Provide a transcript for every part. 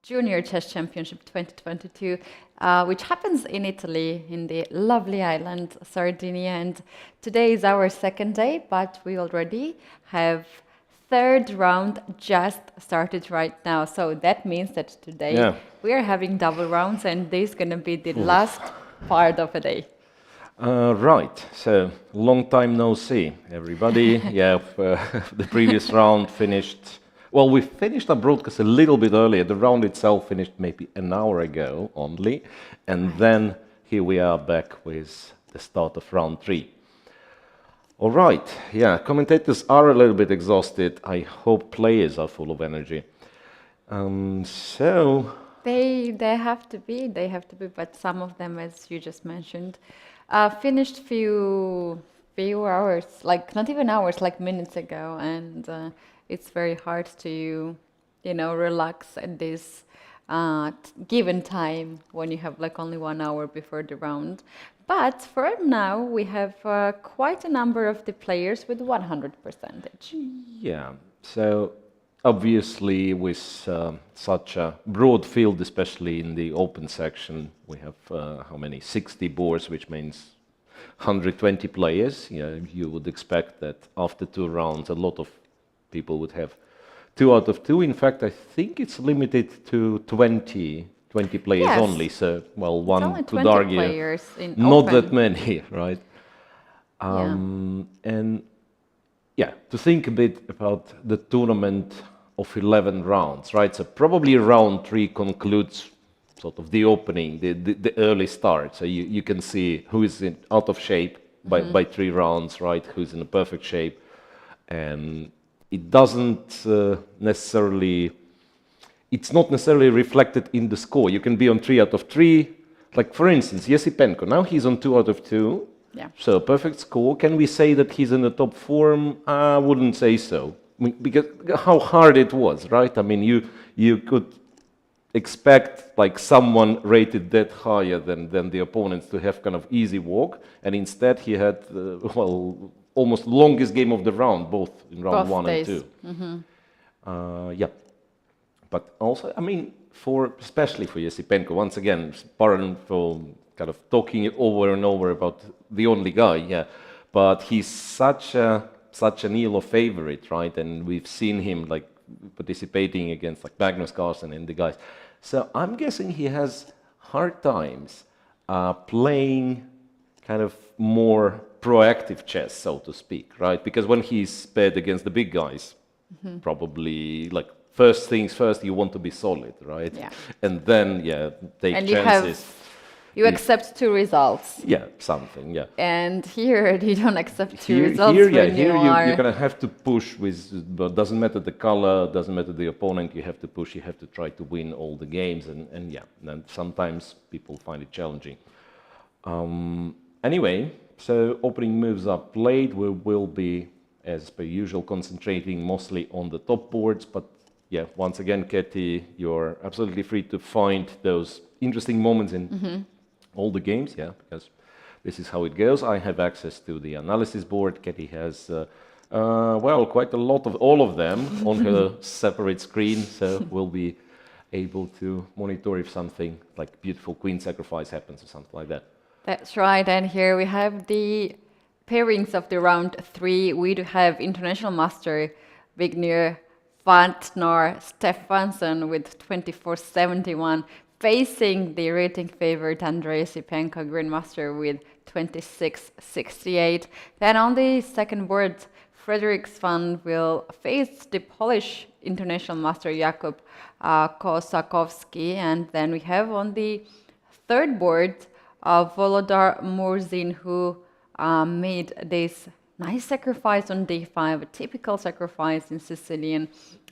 Junior Chess Championship 2022, which happens in Italy, in the lovely island Sardinia. And today is our second day, but we already have third round just started right now. So that means that today we are having double rounds, and this is going to be the last part of the day. Right, so long time no see, everybody. The previous round finished. Well, we finished our broadcast a little bit earlier. The round itself finished maybe an hour ago only. And then here we are back with the start of round 3. All right, commentators are a little bit exhausted. I hope players are full of energy. They have to be, but some of them, as you just mentioned, finished few hours, like not even hours, like minutes ago. And it's very hard to, relax at this given time when you have like only 1 hour before the round. But for now, we have quite a number of the players with 100%. Yeah, so obviously with such a broad field, especially in the open section, we have how many? 60 boards, which means 120 players. You would expect that after 2 rounds, a lot of people would have 2 out of 2. In fact, I think it's limited to 20 players only. So, well, one could argue not open. That many, right? And to think a bit about the tournament of 11 rounds, right? So probably round 3 concludes sort of the opening, the early start. So you can see who is out of shape by 3 rounds, right? Who's in a perfect shape. And it doesn't necessarily, it's not necessarily reflected in the score. You can be on 3 out of 3. Like, for instance, Yesipenko, now he's on 2 out of 2. Yeah. So, perfect score. Can we say that he's in the top form? I wouldn't say so. I mean, because how hard it was, right? I mean, you could expect like someone rated that higher than the opponents to have kind of easy walk. And instead he had, almost longest game of the round, both in round 1 and 2. But also, I mean, especially for Yesipenko, once again, pardon for kind of talking it over and over about the only guy, but he's such an ELO favorite, right? And we've seen him like participating against like Magnus Carlsen and the guys. So I'm guessing he has hard times playing kind of more proactive chess, so to speak, right? Because when he's paired against the big guys, probably like first things first, you want to be solid, right? Yeah. And then, take and chances. You accept 2 results. Yeah, something, yeah. And here you don't accept 2 results. You're going to have to push but doesn't matter the color, doesn't matter the opponent, you have to push, you have to try to win all the games, and sometimes people find it challenging. Anyway, so opening moves are played. We will be, as per usual, concentrating mostly on the top boards, but yeah, once again, Keti, you're absolutely free to find those interesting moments in all the games, yeah, because this is how it goes. I have access to the analysis board. Keti has, well, quite a lot of all of them on her separate screen, so we'll be able to monitor if something like beautiful queen sacrifice happens or something like that. That's right, and here we have the pairings of the round 3. We do have international master Vignir Vantnar Stefansson with 24.71 facing the rating favorite Andrei Sipenko Grandmaster with 26.68. Then on the second board, Frederiksson will face the Polish international master Jakub Kosakowski, and then we have on the third board Volodar Murzin, who made this nice sacrifice on d5, a typical sacrifice in Sicilian,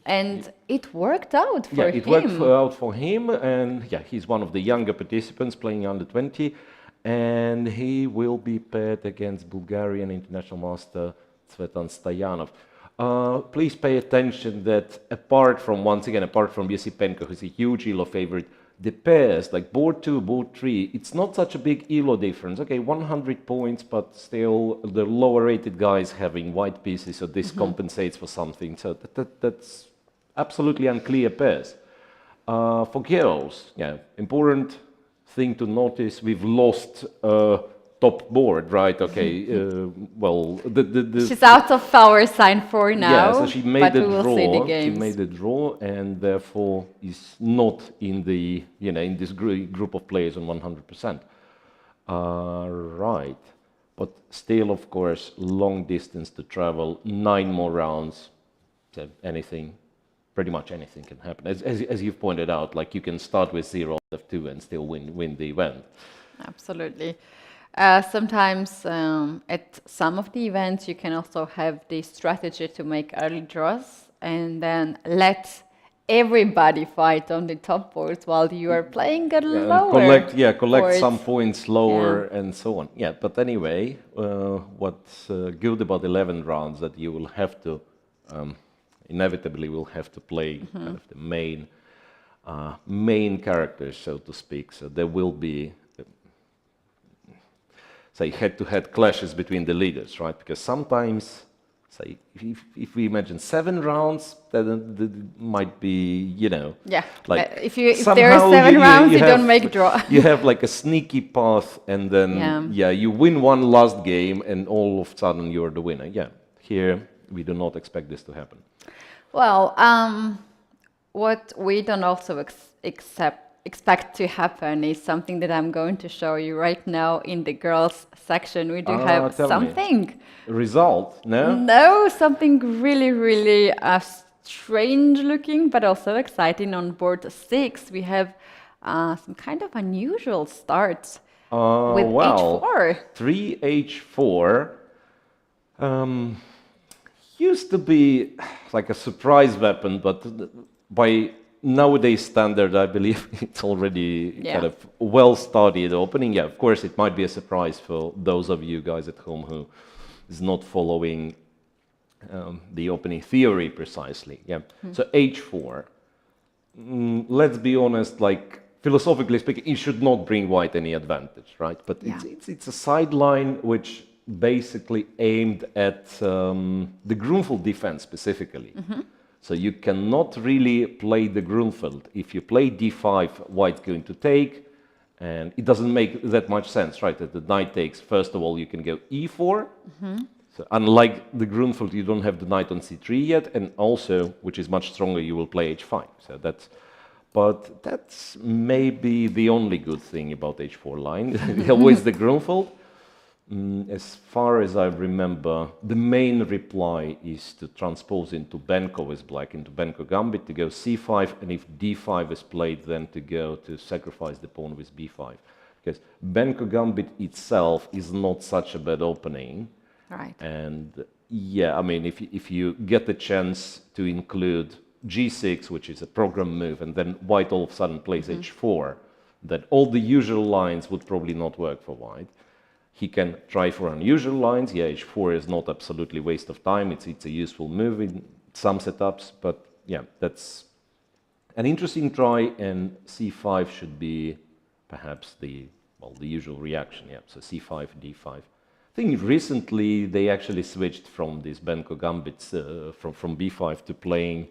and it worked out for him. Yeah, it worked out for him, and yeah, he's one of the younger participants playing under 20, and he will be paired against Bulgarian international master Tsvetan Stoyanov. Please pay attention that apart from Yesipenko, who's a huge ELO favorite, the pairs, like board 2, board 3, it's not such a big ELO difference. Okay, 100 points, but still the lower rated guys having white pieces, so this compensates for something. So that's absolutely unclear pairs. For girls, yeah, important thing to notice, we've lost top board, right? Okay, well, she's out of our sign for now. Yeah, so she made the draw. She made the draw, and therefore is not in the in this group of players on 100%. Right, but still, of course, long distance to travel. 9 more rounds. So pretty much anything can happen. As you've pointed out, like you can start with 0 out of 2 and still win the event. Absolutely. Sometimes at some of the events you can also have the strategy to make early draws and then let everybody fight on the top boards while you are playing at lower collect boards. some points lower and so on. Yeah, but anyway, what's good about 11 rounds that you will have to inevitably will have to play kind of the main characters, so to speak. So there will be say head-to-head clashes between the leaders, right? Because sometimes, say, if we imagine 7 rounds, then might be, like if there are 7 rounds, you don't make draw. You have like a sneaky path, and then you win one last game, and all of a sudden you're the winner. Yeah, here we do not expect this to happen. Well, what we don't also expect to happen is something that I'm going to show you right now in the girls section. We do have something. Result? No? No, something really, really strange looking, but also exciting. On board 6, we have some kind of unusual starts with h4. 3h4 used to be like a surprise weapon, but by nowadays standard, I believe it's already kind of well-studied opening. Yeah, of course, it might be a surprise for those of you guys at home who is not following the opening theory precisely. Yeah, so h4. Let's be honest, like philosophically speaking, it should not bring white any advantage, right? But it's a sideline which basically aimed at the Grunfeld defense specifically. So you cannot really play the Grunfeld. If you play d5, white's going to take, and it doesn't make that much sense, right? That the knight takes, first of all, you can go e4. So unlike the Grunfeld, you don't have the knight on c3 yet, and also, which is much stronger, you will play h5. So that's maybe the only good thing about h4 line. Always the Grunfeld. As far as I remember, the main reply is to transpose into Benko as black, into Benko Gambit, to go c5, and if d5 is played, then to go to sacrifice the pawn with b5. Because Benko Gambit itself is not such a bad opening. Right. And yeah, I mean, if you get the chance to include g6, which is a program move, and then white all of a sudden plays h4, then all the usual lines would probably not work for white. He can try for unusual lines. Yeah, h4 is not absolutely waste of time. It's a useful move in some setups, but yeah, that's an interesting try, and c5 should be perhaps the usual reaction. Yeah, so c5, d5. I think recently they actually switched from these Benko gambits from b5 to playing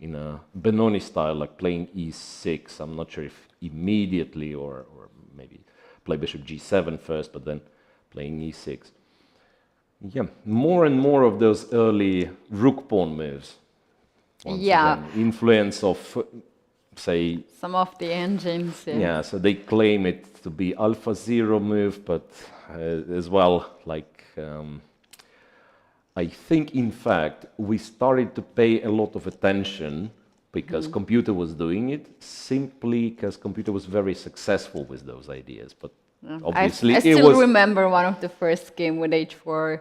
in a Benoni style, like playing e6. I'm not sure if immediately or maybe play bishop g7 first, but then playing e6. Yeah, more and more of those early rook pawn moves. Once again, influence of, say... Some of the engines, yes. Yeah, so they claim it to be alpha 0 move, but as well, like... I think, in fact, we started to pay a lot of attention because computer was doing it, simply because computer was very successful with those ideas. But obviously, I still remember one of the first game with h4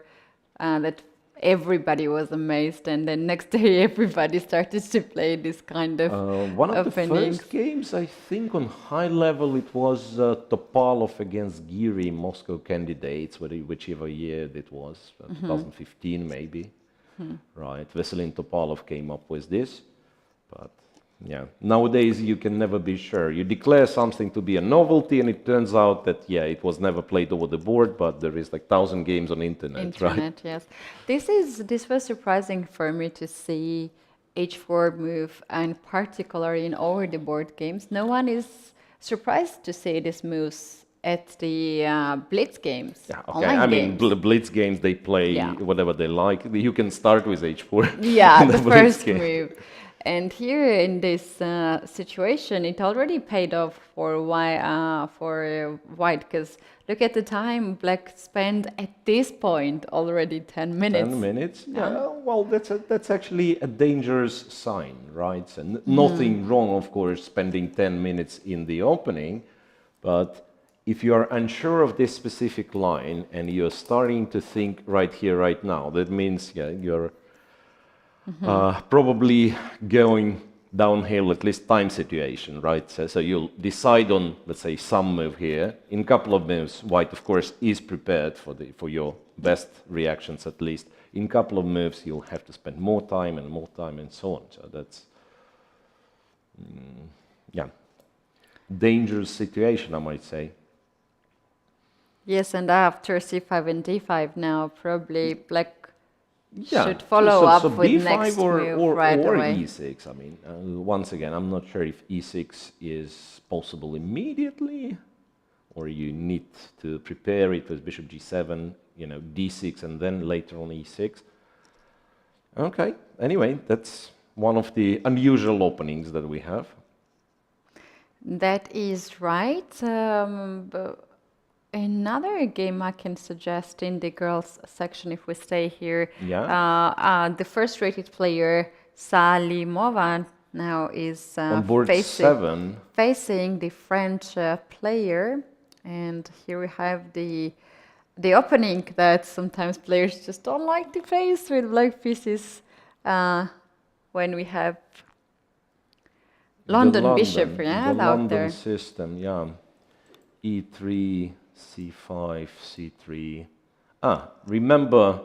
that everybody was amazed, and then next day everybody started to play this kind of one of openings. the first games, I think, on high level, it was Topalov against Giri, Moscow candidates, whichever year it was, 2015 maybe. Right, Veselin Topalov came up with this, but yeah, nowadays you can never be sure. You declare something to be a novelty, and it turns out that, yeah, it was never played over the board, but there is like 1,000 games on internet, right? Yes. This was surprising for me to see h4 move, and particularly in over the board games. No one is surprised to see these moves at the Blitz games. Yeah, okay. I mean, Blitz games, they play whatever they like. You can start with h4. Yeah, the first move. And here in this situation, it already paid off for white, because look at the time Black spent at this point already 10 minutes. 10 minutes? Yeah, well, that's actually a dangerous sign, right? So nothing wrong, of course, spending 10 minutes in the opening, but if you are unsure of this specific line and you're starting to think right here, right now, that means you're probably going downhill, at least time situation, right? So you'll decide on, let's say, some move here. In a couple of moves, white, of course, is prepared for your best reactions, at least. In a couple of moves, you'll have to spend more time and so on. So that's, dangerous situation, I might say. Yes, and after c5 and d5 now, probably Black should follow up with B5 next move right away. e6. I mean, once again, I'm not sure if e6 is possible immediately, or you need to prepare it with bishop g7, d6, and then later on e6. Okay, anyway, that's one of the unusual openings that we have. That is right. Another game I can suggest in the girls section, if we stay here, the first rated player, Salimova, now is on board facing the French player. And here we have the opening that sometimes players just don't like to face with black pieces when we have London bishop out London there. System, e3, c5, c3. Remember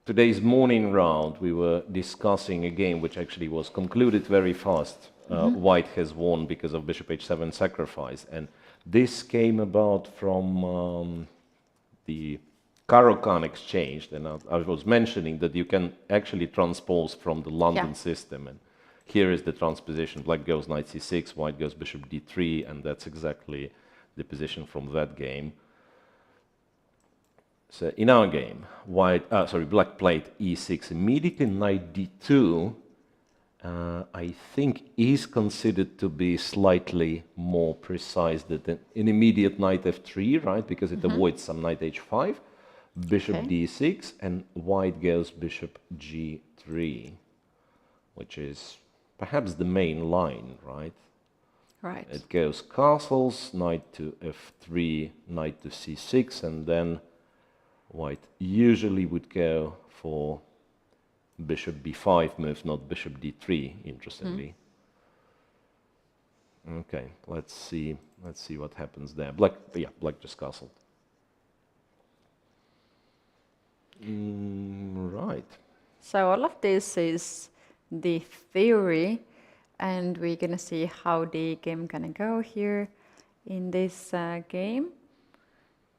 today's morning round, we were discussing a game which actually was concluded very fast. White has won because of bishop h7 sacrifice. And this came about from the Caro-Kann exchange. And I was mentioning that you can actually transpose from the London system. And here is the transposition. Black goes knight c6, white goes bishop d3, and that's exactly the position from that game. So in our game, Black played e6 immediately, knight d2. I think is considered to be slightly more precise than an immediate knight f3, right? Because it avoids some knight h5, bishop d6, and white goes bishop g3, which is perhaps the main line, right? Right. It goes castles, knight to f3, knight to c6, and then white usually would go for bishop b5 move, not bishop d3, interestingly. Okay, let's see what happens there. Black just castled. Right. So all of this is the theory. and we're gonna see how the game gonna go here in this game.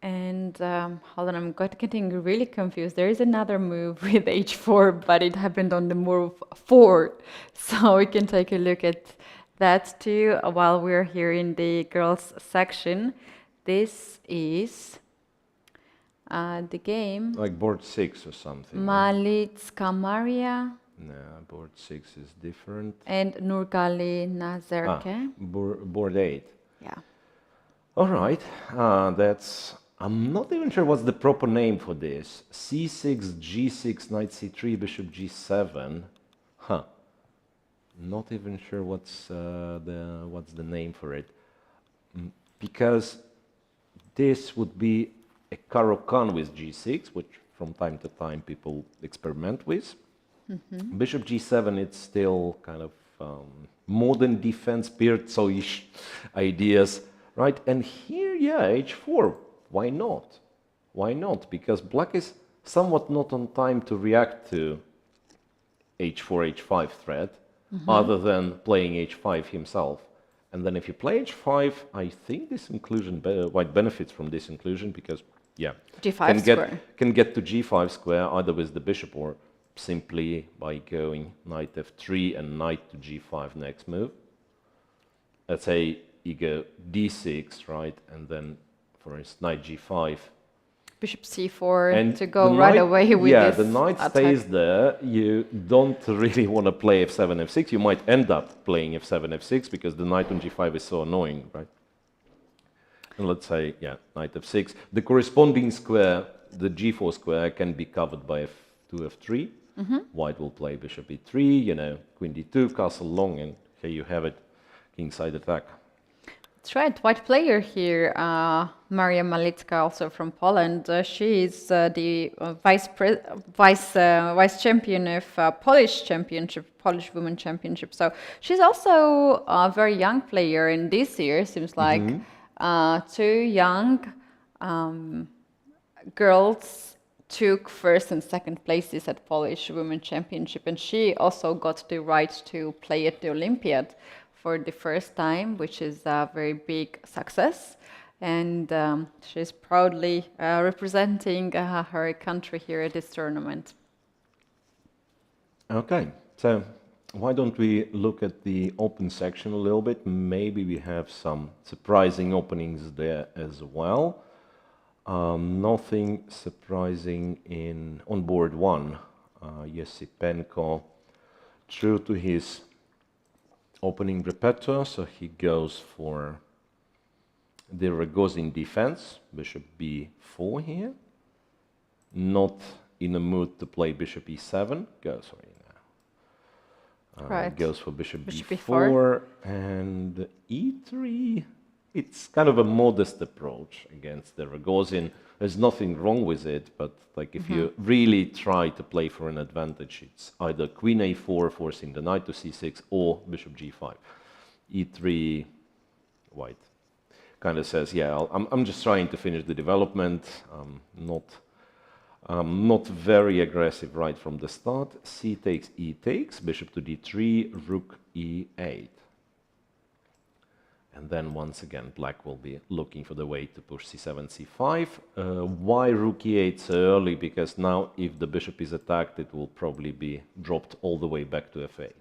And hold on, I'm getting really confused. There is another move with h4, but it happened on the move 4. So we can take a look at that too while we're here in the girls section. This is the game. Like board 6 or something. Malitska Maria. No, board 6 is different. And Nurgali Nazerke. Board 8. Yeah. All right, that's... I'm not even sure what's the proper name for this. c6, g6, knight c3, bishop g7. Huh. Not even sure what's the name for it. Because this would be a Caro-Kann with g6, which from time to time people experiment with. Bishop g7, it's still kind of modern defense, Pirzo-ish ideas, right? And here, yeah, h4. Why not? Why not? Because black is somewhat not on time to react to h4, h5 threat, other than playing h5 himself. And then if you play h5, I think this inclusion, white benefits from this inclusion because, yeah, G5 can get to g5 square either with the bishop or simply by going knight f3 and knight to g5 next move. Let's say you go d6, right, and then for instance, knight g5. Bishop c4 and to go right away with this the knight attack. stays there. You don't really want to play f7, f6. You might end up playing f7, f6 because the knight on g5 is so annoying, right? And let's say, yeah, knight f6. The corresponding square, the g4 square, can be covered by f2, f3. White will play bishop e3, you know, queen d2, castle long, and here you have it, kingside attack. That's right, white player here, Maria Malitska, also from Poland. She is the vice champion of Polish championship, Polish women championship. So she's also a very young player in this year. Seems like 2 young girls took first and second places at Polish women championship, and she also got the right to play at the Olympiad for the first time, which is a very big success. And she's proudly representing her country here at this tournament. Okay, so why don't we look at the open section a little bit? Maybe we have some surprising openings there as well. Nothing surprising on board 1. Yesipenko, true to his opening repertoire, so he goes for the Rogozin defense, bishop b4 here. Not in a mood to play bishop e7. Goes for bishop b4 and e3. It's kind of a modest approach against the Rogozin. There's nothing wrong with it, but like if you really try to play for an advantage, it's either queen a4, forcing the knight to c6, or bishop g5. e3, white kind of says, yeah, I'm just trying to finish the development. Not very aggressive right from the start. C takes, E takes, bishop to d3, rook e8. And then once again, black will be looking for the way to push c7, c5. Why rook e8 so early? Because now if the bishop is attacked, it will probably be dropped all the way back to f8.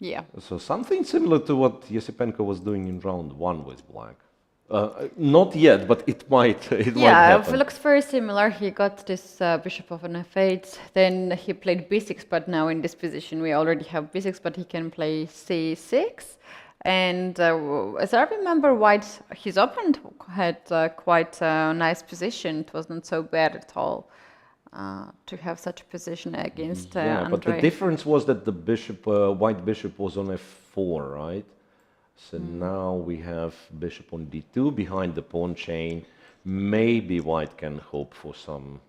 Yeah. So something similar to what Yesipenko was doing in round 1 with black. Not yet, but it might happen. Yeah, it looks very similar. He got this bishop of an f8, then he played b6, but now in this position we already have b6, but he can play c6. And as I remember, white, his opponent had quite a nice position. It was not so bad at all to have such a position against Yeah, but the difference was that the bishop, white bishop was on f4, right? So now we have bishop on d2 behind the pawn chain. Maybe white can hope for some,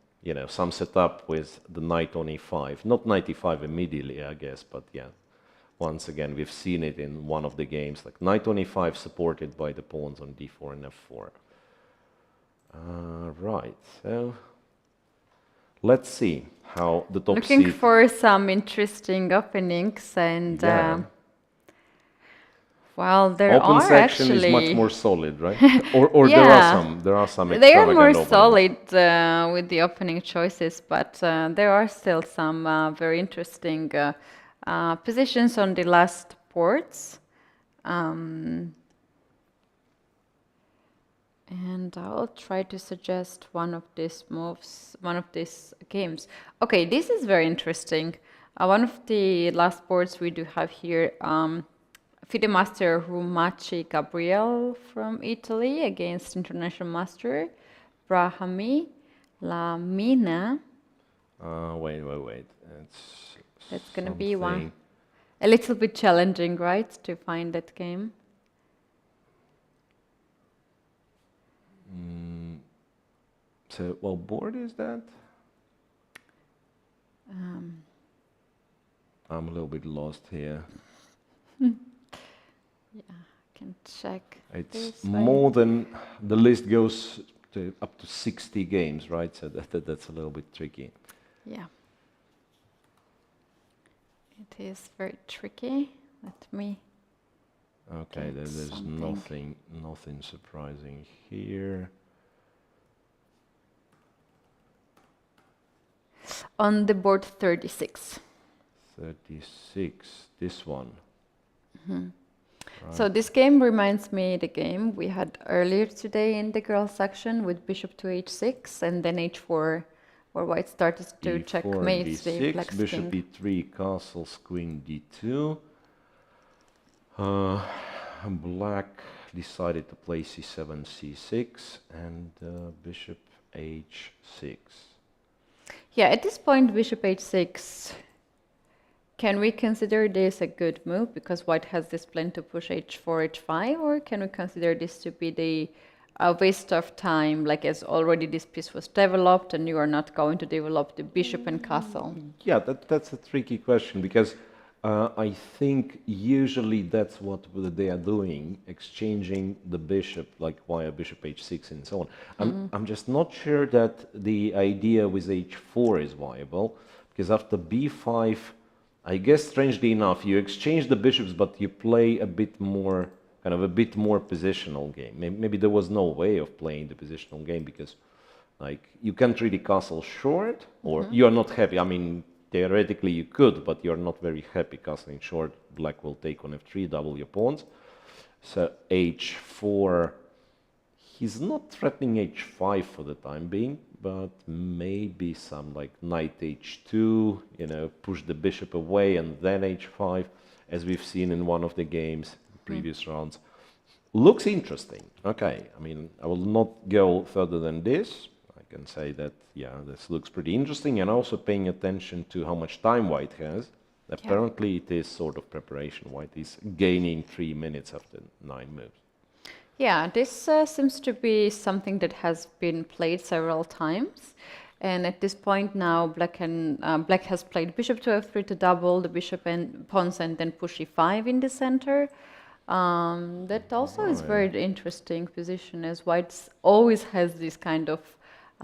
some setup with the knight on e5. Not knight e5 immediately, I guess, but yeah. Once again, we've seen it in one of the games, like knight on e5 supported by the pawns on d4 and f4. Right, so let's see how the top Looking seed. for some interesting openings, and Yeah. well, there Open are section is much actually. more solid, right? or Yeah, there are some they are more extravagant openings. solid with the opening choices, but there are still some very interesting positions on the last boards. Um, and I'll try to suggest one of these moves, one of these games. Okay, this is very interesting. One of the last boards we do have here, FIDE Master Rumaci Gabriel from Italy against International Master Brahami Lamina. Wait. It's That's going to be one. something. A little bit challenging, right, to find that game? So, what board is that? I'm a little bit lost here. Yeah, I can check It's this. more than the list goes to up to 60 games, right? So that's a little bit tricky. Yeah. It is very tricky. Let me. Okay, Get there's something. nothing surprising here. On the board 36. 36, this one. So this game reminds me the game we had earlier today in the girls section with bishop to h6 and then h4, where white started to E4, checkmate the d6, black's bishop king. e3, castles, queen d2. Black decided to play c7, c6, and bishop h6. Yeah, at this point, bishop h6. Can we consider this a good move because white has this plan to push h4, h5, or can we consider this to be the waste of time, like as already this piece was developed and you are not going to develop the bishop and castle? Yeah, that's a tricky question because I think usually that's what they are doing, exchanging the bishop, like via bishop h6 and so on. I'm just not sure that the idea with h4 is viable because after b5, I guess strangely enough, you exchange the bishops, but you play a bit more, kind of a bit more positional game. Maybe there was no way of playing the positional game because like you can't really castle short, or you're not happy. I mean, theoretically you could, but you're not very happy castling short. Black will take on f3, double your pawns. So h4, he's not threatening h5 for the time being, but maybe some like knight h2, you know, push the bishop away and then h5, as we've seen in one of the games, previous rounds. Looks interesting. Okay, I mean, I will not go further than this. I can say that, yeah, this looks pretty interesting, and also paying attention to how much time white has. Apparently, it is sort of preparation. White is gaining 3 minutes after 9 moves. Yeah, this seems to be something that has been played several times. And at this point now, black has played bishop to f3 to double the bishop and pawns and then push e5 in the center. That also is very interesting position as white always has this kind of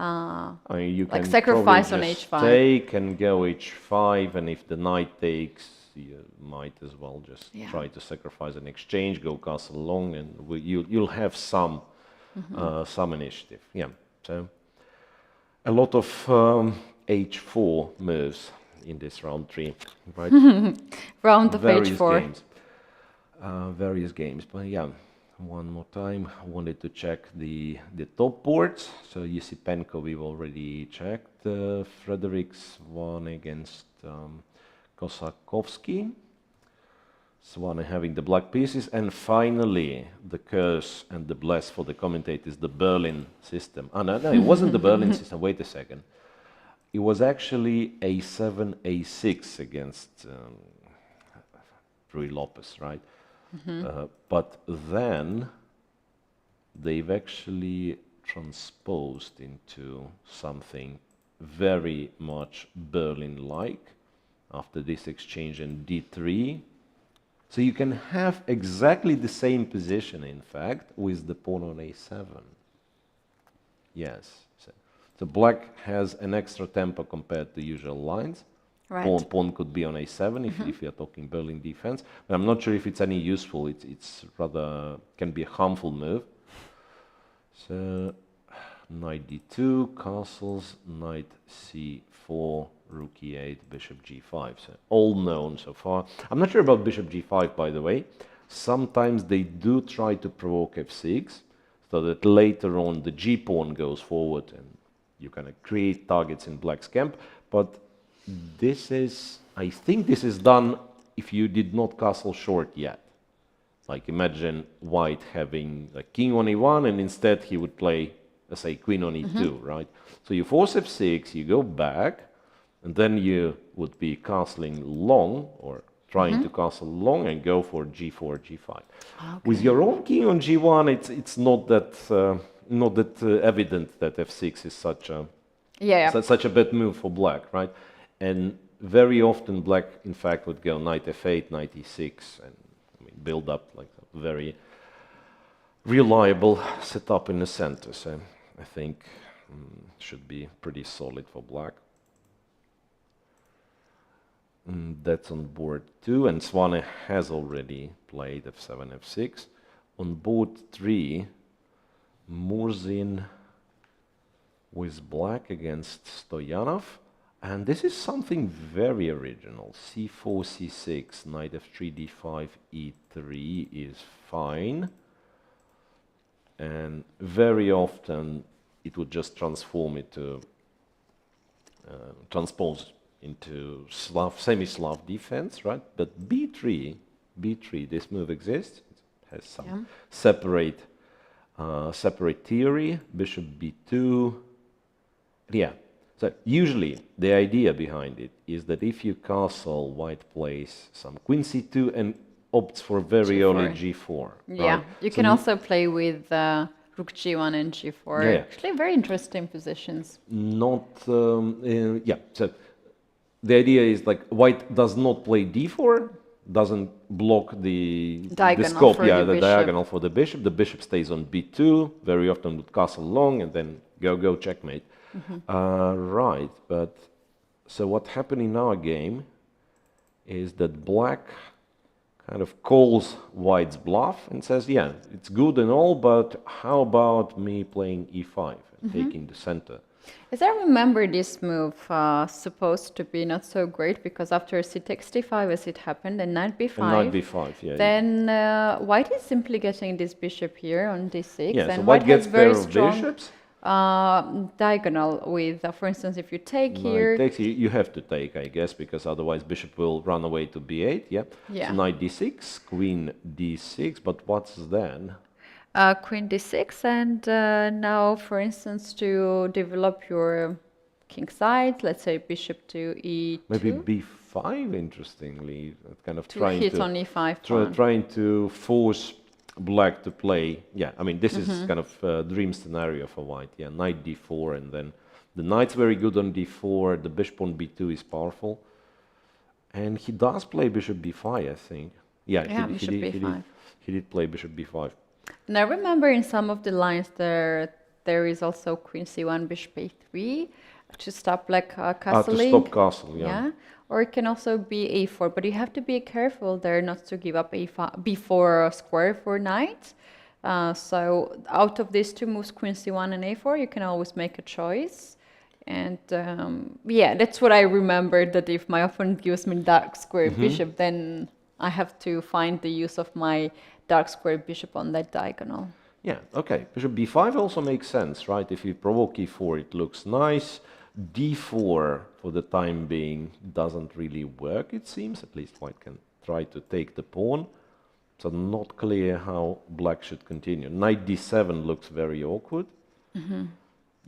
I mean, you like can sacrifice on probably just h5. take and go h5, and if the knight takes, you might as well just try to sacrifice an exchange, go castle long, and you'll have some initiative. Yeah, so a lot of h4 moves in this round 3, right? Round of Various h4. games. Various games, but yeah, one more time, I wanted to check the top boards. So Yesipenko we've already checked. Fredericks won against Kosakovsky. Swan having the black pieces, and finally the curse and the bless for the commentators, the Berlin system. Oh no, it wasn't the Berlin system. Wait a second. It was actually a7, a6 against Rui Lopez, right? But then they've actually transposed into something very much Berlin-like after this exchange in d3. So you can have exactly the same position, in fact, with the pawn on a7. Yes. So black has an extra tempo compared to usual lines. Right. Pawn could be on a7 if you're talking Berlin defense. But I'm not sure if it's any useful. It's rather can be a harmful move. So knight d2, castles, knight c4, rook e8, bishop g5. So all known so far. I'm not sure about bishop g5, by the way. Sometimes they do try to provoke f6, so that later on the g pawn goes forward and you kind of create targets in black's camp. But this is, I think this is done if you did not castle short yet. Like imagine white having a king on e1 and instead he would play, let's say, queen on e2, right? So you force f6, you go back, and then you would be castling long or trying to castle long and go for g4, g5. Okay. With your own king on g1, it's not that evident that f6 is such a bad move for black, right? And very often black, in fact, would go knight f8, knight e6, and build up like a very reliable setup in the center. So I think should be pretty solid for black. That's on board 2, and Swane has already played f7, f6. On board 3, Murzin with black against Stoyanov. And this is something very original. c4, c6, knight f3, d5, e3 is fine. And very often it would just transform it to, transpose into semi-Slav defense, right? But b3, this move exists. It has some separate theory. Bishop b2. Yeah. So usually the idea behind it is that if you castle, white plays some queen c2 and opts for very early g4. Yeah, right? you can also play with rook g1 and g4. Yeah. Actually, very interesting positions. Not, yeah. So the idea is like white does not play d4, doesn't block the scope, the diagonal for the bishop. The bishop stays on b2. Very often would castle long and then go checkmate. Right, but so what happened in our game is that black kind of calls white's bluff and says, yeah, it's good and all, but how about me playing e5 and taking the center? As I remember, this move supposed to be not so great because after c takes d5 as it happened and knight b5, and knight b5, yeah. Then white is simply getting this bishop here on d6, yeah, and so white gets has very pair of strong bishops. Diagonal with, for instance, if you take Knight here, takes, you have to take, I guess, because otherwise bishop will run away to b8. Yeah. So knight d6, queen d6, but what's then? Queen d6, and now, for instance, to develop your king side, let's say bishop to e2. Maybe b5, interestingly, kind of to trying hit to on e5 trying to force black to play. Yeah, I mean, this is kind of a dream scenario for white. Yeah, knight d4, and then the knight's very good on d4. The bishop on b2 is powerful, and he does play bishop b5, I think. Yeah, bishop b5. He did play bishop b5. And I remember in some of the lines there is also queen c1, bishop a3 to stop black castling. To stop castle, yeah. Or it can also be a4, but you have to be careful there not to give up b4 square for knight. So out of these two moves, queen c1 and a4, you can always make a choice. And yeah, that's what I remember, that if my opponent gives me dark square bishop, then I have to find the use of my dark square bishop on that diagonal. Yeah, okay. Bishop b5 also makes sense, right? If you provoke e4, it looks nice. d4, for the time being, doesn't really work, it seems. At least white can try to take the pawn. So not clear how black should continue. Knight d7 looks very awkward.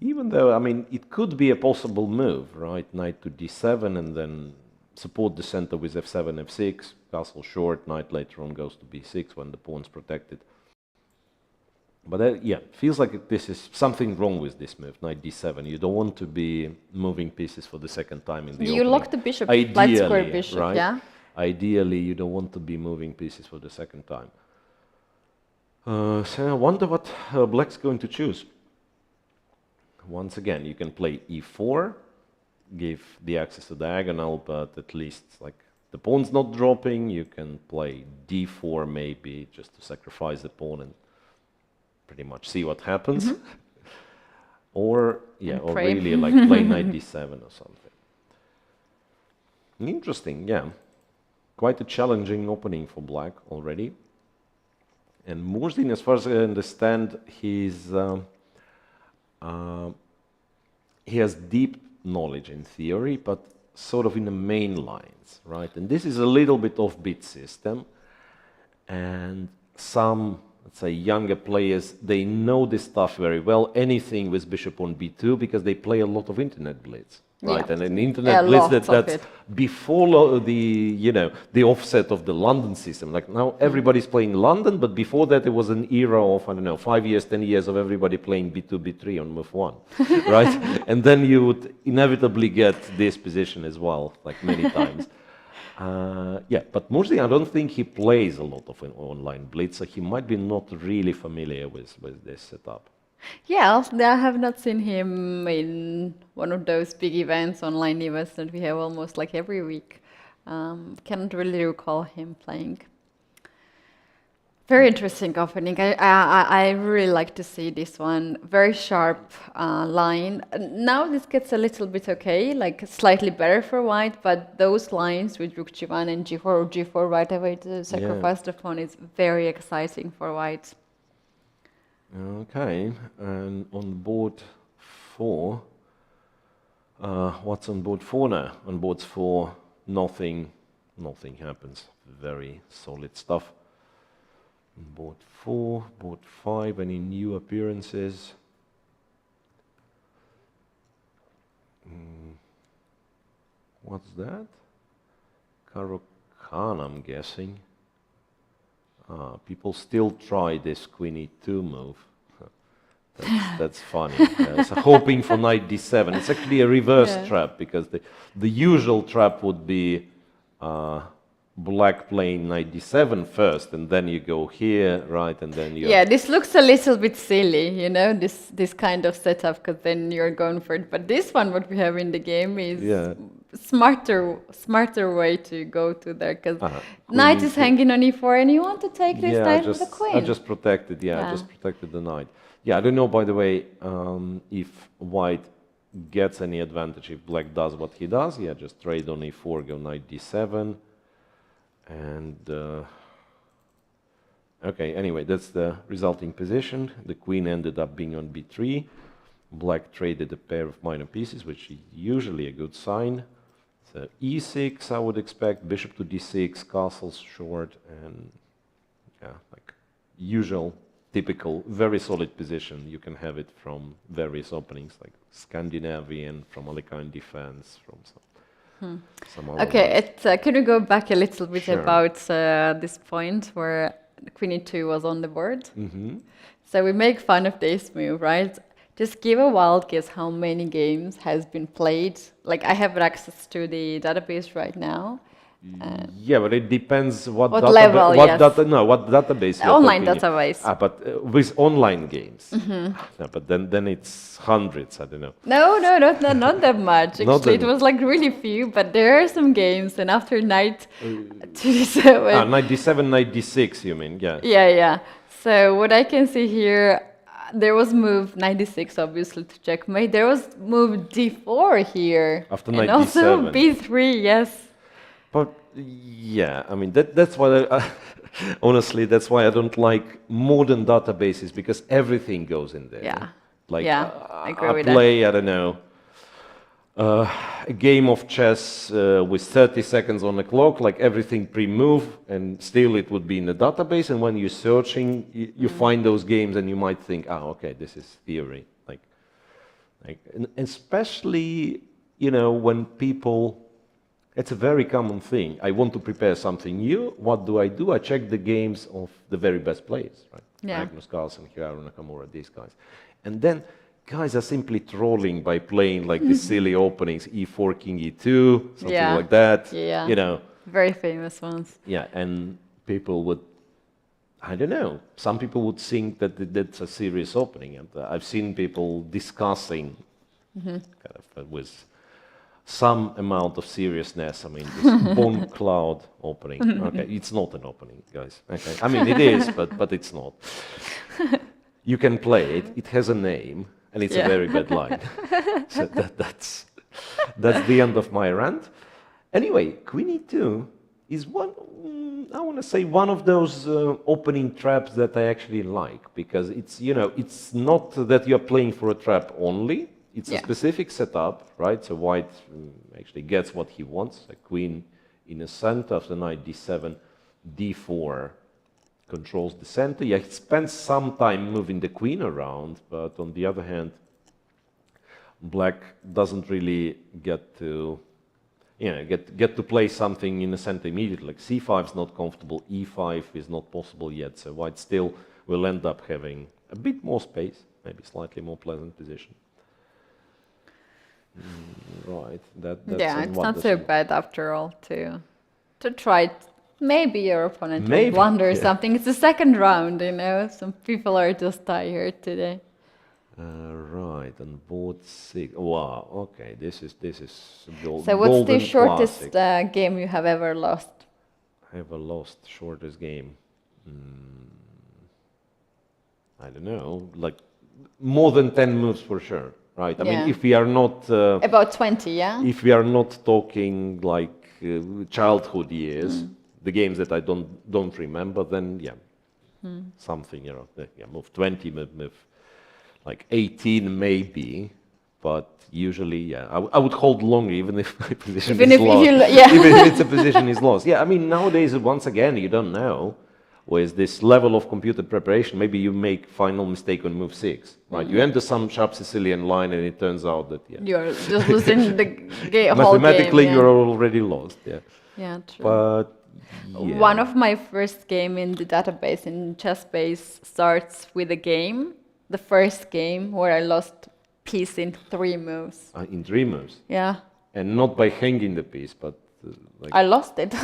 Even though, I mean, it could be a possible move, right? Knight to d7 and then support the center with f7, f6, castle short, knight later on goes to b6 when the pawn's protected. But yeah, feels like this is something wrong with this move, knight d7. You don't want to be moving pieces for the second time in the opening. You lock the bishop, light square bishop, right? yeah? Ideally, you don't want to be moving pieces for the second time. So I wonder what black's going to choose. once again, you can play e4, give the access to diagonal, but at least like the pawn's not dropping. You can play d4 maybe just to sacrifice the pawn and pretty much see what happens. Or or pray. really like play knight d7 or something. Interesting, yeah. Quite a challenging opening for black already. And Murzin, as far as I understand, he has deep knowledge in theory, but sort of in the main lines, right? And this is a little bit off-beat system, and some, let's say, younger players, they know this stuff very well, anything with bishop on b2, because they play a lot of internet blitz, right? Yeah. And an internet blitz that's it. before the offset of the London system. Like now everybody's playing London, but before that it was an era of, I don't know, 5 years, 10 years of everybody playing b2, b3 on move 1, right? And then you would inevitably get this position as well, like many times. But Murzin, I don't think he plays a lot of online blitz, so he might be not really familiar with this setup. Yeah, I have not seen him in one of those big events, online events that we have almost like every week. Cannot really recall him playing. Very interesting opening. I really like to see this one. Very sharp line. Now this gets a little bit okay, like slightly better for white, but those lines with rook g1 and g4 or g4 right away to sacrifice the pawn is very exciting for white. Okay, and on board 4, what's on board 4 now? On board 4, nothing happens. Very solid stuff. On board 4, board 5, any new appearances? What's that? Karo Khan, I'm guessing. People still try this queen e2 move. That's funny. So hoping for knight d7. It's actually a reverse trap, because the usual trap would be black playing knight d7 first, and then you go here, right, and then you... Yeah, this looks a little bit silly, you know, this kind of setup, because then you're going for it. But this one, what we have in the game is smarter way to go to there, because knight is hanging on e4, and you want to take this knight with the queen. I just protected, I just protected the knight. Yeah, I don't know, by the way, if white gets any advantage if black does what he does. Yeah, just trade on e4, go knight d7. And, okay, anyway, that's the resulting position. The queen ended up being on b3. Black traded a pair of minor pieces, which is usually a good sign. So e6, I would expect, bishop to d6, castle's short, and like usual, typical, very solid position. You can have it from various openings, like Scandinavian, from Alekhine defense, from some other Okay, can we go back a little bit Sure. about this point where queen e2 was on the board? Mm-hmm. So we make fun of this move, right? Just give a wild guess how many games has been played. Like I have access to the database right now. Yeah, but it depends what level, what yes. what database. you're Online talking. database. But with online games. Yeah, but then it's hundreds. I don't know. No, not that much. Not Actually, it that- was like really few, but there are some games. And after knight to d7, Knight d7, knight d6. You mean? Yeah. yeah. So what I can see here, there was move knight d6, obviously to checkmate. There was move d4 here, After and knight also d7. b3. Yes. But yeah, I mean that's why honestly that's why I don't like modern databases, because everything goes in there. Yeah. Like I agree I with play, I don't know, a game of chess with 30 seconds on the clock, like everything pre-move, and still it would be in the database. And when you're searching, you find those games, and you might think, okay, this is theory. Like, and especially when people. It's a very common thing. I want to prepare something new. What do? I check the games of the very best players, right? Yeah. Magnus Carlsen, Hikaru Nakamura, these guys. And then guys are simply trolling by playing like these silly openings, e4, king e2, something like that. Yeah. Very famous ones. Yeah, and people would I don't know. Some people would think that that's a serious opening, and I've seen people discussing kind of with some amount of seriousness. I mean, this Bone Cloud opening. Okay, it's not an opening, guys. Okay, I mean it is, but it's not. You can play it. It has a name, and it's a very bad line. So that's the end of my rant. Anyway, Queen E2 is one. I want to say one of those opening traps that I actually like, because it's, you know, it's not that you're playing for a trap only. It's a specific setup, right? So white actually gets what he wants. A queen in the center after knight d7, d4 controls the center. Yeah, he spends some time moving the queen around, but on the other hand, black doesn't really get to, you know, get to play something in the center immediately. Like c5 is not comfortable, e5 is not possible yet, so white still will end up having a bit more space, maybe slightly more pleasant position. Right, that's yeah, it's not so bad after all to try it. Maybe your opponent will Maybe, blunder yeah. something. It's the second round, you know. Some people are just tired today. Right, on board 6. Wow, okay, this is So what's the golden shortest classic. game you have ever lost? Ever lost shortest game? I don't know, like more than 10 moves for sure, right? I mean, if we are not about 20, yeah. if we are not talking like childhood years, the games that I don't remember, then yeah, something, you know, yeah, move 20, move like 18 maybe, but usually, yeah, I would hold longer even if my position Even is if lost. yeah. Even if it's a position is lost. Yeah, I mean, nowadays, once again, you don't know. With this level of computer preparation, maybe you make final mistake on move 6, right? You enter some sharp Sicilian line and it turns out that, yeah. You're just losing the whole game. Mathematically, Yeah. you're already lost, yeah. Yeah, true. But, yeah. One of my first game in the database, in ChessBase, starts with a game, the first game, where I lost piece in 3 moves. In 3 moves. Yeah. And not by hanging the piece, but like... I lost it.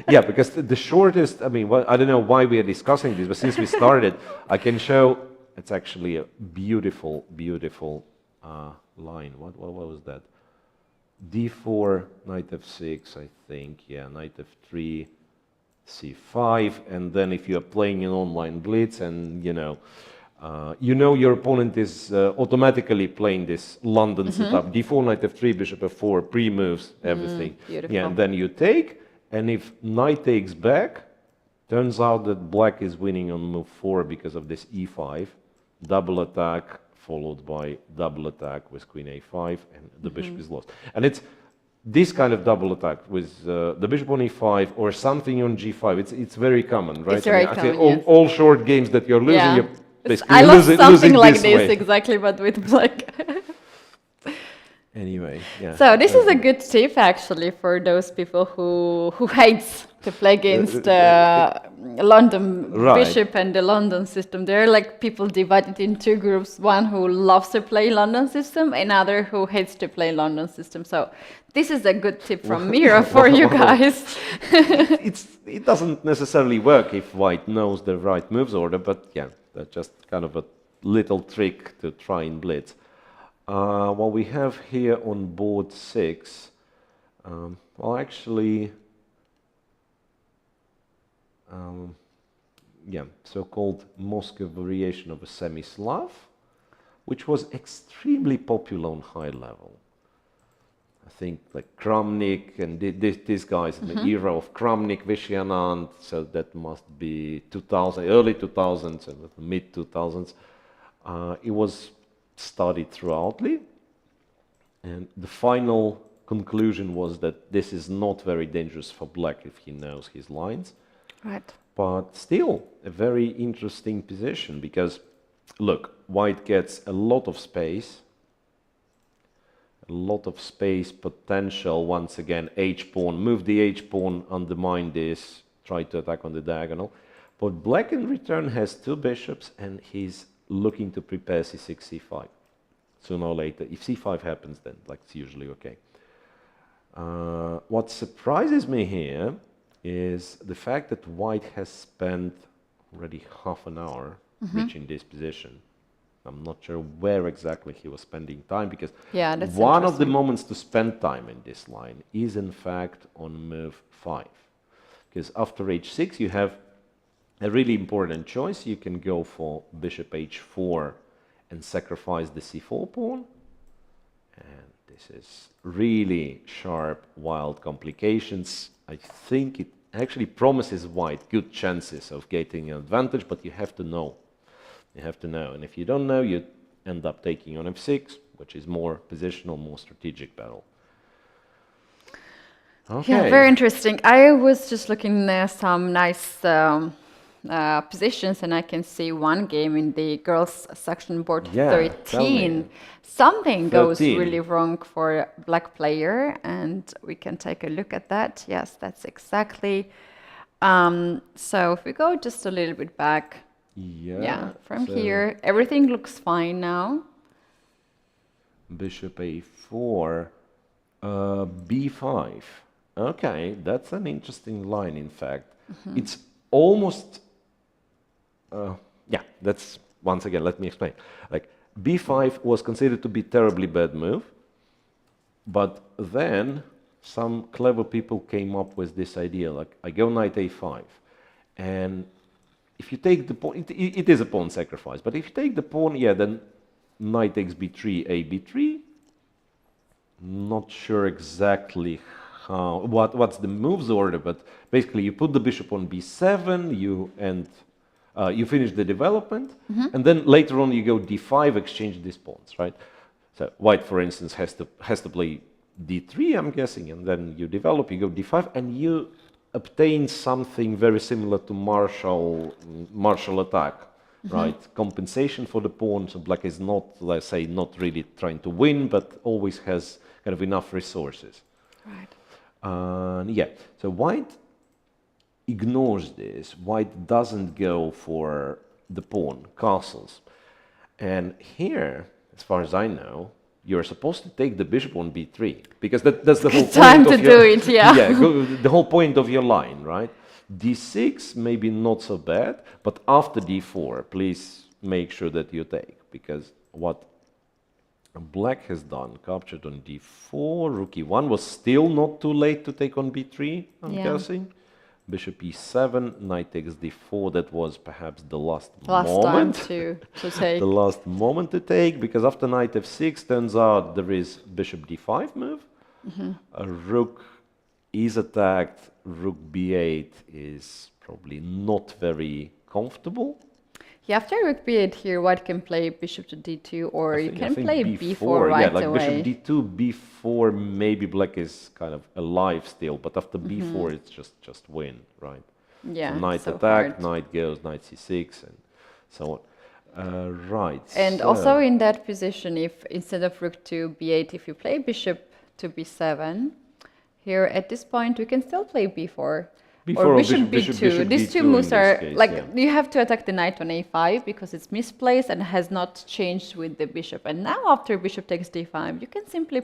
Yeah, because the shortest, I mean, well, I don't know why we are discussing this, but since we started, I can show, it's actually a beautiful, beautiful line. What was that? d4, knight f6, I think, yeah, knight f3, c5, and then if you are playing an online blitz and, you know your opponent is automatically playing this London setup, d4, knight f3, bishop f4, pre-moves, everything. Beautiful. Yeah, and then you take, and if knight takes back, turns out that black is winning on move 4 because of this e5, double attack, followed by double attack with queen a5, and the bishop is lost. And it's this kind of double attack with the bishop on e5 or something on g5. It's very common, right? It's very I common, think all short games that you're losing, Yeah. you're basically I lost something losing like this this way. exactly, but with black. Anyway, yeah. So this is a good tip actually for those people who hates to play against London bishop and the London system. There are like people divided in 2 groups: one who loves to play London system, another who hates to play London system. So this is a good tip from Miro for you guys. It doesn't necessarily work if white knows the right moves order, but yeah, that's just kind of a little trick to try and blitz. What we have here on board 6, well, actually, yeah, so-called Moscow variation of a semi-Slav, which was extremely popular on high level. I think like Kramnik and these guys in the era of Kramnik, Vishyanand, so that must be 2000, early 2000s and mid 2000s. It was studied throughoutly, and the final conclusion was that this is not very dangerous for black if he knows his lines. Right. But still a very interesting position, because look, white gets a lot of space potential. Once again, h-pawn, move the h-pawn, undermine this, try to attack on the diagonal. But black in return has 2 bishops, and he's looking to prepare c6, c5. Sooner or later, if c5 happens, then black's usually okay. What surprises me here is the fact that white has spent already half an hour reaching this position. I'm not sure where exactly he was spending time, because Yeah, that's one of the interesting. moments to spend time in this line is in fact on move 5. Because after h6 you have a really important choice. You can go for bishop h4 and sacrifice the c4 pawn. And this is really sharp, wild complications. I think it actually promises white good chances of getting an advantage, but you have to know. You have to know. And if you don't know, you end up taking on f6, which is more positional, more strategic battle. Okay. Yeah, very interesting. I was just looking at some nice positions, and I can see one game in the girls section, board Yeah, tell me. 13. Something goes 13. really wrong for a black player, and we can take a look at that. Yes, that's exactly. So if we go just a little bit back, Yeah. from so here, everything looks fine now. Bishop a4, b5. Okay, that's an interesting line, in fact. It's almost... yeah, that's... Once again, let me explain. Like, b5 was considered to be terribly bad move, but then some clever people came up with this idea, like, I go knight a5, and if you take the pawn... It is a pawn sacrifice, but if you take the pawn, yeah, then knight takes b3, a b3. Not sure exactly how, what's the moves order, but basically you put the bishop on b7, you finish the development, and then later on you go d5, exchange these pawns, right? So white, for instance, has to play d3, I'm guessing, and then you develop, you go d5, and you obtain something very similar to martial attack, right? Compensation for the pawn. So black is not, let's say, not really trying to win, but always has kind of enough resources. Right. Yeah, so white ignores this. White doesn't go for the pawn, castles. And here, as far as I know, you're supposed to take the bishop on b3, because that's the whole point Time of to your... do it, yeah. Yeah, the whole point of your line, right? d6, maybe not so bad, but after d4, please make sure that you take, because what black has done, captured on d4, rook e1, was still not too late to take on b3, I'm guessing. Bishop e7, knight takes d4, that was perhaps the last moment. Time to take. The last moment to take, because after knight f6, turns out there is bishop d5 move. A rook is attacked, rook b8 is probably not very comfortable. Yeah, after rook b8 here, white can play bishop to d2, or you can play b4 yeah, right like away. bishop d2, b4, maybe black is kind of alive still, but after b4 it's just win, right? Yeah, so knight so attack, hard. knight goes, knight c6, and so on. Right. And so also in that position, if instead of rook to b8, if you play bishop to b7, here at this point we can still play b4. Or bishop b2. These two moves are like you have to attack the knight on a5 because it's misplaced and has not changed with the bishop. And now after bishop takes d5, you can simply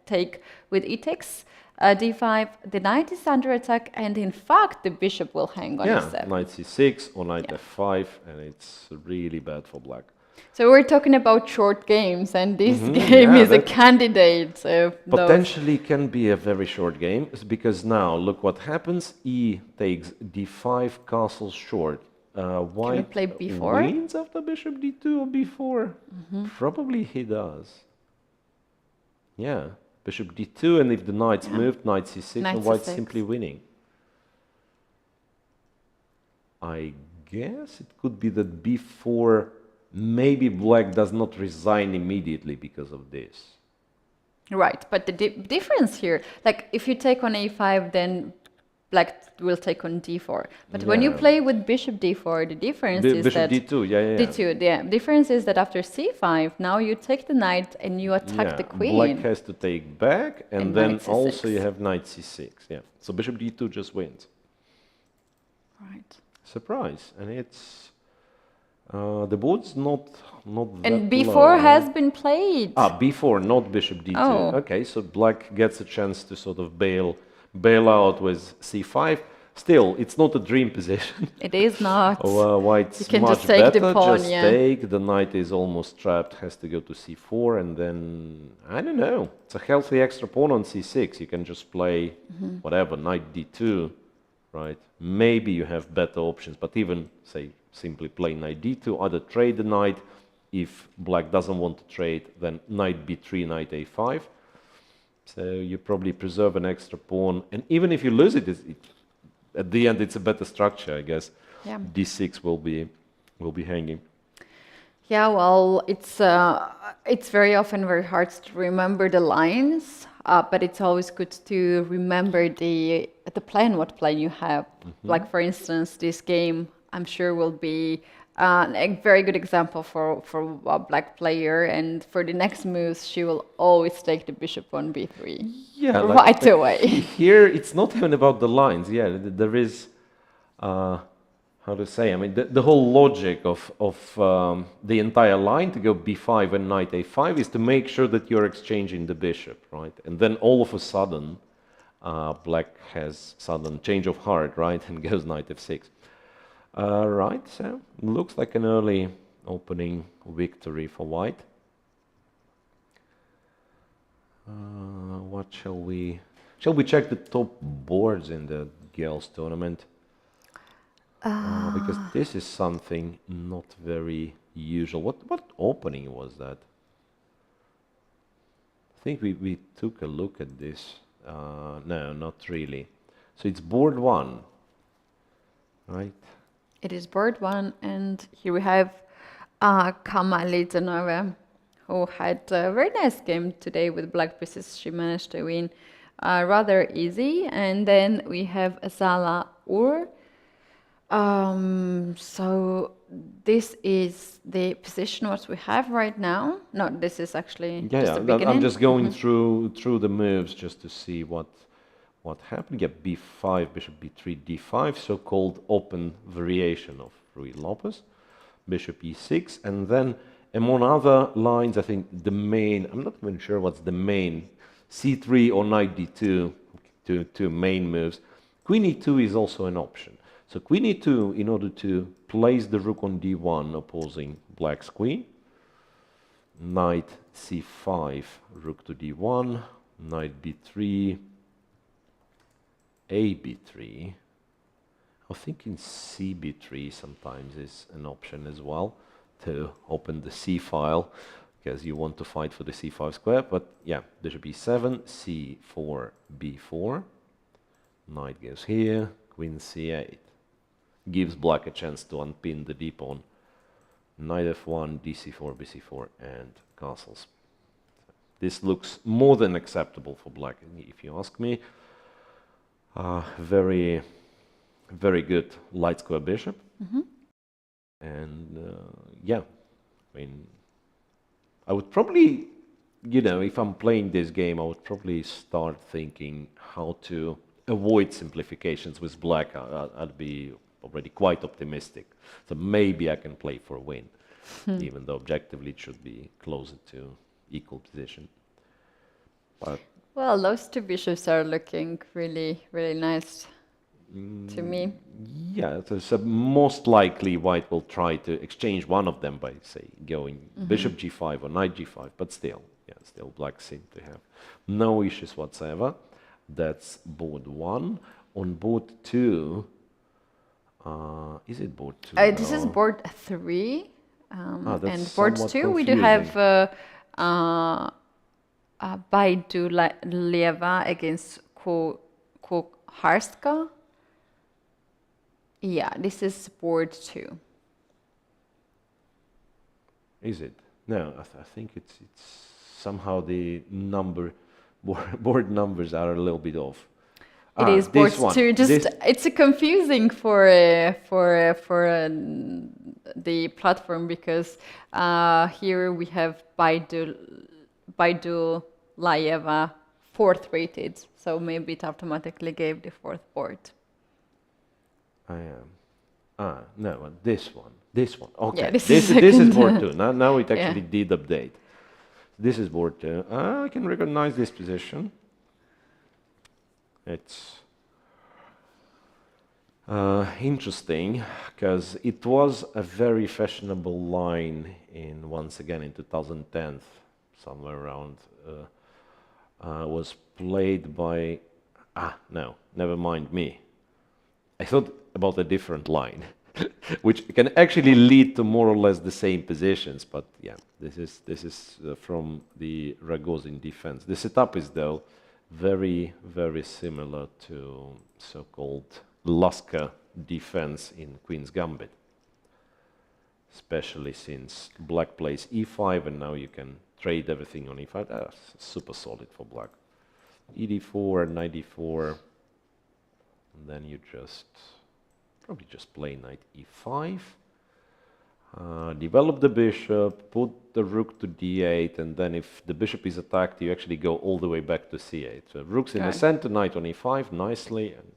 take with e takes d5. The knight is under attack, and in fact the bishop will hang on e7. Knight c6 or knight f5, and it's really bad for black. So we're talking about short games, and this game is a candidate of potentially can be a very short game, because now look what happens. E takes d5, castle short. White play b4? Wins after bishop d2 or b4. Probably he does. Yeah, bishop d2, and if the knight's moved, knight c6, and white's simply winning. I guess it could be that b4. Maybe black does not resign immediately because of this. Right, but the difference here, like if you take on a5, then black will take on d4. But when you play with bishop d4, the difference is bishop that... d2, d2, yeah. Difference is that after c5, now you take the knight and you attack the queen. Black has to take back, and then also you have knight c6. Yeah, so bishop d2 just wins. Right. Surprise, and it's... the board's not and that b4 low. has been played. b4, not bishop d2. Okay, so black gets a chance to sort of bail out with c5. Still, it's not a dream position. It is not. White's You can much just take the better. pawn, Just yeah. take. The knight is almost trapped. Has to go to c4, and then I don't know. It's a healthy extra pawn on c6. You can just play whatever, knight d2, right? Maybe you have better options, but even say simply play knight d2. Either trade the knight. If black doesn't want to trade, then knight b3, knight a5. So you probably preserve an extra pawn, and even if you lose it, at the end it's a better structure, I guess. Yeah. d6 will be hanging. Yeah, well, it's very often very hard to remember the lines, but it's always good to remember the plan, what plan you have. Like for instance, this game, I'm sure will be a very good example for a black player, and for the next moves, she will always take the bishop on b3. Yeah, right away. Here, it's not even about the lines. Yeah, there is, how to say, I mean, the whole logic of the entire line to go b5 and knight a5 is to make sure that you're exchanging the bishop, right? And then all of a sudden, black has sudden change of heart, right, and goes knight f6. Right, so looks like an early opening victory for white. What shall we check the top boards in the girls tournament? Because this is something not very usual. What opening was that? I think we took a look at this. No, not really. So it's board 1, right? It is board 1, and here we have Kamali, who had a very nice game today with black pieces. She managed to win rather easy. And then we have Zala Ur. So this is the position what we have right now. No, this is actually just the beginning. I'm just going through the moves just to see what happened. Yeah, b5, bishop b3, d5, so-called open variation of Ruy Lopez. Bishop e6, and then among other lines, I think the main, I'm not even sure what's the main, c3 or knight d2, two main moves. Queen e2 is also an option. So queen e2, in order to place the rook on d1 opposing black's queen. Knight c5, rook to d1, knight b3, a b3. I think in cb3 sometimes is an option as well to open the c file, because you want to fight for the c5 square. But yeah, bishop e7, c4, b4, knight goes here, queen c8. Gives black a chance to unpin the d-pawn. Knight f1, dc4, bc4, and castles. This looks more than acceptable for black, if you ask me. Very good light square bishop. And yeah, I mean, I would probably, if I'm playing this game, I would probably start thinking how to avoid simplifications with black. I'd be already quite optimistic. So maybe I can play for a win, even though objectively it should be closer to equal position. But well, those two bishops are looking really, really nice to me. Yeah, so most likely white will try to exchange one of them by, say, going bishop g5 or knight g5, but still black seem to have no issues whatsoever. That's board 1. On board 2, is it board 2? This is board 3, and board 2 we do confusing. have Baiduleva against Kukharska. Yeah, this is board 2. Is it? No, I think it's somehow the board numbers are a little bit off. It is board 2. It's confusing for the platform, because here we have Baiduleva 4th rated, so maybe it automatically gave the 4th board. I am. No, this one. Okay, Yeah, this is board 2. Now it actually did update. This is board 2. I can recognize this position. It's Interesting, because it was a very fashionable line once again in 2010, somewhere around. Was played by. No, never mind me. I thought about a different line, which can actually lead to more or less the same positions. But yeah, this is from the Ragozin defense. The setup is though very similar to so-called Laska defense in Queen's Gambit, especially since Black plays e5 and now you can trade everything on e5. That's super solid for Black. ED4, knight e4, and then you probably just play knight e5, develop the bishop, put the rook to d8, and then if the bishop is attacked, you actually go all the way back to c8. So rook's in the center, knight on e5, nicely, and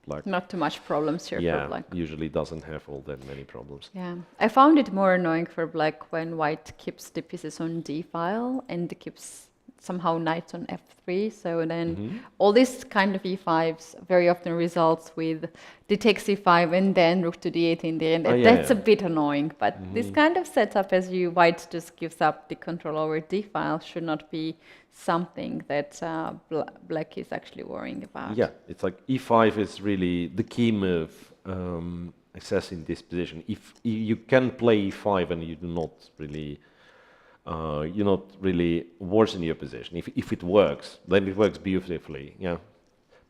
Black. Not too much problems here for Black. Usually doesn't have all that many problems. Yeah, I found it more annoying for Black when White keeps the pieces on d file and keeps somehow knight on f3. So then all these kind of e5s very often results with d takes e5 and then rook to d8 in the end. That's a bit annoying, but this kind of setup, as White just gives up the control over d file, should not be something that Black is actually worrying about. Yeah, it's like e5 is really the key move, accessing this position. If you can play e5 and you do not really, you're not really worsen your position. If it works, then it works beautifully. Yeah,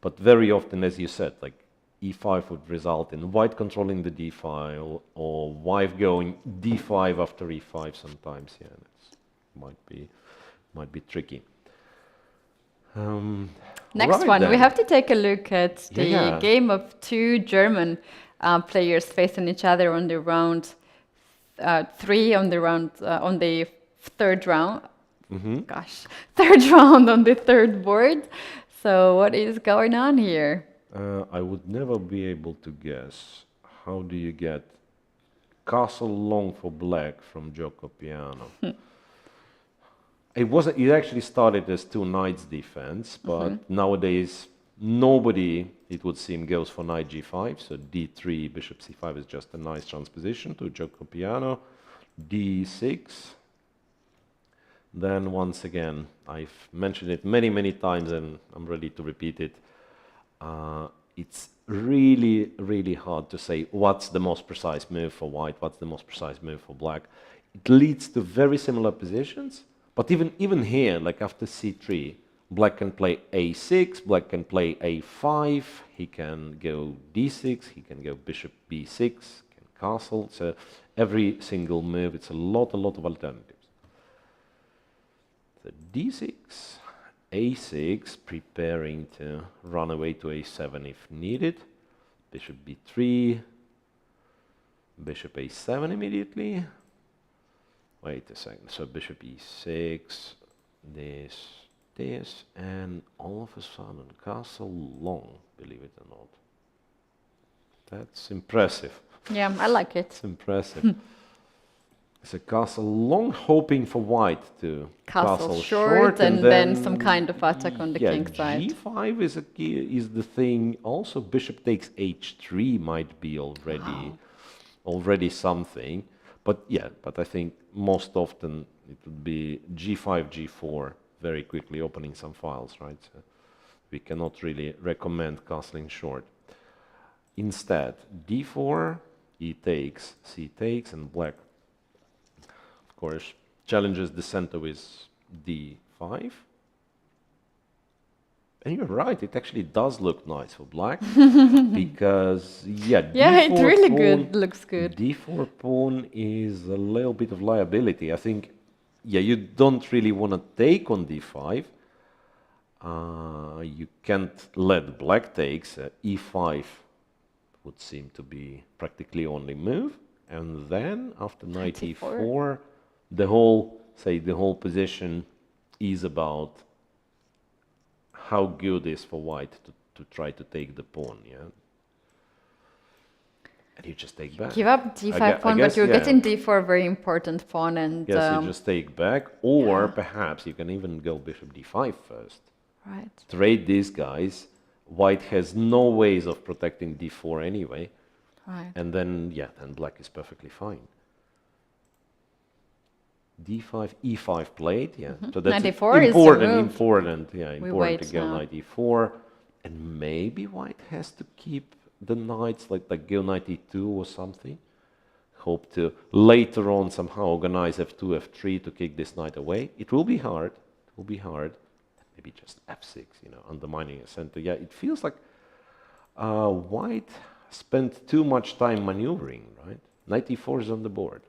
but very often, as you said, like e5 would result in White controlling the d file or White going d5 after e5 sometimes. Yeah, that might be tricky. Next right one, then. we have to take a look at the game of two German players facing each other on the round 3 on the third round. Third round on the third board. So what is going on here? I would never be able to guess. How do you get castle long for Black from Gioco Piano? It actually started as two knights defense, but nowadays nobody, it would seem, goes for knight g5. So d3, bishop c5 is just a nice transposition to Gioco Piano. d6. Then once again, I've mentioned it many times and I'm ready to repeat it. It's really hard to say what's the most precise move for White, what's the most precise move for Black. It leads to very similar positions. But even here, like after c3, Black can play a6, Black can play a5, he can go d6, he can go bishop b6, can castle. So every single move, it's a lot of alternatives. So d6, a6, preparing to run away to a7 if needed. Bishop b3, bishop a7 immediately. Wait a second, so bishop e6, this, and all of a sudden castle long, believe it or not. That's impressive. Yeah, I like it. It's impressive. It's a castle long, hoping for White to castle short and then some kind of attack on the king side. g5 is a key, is the thing. Also, bishop takes h3 might be already something. But I think most often it would be g5, g4, very quickly opening some files, right? So we cannot really recommend castling short. Instead, d4, e takes, c takes, and Black, of course, challenges the center with d5. And you're right, it actually does look nice for Black, because, it really looks good. d4 pawn is a little bit of liability. I think, you don't really want to take on d5. You can't let Black takes. E5 would seem to be practically only move. And then, after knight e4, the whole position is about how good is for White to try to take the pawn, And you just take back. Give up d5 pawn, but you're getting d4, very important pawn, and yes, you just take back, or perhaps you can even go bishop d5 first. Right. Trade these guys, white has no ways of protecting d4 anyway. Right. And then, yeah, then black is perfectly fine. d5, e5 played, yeah. So that's 94 is important, the move. important, yeah, We important to wait go now. knight e4. And maybe white has to keep the knights, like go knight e2 or something. Hope to later on somehow organize f2, f3 to kick this knight away. It will be hard, it will be hard. Maybe just f6, you know, undermining a center. Yeah, it feels like white spent too much time maneuvering, right? Knight e4 is on the board.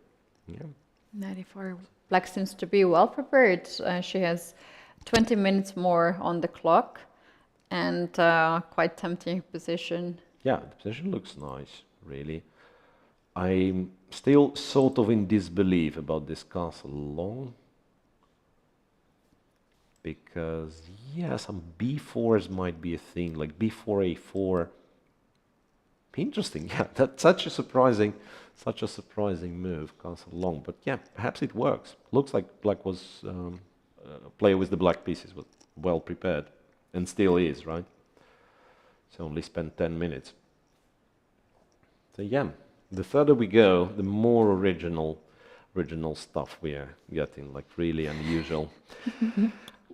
Yeah. 94. Black seems to be well prepared. She has 20 minutes more on the clock and quite tempting position. Yeah, the position looks nice, really. I'm still sort of in disbelief about this castle long. Because, yeah, some b4s might be a thing, like b4, a4. Interesting, yeah, that's such a surprising move, castle long. But yeah, perhaps it works. Looks like black was, player with the black pieces was well prepared, and still is, right? So only spent 10 minutes. So yeah, the further we go, the more original stuff we are getting, like really unusual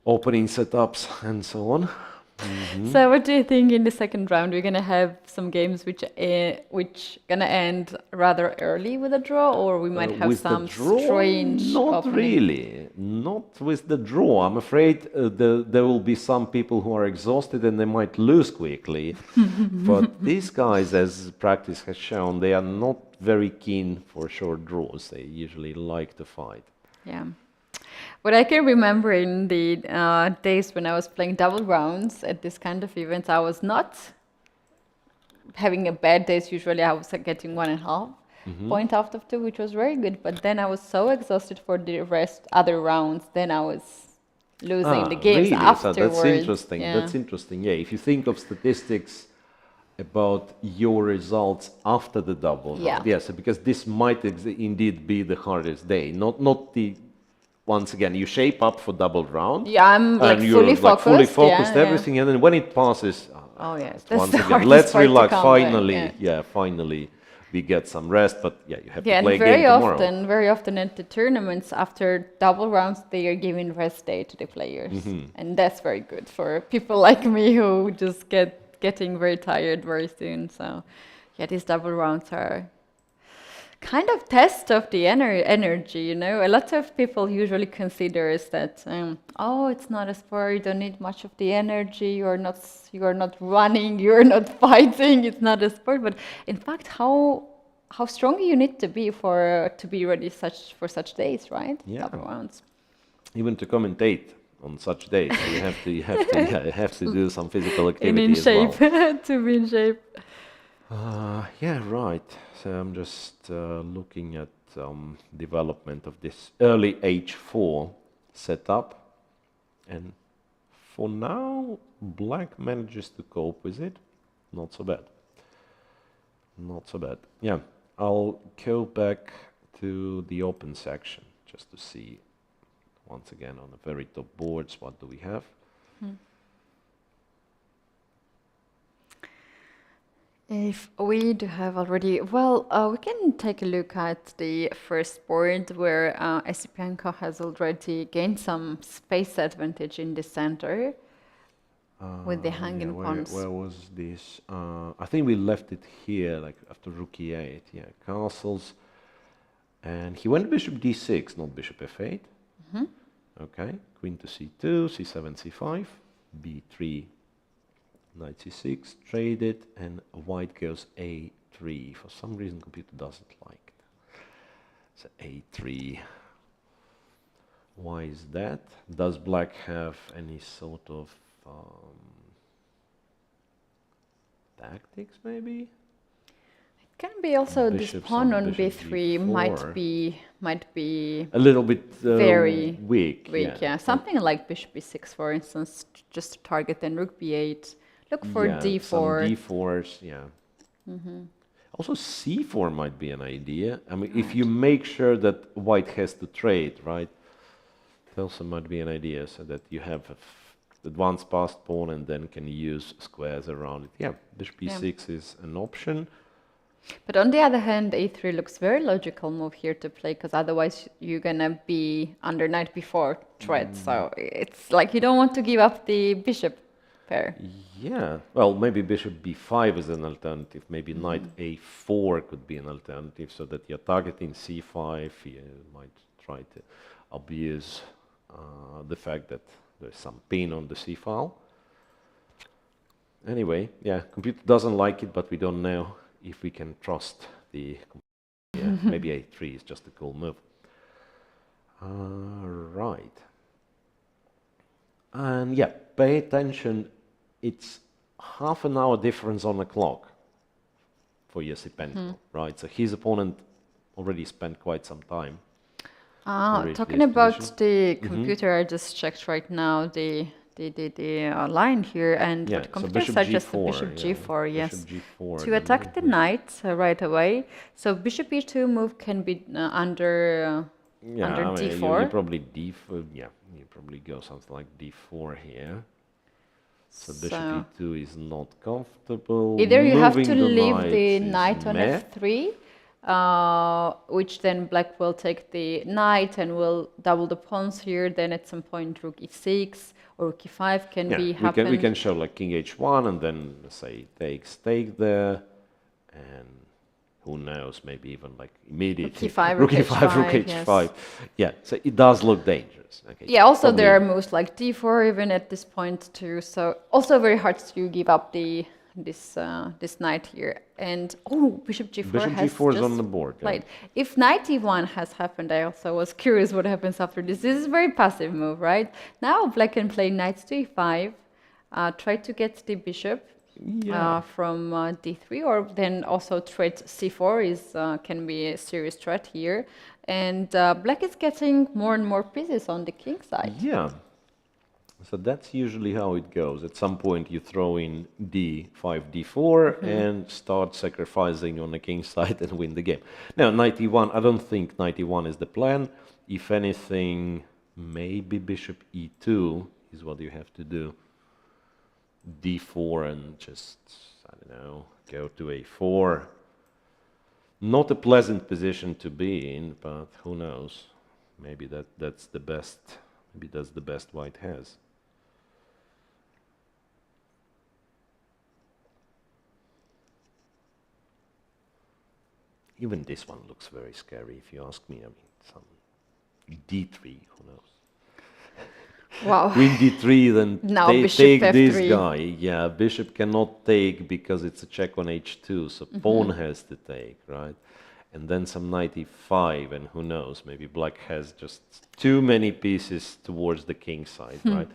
opening setups and so on. So what do you think in the second round? We're gonna have some games which gonna end rather early with a draw, or we might have With some the draw, strange not opening? really. Not with the draw. I'm afraid there will be some people who are exhausted and they might lose quickly. But these guys, as practice has shown, they are not very keen for short draws. They usually like to fight. Yeah. What I can remember in the days when I was playing double rounds at this kind of events, I was not having a bad days. Usually I was getting 1.5 point out of 2, which was very good. But then I was so exhausted for the other rounds, then I was losing the games really? afterwards. So that's interesting. Yeah. That's interesting. Yeah, if you think of statistics about your results after the double round, yeah. So because this might indeed be the hardest day, not the. Once again, you shape up for double round. Yeah, I'm like and you're fully focused, yeah, everything, and then when it passes, oh yes, that's once the again, hardest let's part to relax. come Finally, back, yeah. Finally, we get some rest. But yeah, you have to and play a game tomorrow. very often at the tournaments after double rounds, they are giving rest day to the players, and that's very good for people like me who just getting very tired very soon. So, yeah, these double rounds are kind of test of the energy, you know. A lot of people usually considers that, oh, it's not a sport, you don't need much of the energy, you are not running, you're not fighting, it's not a sport. But in fact, how strong you need to be to be ready for such days, right? Yeah. Double rounds. Even to commentate on such days, you have to do some physical activity In as shape, well. to be in shape. Yeah, right. So I'm just looking at development of this early h4 setup, and for now, black manages to cope with it. Not so bad. Not so bad. Yeah, I'll go back to the open section just to see once again on the very top boards what do we have. If we do have already, well, we can take a look at the first board where Esipenko has already gained some space advantage in the center with the hanging pawns. Where was this? I think we left it here, like after rook e8. Yeah, castles. And he went bishop d6, not bishop f8. Okay, queen to c2, c7, c5, b3, knight c6, traded, and white goes a3. For some reason, computer doesn't like it. So a3. Why is that? Does black have any sort of tactics, maybe? It can be also this pawn on bishop b3 d4. might be A little bit very weak. yeah. Something like bishop b6, for instance, just to target, then rook b8. Look for d4. Some d4s, yeah. Also, c4 might be an idea. I mean, if you make sure that white has to trade, right? It also might be an idea, so that you have advance past pawn and then can use squares around it. Yeah, bishop e6 is an option. But on the other hand, a3 looks very logical move here to play, because otherwise you're gonna be under knight b4 threat. So it's like you don't want to give up the bishop pair. Yeah, well, maybe bishop b5 is an alternative. Maybe knight a4 could be an alternative, so that you're targeting c5. You might try to abuse the fact that there's some pin on the c file. Anyway, yeah, computer doesn't like it, but we don't know if we can trust the computer. Yeah, maybe a3 is just a cool move. Right. And yeah, pay attention. It's half an hour difference on the clock for Yesipenko, right? So his opponent already spent quite some time. Talking about the computer, I just checked right now the line here, and Yeah, what so computers bishop suggest g4, bishop yeah, g4, yes, bishop g4 to attack the knight right away. So bishop e2 move can be under under I mean, d4. you probably d4, yeah, you probably go something like d4 here. So bishop e2 is not comfortable. Either you have Moving to the leave the knights is knight on meh. f3, which then black will take the knight and will double the pawns here. Then at some point rook e6 or rook e5 can be happen. We can show like king h1 and then say takes take there, and who knows, maybe even like immediately rook e5, rook e5, rook h5. yes. Yeah, so it does look dangerous. Okay. Yeah, also Probably there are moves like d4 even at this point too. So also very hard to give up this knight here. And bishop g4 bishop has g4 is just on the board. Yeah. played. If knight e1 has happened, I also was curious what happens after this. This is a very passive move, right? Now black can play knight to e5, try to get the bishop from d3, or then also threat c4 is can be a serious threat here. And black is getting more and more pieces on the king side. Yeah. So that's usually how it goes. At some point you throw in d5, d4 and start sacrificing on the king side and win the game. Now, knight e1, I don't think knight e1 is the plan. If anything, maybe bishop e2 is what you have to do. d4 and just, I don't know, go to a4. Not a pleasant position to be in, but who knows? Maybe that's the best. Maybe that's the best white has. Even this one looks very scary, if you ask me. I mean, some d3, who knows? Wow. Queen d3, then Now bishop take f3. this guy. Yeah, bishop cannot take because it's a check on h2, so pawn has to take, right? And then some knight e5, and who knows, maybe black has just too many pieces towards the king side, right?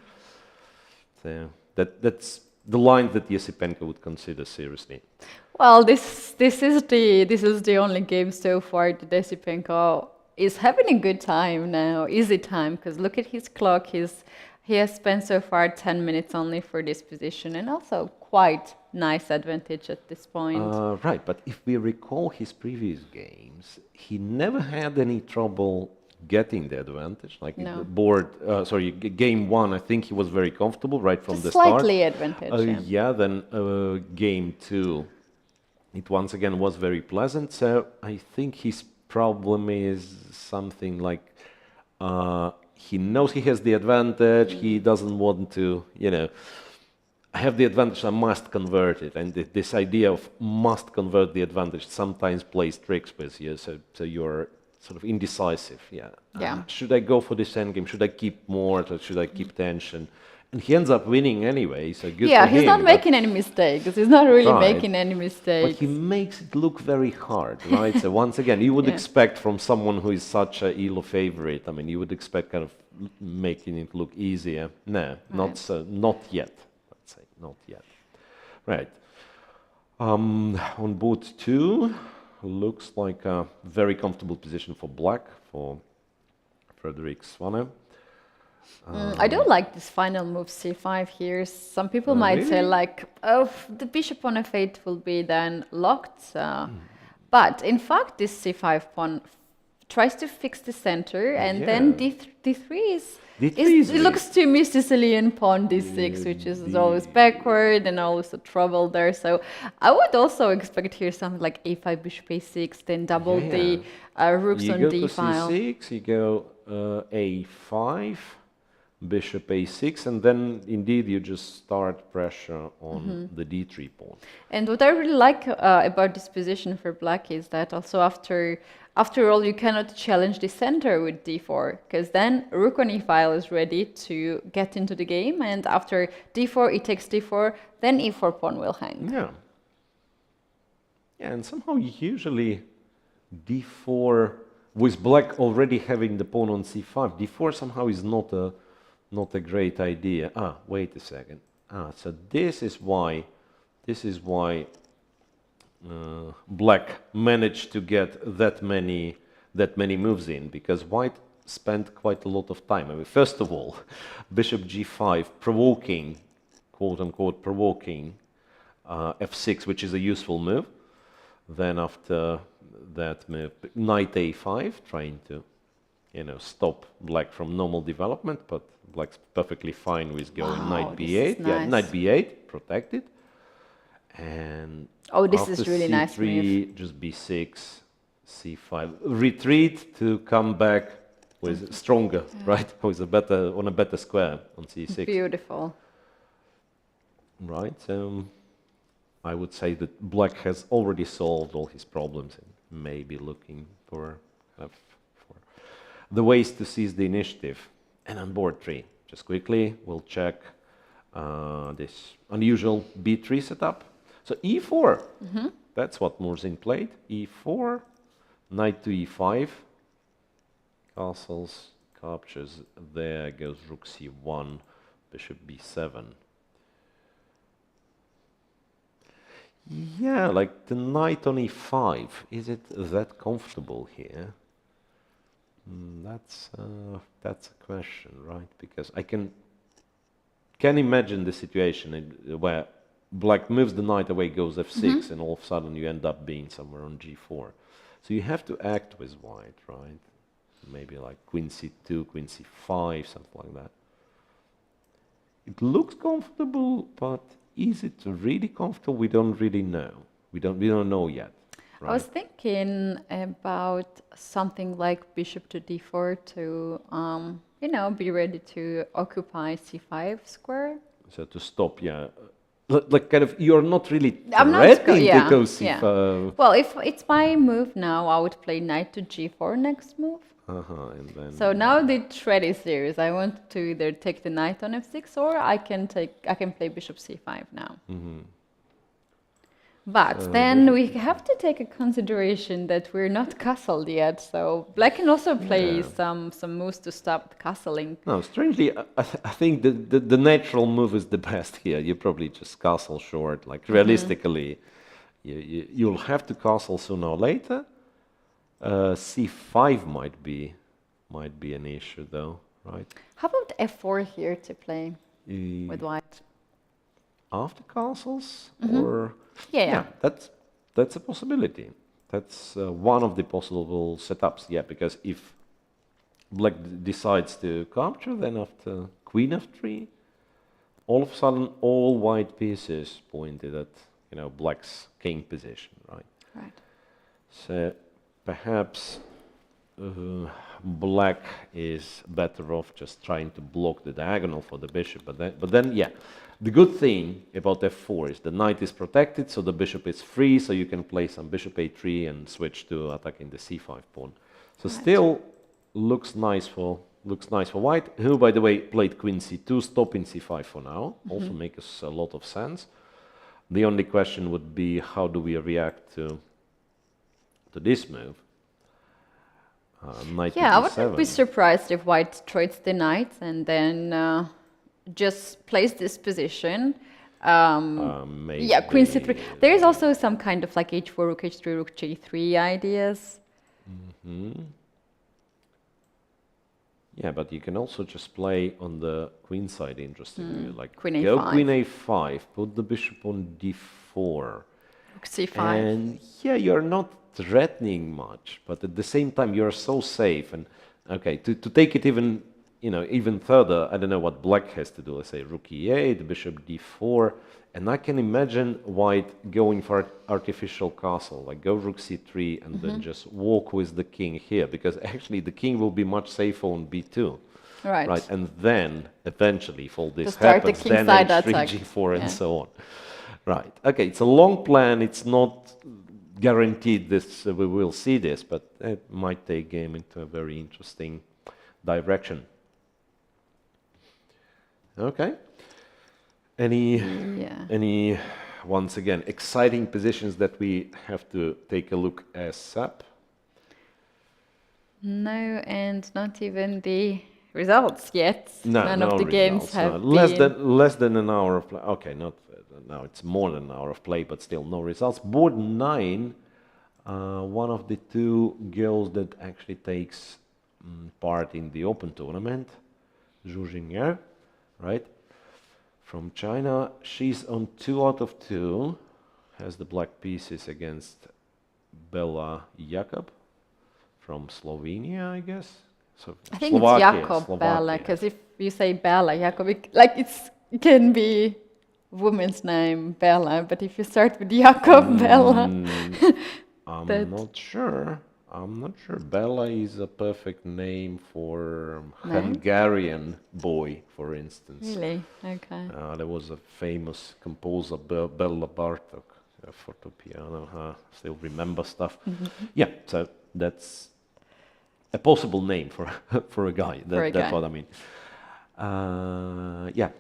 So that's the line that Yesipenko would consider seriously. Well, this is the only game so far that Decisive is having a good time now, easy time, because look at his clock. He has spent so far 10 minutes only for this position, and also quite nice advantage at this point. Right, but if we recall his previous games, he never had any trouble getting the advantage. Like No. game one, I think he was very comfortable right from Just the start. slightly advantage. Then game two, it once again was very pleasant. So I think his problem is something like he knows he has the advantage. He doesn't want to, I have the advantage, I must convert it. And this idea of must convert the advantage sometimes plays tricks with you. So you're sort of indecisive. Yeah. Should I go for this endgame? Should I keep more? Or should I keep tension? And he ends up winning anyway, so good for him. Yeah, he's not making any mistakes. He's not really Right. making any mistakes. But he makes it look very hard, right? So once again, you would expect from someone who is such a ELO favorite, I mean, you would expect kind of making it look easier. No, not yet. Let's say, not yet. Right. On board two, looks like a very comfortable position for black, for Frederick Svanne. I don't like this final move c5 here. Some people might say like, oh, the bishop on f8 will be then locked. But in fact, this c5 pawn tries to fix the center, and Yeah. then D3 is... D3 is it looks to me Sicilian pawn D6, which is always backward and always a trouble there. So I would also expect here something like A5, bishop A6, then double the rooks you on go D to file. C6, you go A5, bishop A6, and then indeed you just start pressure on the D3 pawn. And what I really like about this position for black is that also after all, you cannot challenge the center with D4, because then rook on E file is ready to get into the game, and after D4, it takes D4, then E4 pawn will hang. Yeah. Yeah, and somehow usually D4, with black already having the pawn on C5, D4 somehow is not a great idea. Wait a second. So this is why black managed to get that many moves in, because white spent quite a lot of time. I mean, first of all, bishop G5 provoking, quote unquote provoking, F6, which is a useful move. Then after that move, knight A5, trying to, stop black from normal development, but black's perfectly fine with going knight B8. Nice. Yeah, knight B8, protected. And this is really C3, nice move. just B6, C5, retreat to come back with stronger, right? With on a better square on C6. Beautiful. Right. I would say that black has already solved all his problems and maybe looking for the ways to seize the initiative. And on board 3, just quickly, we'll check this unusual B3 setup. So E4, that's what Murzin played. E4, knight to E5, castles, captures, there goes rook C1, bishop B7. Yeah, like the knight on E5, is it that comfortable here? That's a question, right? Because I can imagine the situation where black moves the knight away, goes F6, and all of a sudden you end up being somewhere on G4. So you have to act with white, right? Maybe like Queen C2, Queen C5, something like that. It looks comfortable, but is it really comfortable? We don't really know. We don't know yet. Right? I was thinking about something like bishop to D4 to, be ready to occupy C5 square. So to stop, yeah. Like kind of, you're not really threatening to go C5. Yeah. Well, if it's my move now, I would play knight to G4 next move. And then So now the threat is serious. I want to either take the knight on F6 or I can play bishop C5 now. But then we have to take a consideration that we're not castled yet. So black can also play some moves to stop castling. No, strangely, I think the natural move is the best here. You probably just castle short. Like realistically, you'll have to castle sooner or later. C5 might be an issue though, right? How about F4 here to play with white? After castles, or Yeah. that's a possibility. That's one of the possible setups. Yeah, because if black decides to capture, then after Queen F3, all of a sudden all white pieces pointed at black's king position, right? Right. So perhaps black is better off just trying to block the diagonal for the bishop, but then yeah, the good thing about F4 is the knight is protected, so the bishop is free, so you can play some bishop A3 and switch to attacking the C5 pawn. So still looks nice for white, who by the way played Queen C2, stopping C5 for now. Also makes a lot of sense. The only question would be, how do we react to this move? Knight to I D7. wouldn't be surprised if white trades the knight and then just plays this position. Maybe. Yeah, Queen C3. There is also some kind of like H4, Rook H3, Rook J3 ideas. Yeah, but you can also just play on the queen side, interestingly. Like Queen go A5. Queen A5, put the bishop on D4. Rook C5. And yeah, you're not threatening much, but at the same time you're so safe. And okay, to take it even, you know, even further, I don't know what black has to do. Let's say rook e8, bishop d4, and I can imagine white going for artificial castle, like go rook c3 and then just walk with the king here, because actually the king will be much safer on b2. Right, and then eventually, if all this happens, then h3, g4, and so on. Right. Okay, it's a long plan. It's not guaranteed this we will see this, but it might take game into a very interesting direction. Okay. Any once again exciting positions that we have to take a look ASAP? No, and not even the results yet. No, None no of the results, games have less than an hour of play. Okay, not now. It's more than an hour of play, but still no results. Board 9. One of the two girls that actually takes part in the Open tournament, Zhu Jing'er, right, from China. She's on 2 out of 2. Has the black pieces against Bela Jakub from Slovenia, I guess. So I think it's Jakub Bela, because if you say Bela Jakub, it can be woman's name Bela, but if you start with Jakub Bela, I'm not sure. I'm not sure. Bela is a perfect name for Hungarian boy, for instance. Really? Okay. There was a famous composer, Bela Bartok, fortepiano. Still remember stuff. Yeah, so that's a possible name for a guy. That's what I mean. Yeah,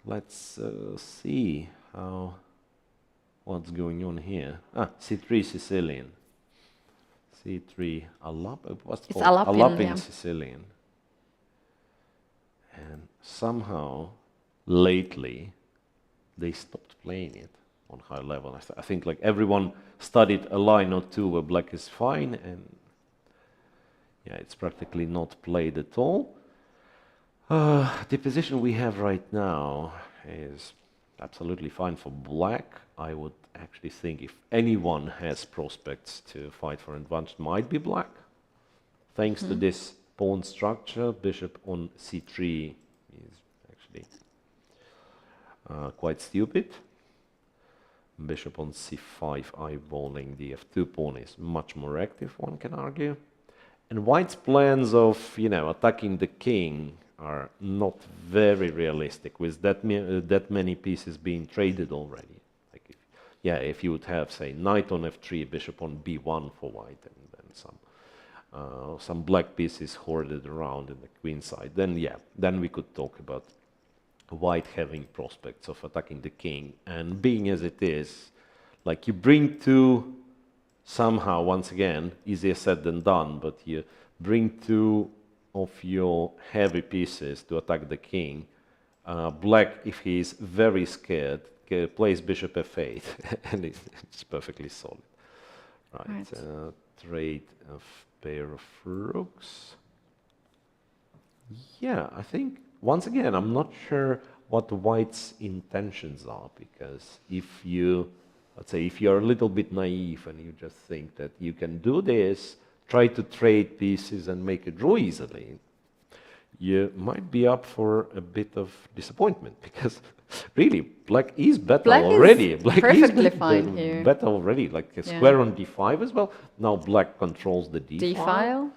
let's see what's going on here. C3 Sicilian. C3 Alapin Sicilian. And somehow lately they stopped playing it on high level. I think like everyone studied a line or two where black is fine, and yeah, it's practically not played at all. The position we have right now is absolutely fine for black. I would actually think if anyone has prospects to fight for advantage, might be black. Thanks to this pawn structure, bishop on c3 is actually quite stupid. Bishop on c5 eyeballing the f2 pawn is much more active, one can argue. And white's plans of, you know, attacking the king are not very realistic, with that many pieces being traded already. Like if you would have, say, knight on f3, bishop on b1 for white, and then some black pieces hoarded around in the queen side, then we could talk about white having prospects of attacking the king. And being as it is, like you bring two, somehow, once again, easier said than done, but you bring two of your heavy pieces to attack the king. Black, if he is very scared, plays bishop f8, and it's perfectly solid. Right. Trade of pair of rooks. Yeah, I think, once again, I'm not sure what white's intentions are, because if you, let's say, if you're a little bit naive and you just think that you can do this, try to trade pieces and make a draw easily, you might be up for a bit of disappointment, because really, black is better already. Black perfectly fine here. Better already, like a square on d5 as well. Now black controls the d file.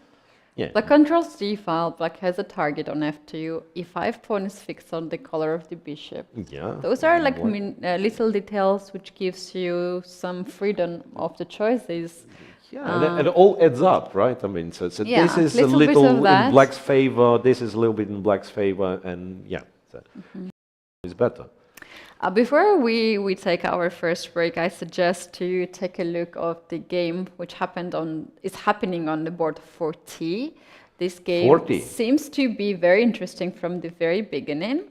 Yeah. Black controls d file. Black has a target on f2. e5 pawn is fixed on the color of the bishop. Yeah. Those are like little details which gives you some freedom of the choices. Yeah, and it all adds up, right? I mean, so this is a little in black's favor, this is a little bit in black's favor, and yeah, it's better. Before we take our first break, I suggest to take a look of the game which is happening on the board 40. This game seems to be very interesting from the very beginning.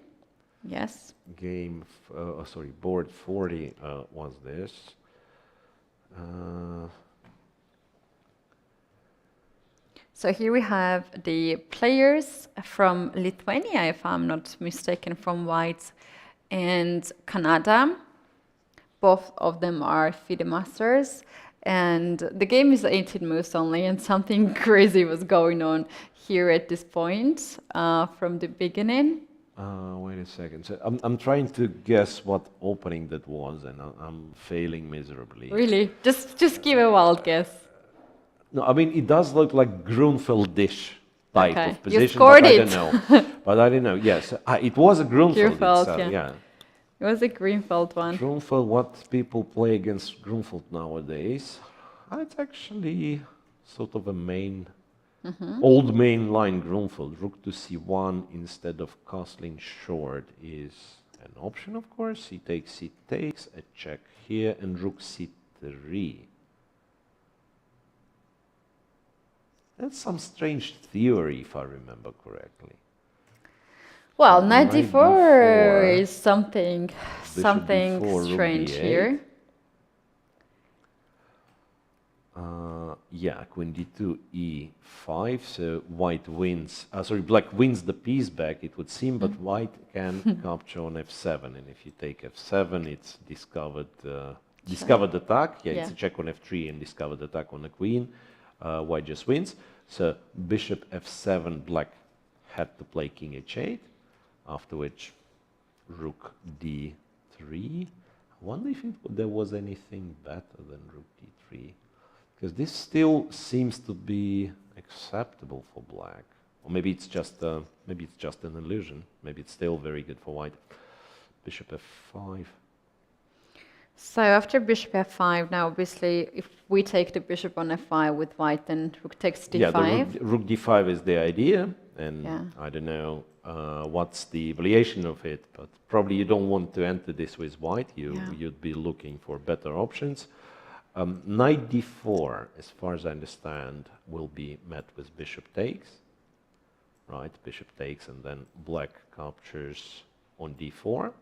Yes. Board 40 was this. So here we have the players from Lithuania, if I'm not mistaken, from white, and Canada. Both of them are FIDE masters. And the game is 18 moves only, and something crazy was going on here at this point from the beginning. Wait a second. So I'm trying to guess what opening that was, and I'm failing miserably. Really? Just give a wild guess. No, I mean, it does look like Grunfeld dish type Okay. of You position, scored but I it. don't know. But I don't know. Yes, it was a Grunfeld Grunfeld, itself, yeah. yeah. It was a Greenfeld one. Grunfeld, what people play against Grunfeld nowadays? It's actually sort of a main, old main line Grunfeld. Rook to c1 instead of castling short is an option, of course. He takes, a check here, and rook c3. That's some strange theory, if I remember correctly. Well, So knight knight d4 d4, is something d4, rook strange d8. here. Yeah, queen d2, e5. So white wins. Black wins the piece back, it would seem, but white can capture on f7. And if you take f7, it's discovered attack. Yeah, it's a check on f3 and discovered attack on the queen. White just wins. So bishop f7, black had to play king h8. After which, rook d3. I wonder if there was anything better than rook d3. Because this still seems to be acceptable for black. Or maybe it's just an illusion. Maybe it's still very good for white. Bishop f5. So after bishop f5, now obviously if we take the bishop on f5 with white, then rook takes d5. Yeah, the rook d5 is the idea, and Yeah. I don't know what's the evaluation of it, but probably you don't want to enter this with white. You'd be looking for better options. Knight d4, as far as I understand, will be met with bishop takes. Right, bishop takes, and then black captures on d4.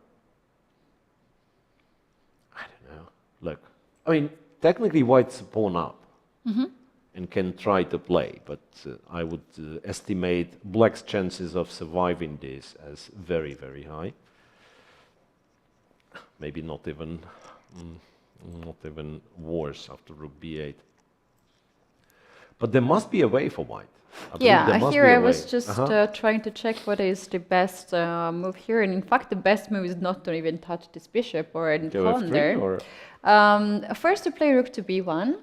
I don't know. Look, I mean, technically white's a pawn up and can try to play, but I would estimate black's chances of surviving this as very, very high. Maybe not even worse after rook b8. But there must be a way for white. I was just trying to check what is the best move here, and in fact the best move is not to even touch this bishop or any pawn there. First to play rook to b1,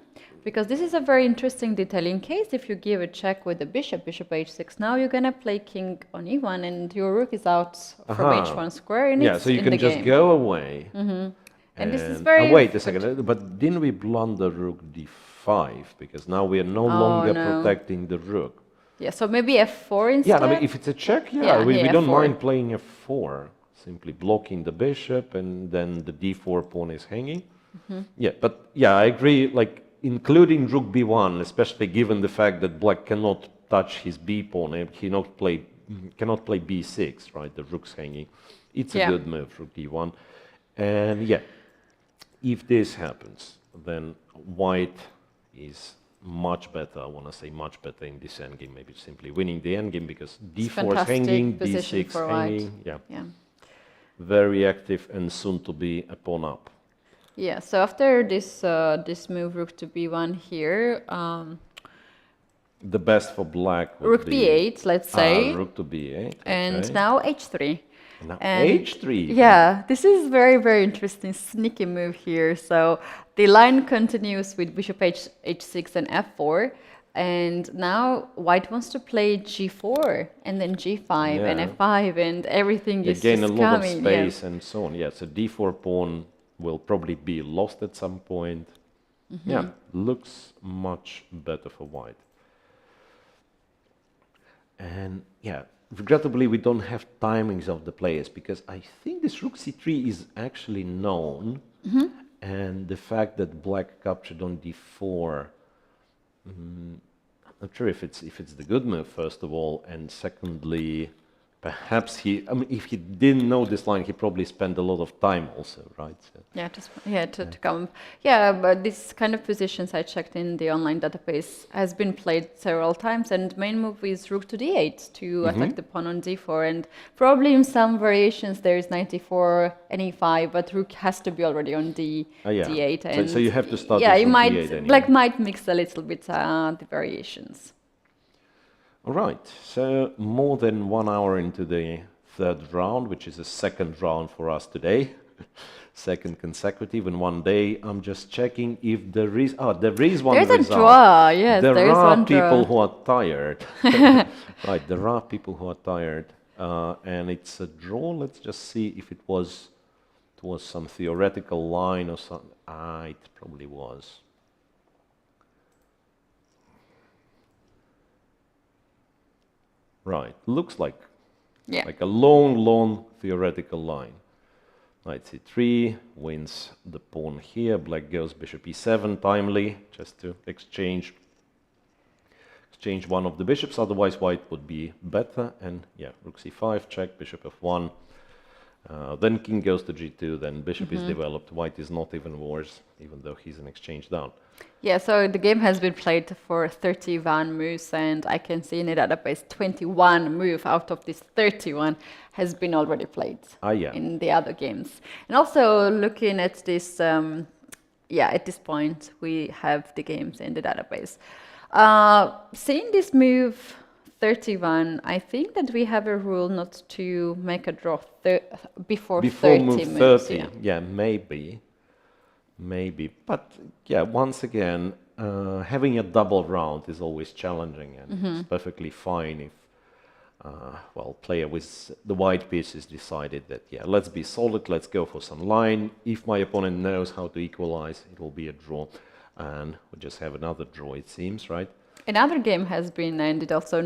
because this is a very interesting detail. In case if you give a check with the bishop h6, now you're gonna play king on e1 and your rook is out from h1 square, and so you can just go away. And this is very... wait a second, but didn't we blunder rook d5? Because now we are no longer protecting the rook. Yeah, so maybe f4 instead? Yeah, I mean, if it's a check, we don't mind playing f4. Simply blocking the bishop, and then the d4 pawn is hanging. Yeah, but yeah, I agree, like, including rook b1, especially given the fact that black cannot touch his b pawn, and he cannot play b6, right? The rook's hanging. It's a good move, rook d1. And yeah, if this happens, then white is much better. I want to say much better in this endgame. Maybe simply winning the endgame because d4 is hanging, d6 hanging. Yeah, very active and soon to be a pawn up. Yeah. So after this this move, rook to b1 here. The best for black would rook b8, let's say. Rook to b8. And now h3. Now h3. Yeah, this is very, very interesting, sneaky move here. So the line continues with bishop h6 and f4. And now white wants to play g4 and then g5 and f5 and everything is gain just a lot coming. of space and so on. Yeah, so d4 pawn will probably be lost at some point. Yeah, looks much better for white. And yeah, regrettably, we don't have timings of the players because I think this rook c3 is actually known, and the fact that black captured on d4, I'm not sure if it's the good move first of all, and secondly, perhaps he, I mean, if he didn't know this line, he probably spent a lot of time also, right? So, To come. Yeah, but this kind of positions I checked in the online database has been played several times, and main move is rook to d8 to attack the pawn on d4, and probably in some variations there is 94 and e5, but rook has to be already on d8. And so you have to start yeah, with you rook might, d8 anyway. black might mix a little bit the variations. All right, so more than 1 hour into the third round, which is the second round for us today, second consecutive in one day. I'm just checking if there is one There's result. a draw, yes, there there's are one people draw. who are tired. Right, there are people who are tired, and it's a draw. Let's just see if it was some theoretical line or something. It probably was. Right, looks like a long theoretical line. Knight c3 wins the pawn here. Black goes bishop e7 timely, just to exchange one of the bishops. Otherwise, white would be better. And yeah, rook c5 check, bishop f1. Then king goes to g2. Then bishop is developed. White is not even worse, even though he's an exchange down. Yeah, so the game has been played for 31 moves, and I can see in the database 21 move out of this 31 has been already played in the other games. And also looking at this, at this point we have the games in the database. Seeing this move 31, I think that we have a rule not to make a draw before 30 move moves. 30, yeah, maybe. But yeah, once again, having a double round is always challenging, and it's perfectly fine if, player with the white pieces decided that, yeah, let's be solid, let's go for some line. If my opponent knows how to equalize, it will be a draw, and we just have another draw, it seems, right? Another game has been ended also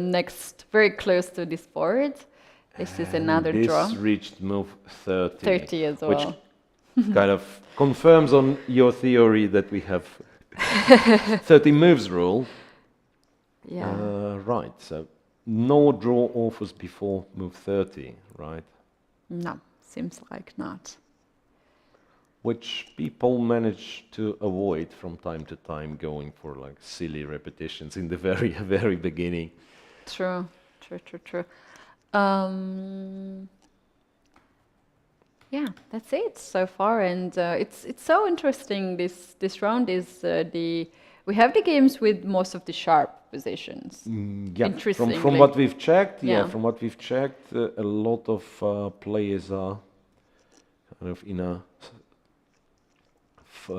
very close to this board. This is another draw. This reached move 30. 30 as well. Which kind of confirms on your theory that we have 30 moves rule. Yeah. Right, so no draw offers before move 30, right? No, seems like not. Which people manage to avoid from time to time, going for like silly repetitions in the very beginning. True. Yeah, that's it so far, and it's so interesting. This round is we have the games with most of the sharp positions. Yeah, Interestingly. from what we've checked, a lot of players are kind of in a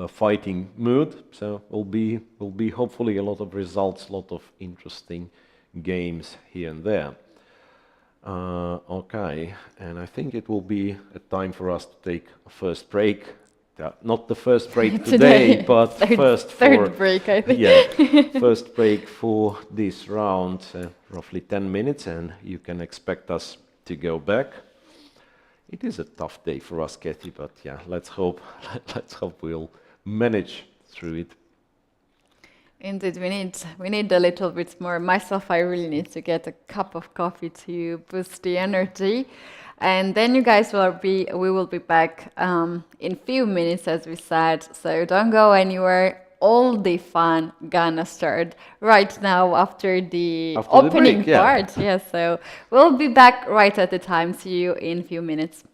fighting mood. So will be hopefully a lot of results, a lot of interesting games here and there. Okay, and I think it will be a time for us to take a first break. Not the first break today, but third break, I think. Yeah, first break for this round, roughly 10 minutes, and you can expect us to go back. It is a tough day for us, Keti, but yeah, let's hope we'll manage through it. Indeed, we need a little bit more. Myself, I really need to get a cup of coffee to boost the energy, and then you guys we will be back in few minutes, as we said. So don't go anywhere. All the fun gonna start right now after the opening break, part. Yeah, so we'll be back right at the time. See you in few minutes.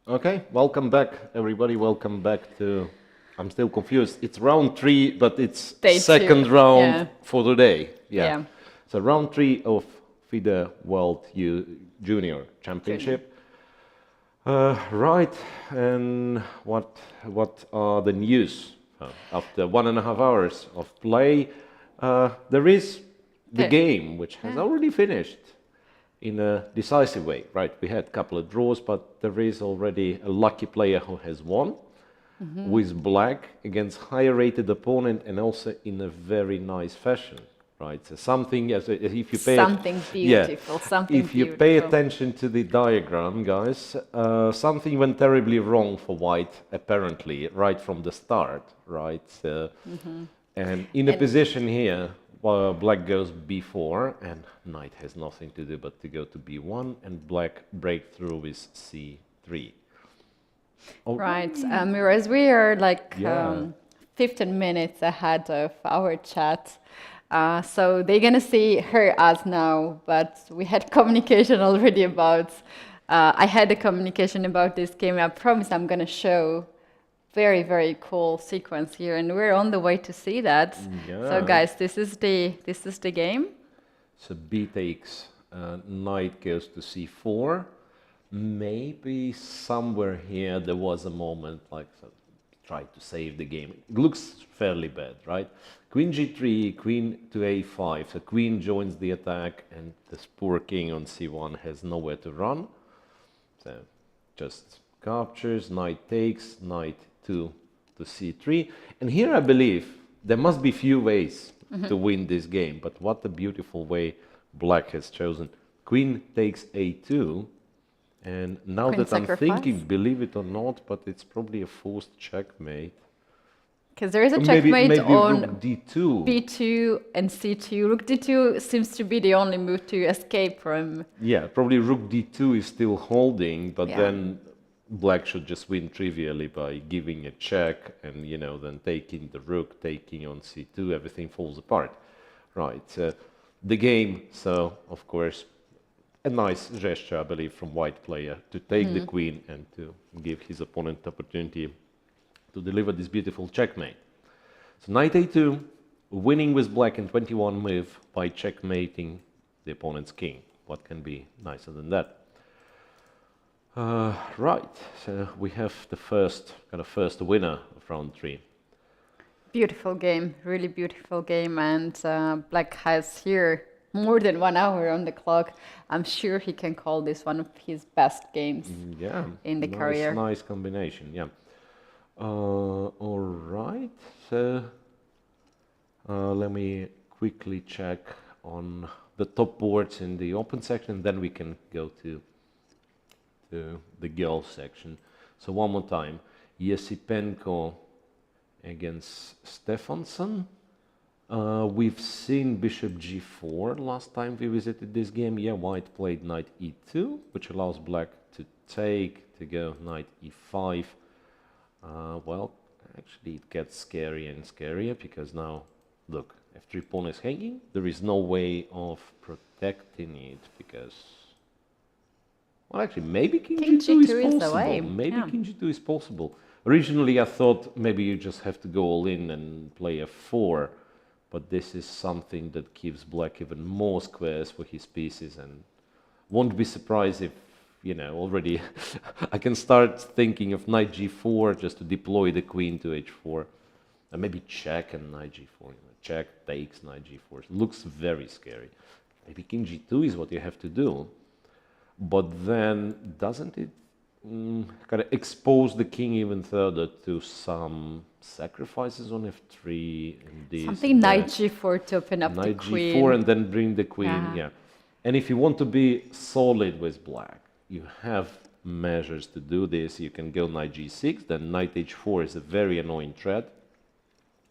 Okay, welcome back, everybody. Welcome back to. I'm still confused. It's round 3, but it's Day second 2. round Yeah. for the day. Yeah. So round 3 of FIDE World Junior Championship. Right, and what are the news? After 1.5 hours of play, there is the There- game, which has yeah. already finished in a decisive way. Right, we had a couple of draws, but there is already a lucky player who has won, with black against higher rated opponent, and also in a very nice fashion. Right, so something if you pay Something beautiful, something if you pay beautiful. attention to the diagram, guys, something went terribly wrong for white, apparently, right from the start, right? And in a And- position here, black goes b4, and knight has nothing to do but to go to b1, and black breakthrough with c3. Oh, Right, Miraz, we are like Yeah. 15 minutes ahead of our chat. So they're gonna see her as now, but we had communication already about. I had a communication about this game. I promise I'm gonna show very, very cool sequence here, and we're on the way to see that. So Yeah. guys, this is the game. So b takes, knight goes to c4. Maybe somewhere here there was a moment like try to save the game. It looks fairly bad, right? Queen g3, queen to a5. So queen joins the attack, and this poor king on c1 has nowhere to run. So just captures, knight takes, knight to c3. And here I believe there must be few ways to win this game, but what a beautiful way black has chosen. Queen takes a2. And now Queen that I'm sacrifice? thinking, believe it or not, but it's probably a forced checkmate. Because there is a Maybe checkmate on rook d2. b2 and c2. Rook d2 seems to be the only move to escape from. Yeah, probably rook d2 is still holding, but Yeah. then black should just win trivially by giving a check and, then taking the rook, taking on c2, everything falls apart. Right, the game, so, of course, a nice gesture, I believe, from white player to take the queen and to give his opponent the opportunity to deliver this beautiful checkmate. So knight a2, winning with black in 21 move by checkmating the opponent's king. What can be nicer than that? Right, so we have the first winner of round 3. Beautiful game, really beautiful game, and Black has here more than 1 hour on the clock. I'm sure he can call this one of his best games Yeah, in the career. nice combination. Yeah. All right. So let me quickly check on the top boards in the open section, then we can go to the girls section. So one more time, Yesipenko against Stefansson. We've seen bishop g4 last time we visited this game. Yeah, white played knight e2, which allows black to take, to go knight e5. Well, actually it gets scarier and scarier because now, look, f3 pawn is hanging. There is no way of protecting it because, well, actually, maybe king g2 is G2 is the possible. way, Maybe yeah. king g2 is possible. Originally, I thought maybe you just have to go all in and play f4, but this is something that gives black even more squares for his pieces, and won't be surprised if, already I can start thinking of knight g4 just to deploy the queen to h4, and maybe check and knight g4. Check takes knight g4. It looks very scary. Maybe king g2 is what you have to do, but then doesn't it kind of expose the king even further to some sacrifices on f3 and this Something and knight that? g4 to open up Knight the queen. g4 and then bring the queen, Yeah. yeah. And if you want to be solid with black, you have measures to do this. You can go knight g6, then knight h4 is a very annoying threat.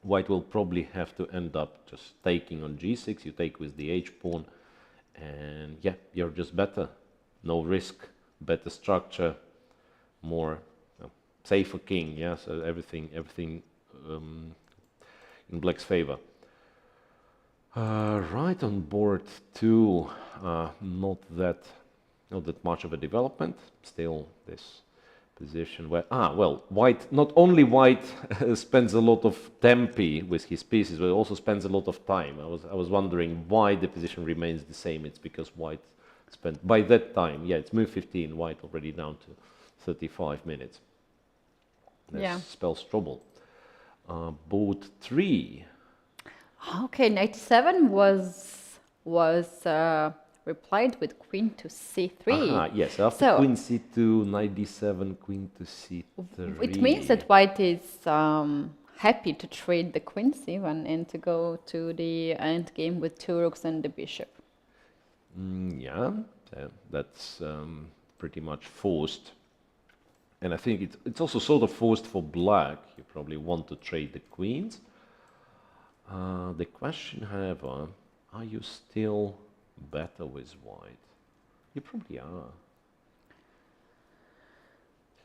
White will probably have to end up just taking on g6. You take with the h-pawn, and yeah, you're just better. No risk, better structure, more safer king, yeah, so everything in black's favor. Right, on board 2, not that much of a development. Still this position where white, not only white spends a lot of tempi with his pieces, but also spends a lot of time. I was wondering why the position remains the same. It's because white spent by that time, yeah, it's move 15, white already down to 35 minutes. That Yeah. spells trouble. Board 3. Okay, knight 7 was replied with queen to c3. Aha, yes, after So queen c2, knight d7, queen to c3. it means that white is happy to trade the queen c1 and to go to the end game with 2 rooks and the bishop. Yeah, so that's pretty much forced. And I think it's also sort of forced for black. You probably want to trade the queens. The question, however, are you still better with white? You probably are.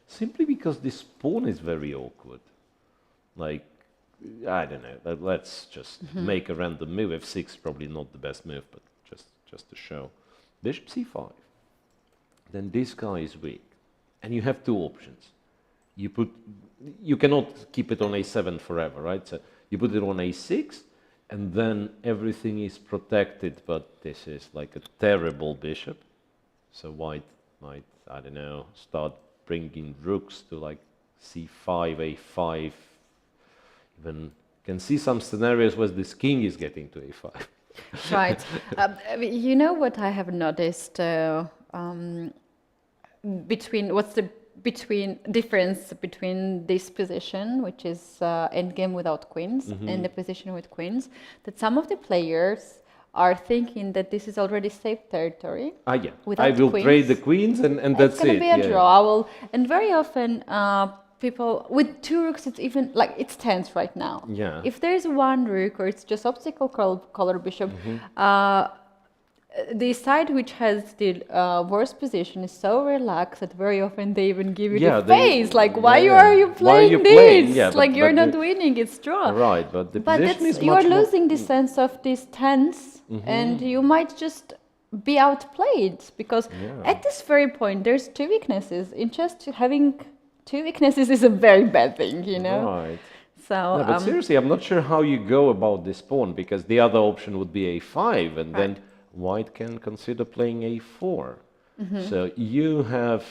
Simply because this pawn is very awkward. Like, I don't know, let's just make a random move. f6 probably not the best move, but just to show. Bishop c5. Then this guy is weak. And you have two options. You cannot keep it on a7 forever, right? So you put it on a6, and then everything is protected, but this is like a terrible bishop. So white might, I don't know, start bringing rooks to like c5, a5. Even can see some scenarios where this king is getting to a5. Right. I mean, you know what I have noticed difference between this position, which is endgame without queens, and the position with queens, that some of the players are thinking that this is already safe territory. Yeah. Without I will queens. trade the queens and that's It's going it. to be a draw. And very often people with 2 rooks, it's even like it's tense right now. Yeah. If there's 1 rook or it's just obstacle color bishop, the side which has the worst position is so relaxed that very often they even give you the face. Like, why are you playing this? Yeah, like, you're not winning, it's draw. Right, but the But position is you are much more... losing the sense of this tense, and you might just be outplayed because at this very point there's 2 weaknesses. In chess, having 2 weaknesses is a very bad thing, you know. Right. So, No, but seriously, I'm not sure how you go about this pawn, because the other option would be a5, and then white can consider playing a4. So you have,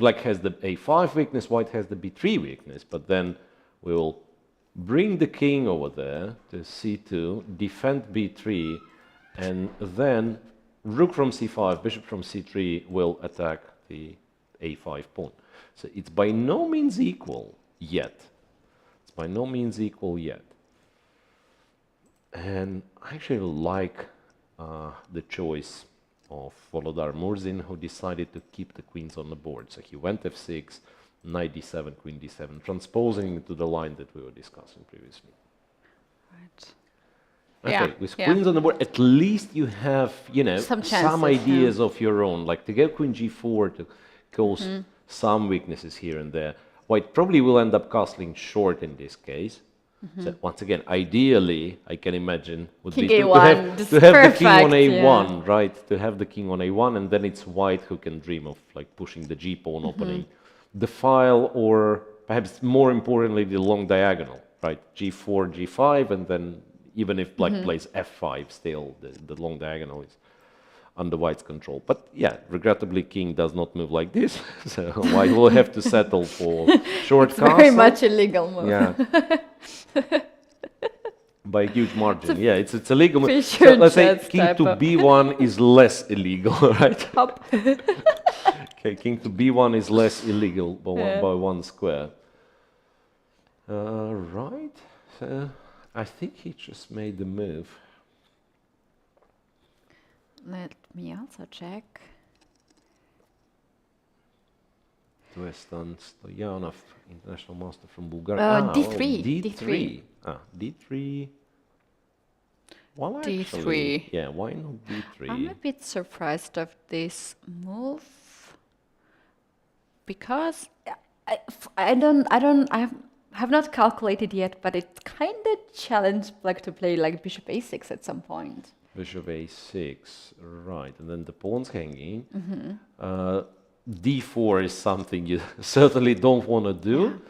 black has the a5 weakness, white has the b3 weakness, but then we will bring the king over there to c2, defend b3, and then rook from c5, bishop from c3 will attack the a5 pawn. So it's by no means equal yet. It's by no means equal yet. And I actually like the choice of Volodar Murzin, who decided to keep the queens on the board. So he went f6, knight d7, queen d7, transposing into the line that we were discussing previously. right. Okay, with queens on the board, at least you have, you know, some ideas of your own, like to get queen g4 to cause some weaknesses here and there. White probably will end up castling short in this case. So once again, ideally, I can imagine would be to have the king on a1, right? To have the king on a1, and then it's white who can dream of like pushing the g pawn, opening the file, or perhaps more importantly, the long diagonal, right? g4, g5, and then even if black plays f5, still the long diagonal is under white's control. But yeah, regrettably, king does not move like this, so white will have to settle for short castle. It's very much illegal move. Yeah. By a huge margin. Yeah, it's a legal move. So Sure, let's say king to b1 is less illegal, right? Hop. Okay, king to b1 is less illegal by 1 square. Right. So I think he just made the move. Let me also check. Dresden Stoyanov, international master from Bulgaria. D3. D3. D3. Well, actually, D3. yeah, why not D3? I'm a bit surprised of this move because I have not calculated yet, but it kind of challenged black to play like bishop a6 at some point. Bishop a6, right, and then the pawn's hanging. D4 is something you certainly don't want to do,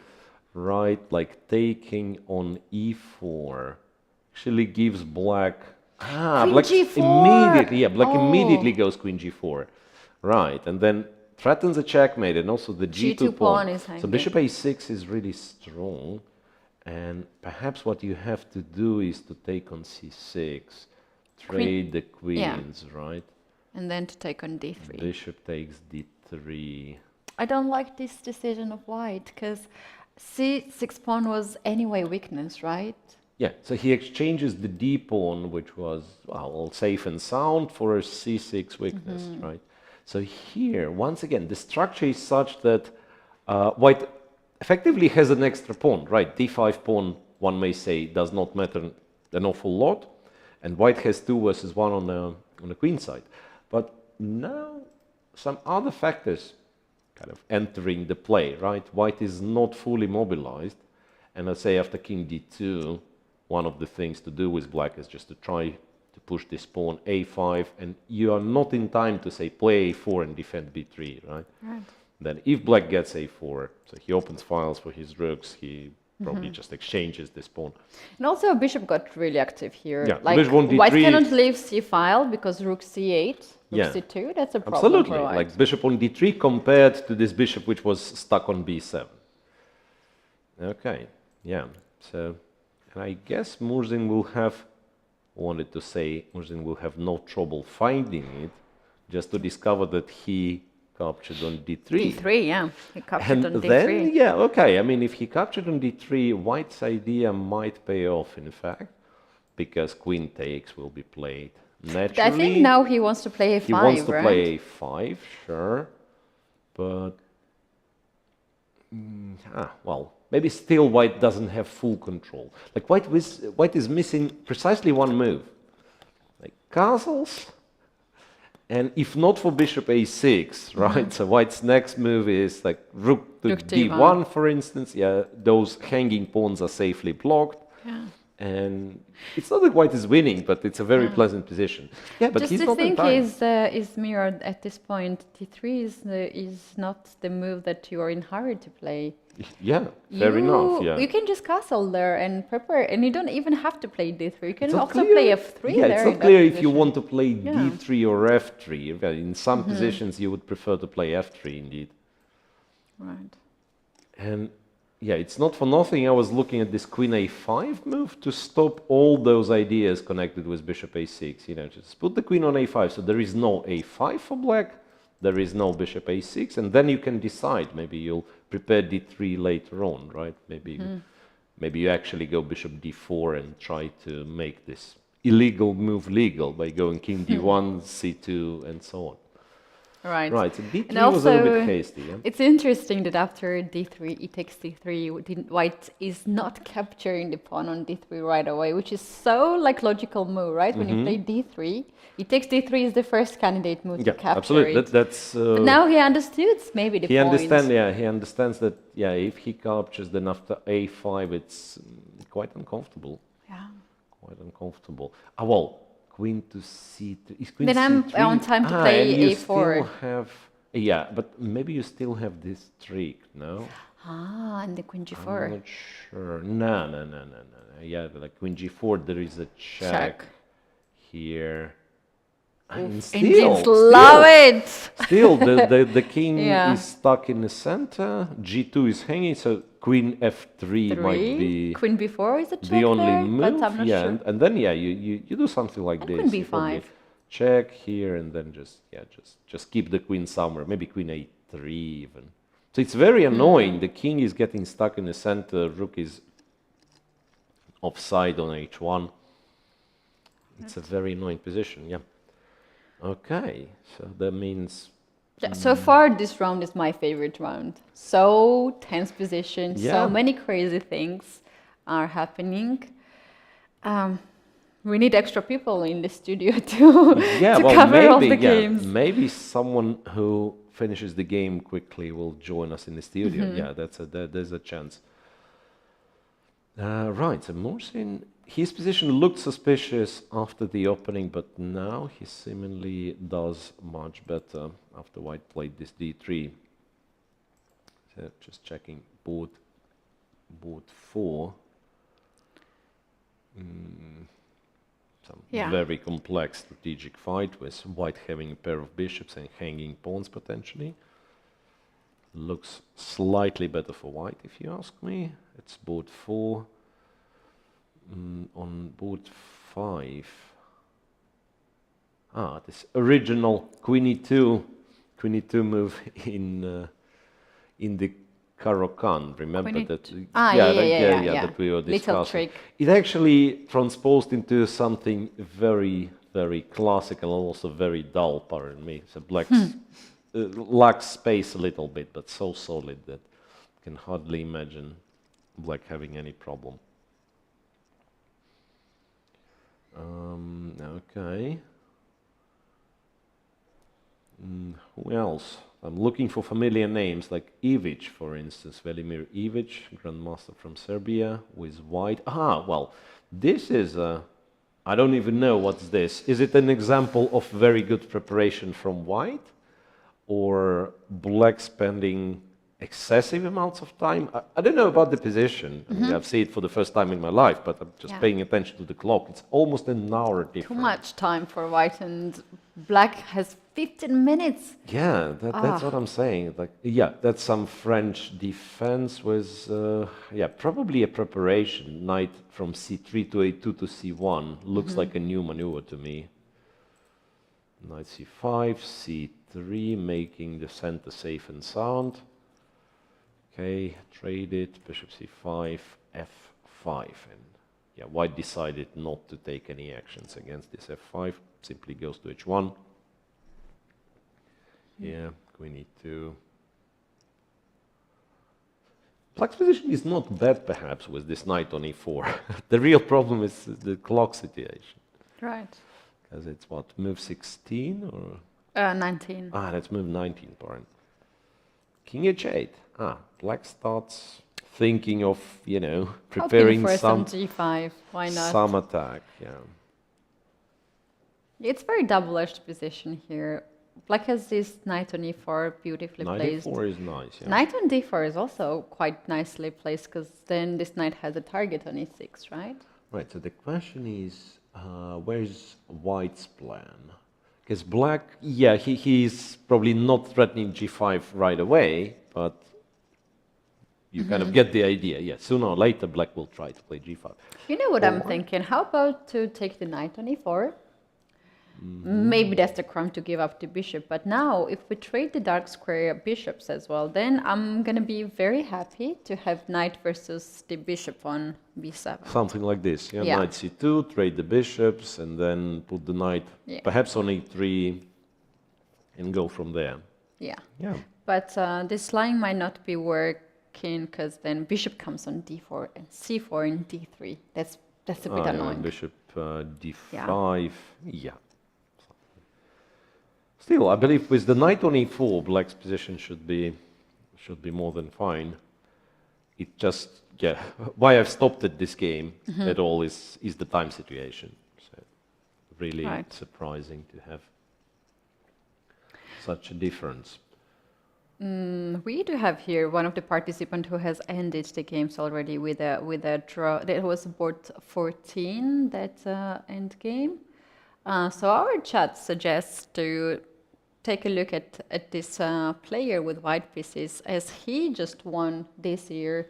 right? Like taking on e4 actually gives black Queen black G4. immediately, black immediately goes queen g4, right? And then threatens a checkmate, and also the G2 pawn is hanging. So bishop a6 is really strong, and perhaps what you have to do is to take on c6, trade the queens, right? And then to take on d3. Bishop takes d3. I don't like this decision of white, because c6 pawn was anyway weakness, right? Yeah, so he exchanges the d pawn, which was all safe and sound, for a c6 weakness, right? So here, once again, the structure is such that white effectively has an extra pawn, right? d5 pawn, one may say, does not matter an awful lot, and white has 2 versus 1 on the queen side. But now some other factors kind of entering the play, right? White is not fully mobilized, and let's say after king d2, one of the things to do with black is just to try to push this pawn a5, and you are not in time to say play a4 and defend b3, right? Right. Then if black gets a4, so he opens files for his rooks, he probably just exchanges this pawn. And also bishop got really active here. Yeah, like bishop on d3, white cannot leave c file because rook c8, rook c2, that's a problem. Absolutely, for white. like bishop on d3 compared to this bishop which was stuck on b7. Okay, yeah, so, and I guess Murzin will have, wanted to say, Murzin will have no trouble finding it, just to discover that he captured on d3. d3, yeah, he captured on d3. Then, yeah, okay, I mean, if he captured on d3, white's idea might pay off, in fact, because queen takes will be played naturally. I think now he wants to play a5, He wants to right? play a5, sure, but, well, maybe still white doesn't have full control. Like white is missing precisely one move, like castles, and if not for bishop a6, right? So white's next move is like rook to d1, for instance. Yeah, those hanging pawns are safely blocked. Yeah. And it's not that white is winning, but it's a very pleasant position. Yeah, but he's not in time. Just the thing is mirrored at this point. d3 is not the move that you are in hurry to play. Yeah, fair enough. Yeah, you can just castle there and prepare, and you don't even have to play d3. You can also clear. play f3 yeah, there. It's not clear if you want to play d3 or f3. In some positions, you would prefer to play f3, indeed. Right. And yeah, it's not for nothing I was looking at this queen a5 move to stop all those ideas connected with bishop a6. You know, just put the queen on a5, so there is no a5 for black, there is no bishop a6, and then you can decide. Maybe you'll prepare d3 later on, right? Maybe you actually go bishop d4 and try to make this illegal move legal by going king d1, c2, and so on. Right. Right, so d3 and also, was a little bit hasty. Yeah? It's interesting that after d3, e takes d3, white is not capturing the pawn on d3 right away, which is so like logical move, right? When you play d3, e takes d3 is the first candidate move to capture absolutely. it. That's. But now he understood maybe the point. He understands that. Yeah, if he captures, then after a5, it's quite uncomfortable. Yeah. Quite uncomfortable. Well. Queen to c3. Is queen then c3? I'm on time to play and you a4. Still have, yeah, but maybe you still have this trick, no? And the queen g4. I'm not sure. No. Yeah, like queen g4, there is a check. Here. And Indians love it! Still, the king is stuck in the center. G2 is hanging, so queen f3 might be queen b4 is a check the only there, move. but I'm not sure. And then you do something like this. Queen b5. Check here, and then just keep the queen somewhere. Maybe queen a3 even. So it's very annoying. The king is getting stuck in the center. Rook is offside on h1. It's a very annoying position. Yeah. Okay, so that means... So far, this round is my favorite round. So tense position, so many crazy things are happening. We need extra people in the studio to cover all the games. Maybe someone who finishes the game quickly will join us in the studio. Yeah, there's a chance. Right, so Murzin, his position looked suspicious after the opening, but now he seemingly does much better after white played this d3. So just checking board 4. Some very complex strategic fight with white having a pair of bishops and hanging pawns potentially. Looks slightly better for white, if you ask me. It's board 4. On board 5. This original Queen E2 move in the Caro-Kann. Remember that? Yeah. That we were discussing. Little trick. It actually transposed into something very, very classical and also very dull, pardon me. So blacks lacks space a little bit, but so solid that I can hardly imagine black having any problem. Okay. Who else? I'm looking for familiar names like Ivic, for instance, Velimir Ivic, grandmaster from Serbia, with white. Well, this is I don't even know what's this. Is it an example of very good preparation from white, or black spending excessive amounts of time? I don't know about the position. I mean, I've seen it for the first time in my life, but I'm just paying attention to the clock. It's almost an hour difference. Too much time for white, and black has 15 minutes. Yeah, that's what I'm saying. Like, that's some French defense with, probably a preparation. Knight from c3 to a2 to c1 looks like a new maneuver to me. Knight c5, c3, making the center safe and sound. Okay, trade it, bishop c5, f5, and white decided not to take any actions against this f5, simply goes to h1. Yeah, queen e2. Black's position is not bad, perhaps, with this knight on e4. The real problem is the clock situation. Right. Because it's what, move 16 or? 19. Let's move 19, pardon. King h8. Black starts thinking of, preparing for some g5. Why not? Some attack, yeah. It's very double-edged position here. Black has this knight on e4 beautifully placed. Knight e4 is nice, yeah. Knight on d4 is also quite nicely placed, because then this knight has a target on e6, right? Right, so the question is, where's white's plan? Because black, he's probably not threatening g5 right away, but you kind of get the idea. Yeah, sooner or later, black will try to play g5. You know what I'm thinking? How about to take the knight on e4? Maybe that's the crumb to give up the bishop. But now, if we trade the dark square bishops as well, then I'm going to be very happy to have knight versus the bishop on b7. Something like this, yeah? Knight c2, trade the bishops, and then put the knight perhaps on e3 and go from there. Yeah. But this line might not be working, because then bishop comes on d4 and c4 and d3. That's a bit annoying. Bishop d5, Still, I believe with the knight on e4, black's position should be more than fine. It just, why I've stopped at this game at all is the time situation. So really surprising to have such a difference. We do have here one of the participants who has ended the games already with a draw. That was board 14, that end game. So our chat suggests to take a look at this player with white pieces, as he just won this year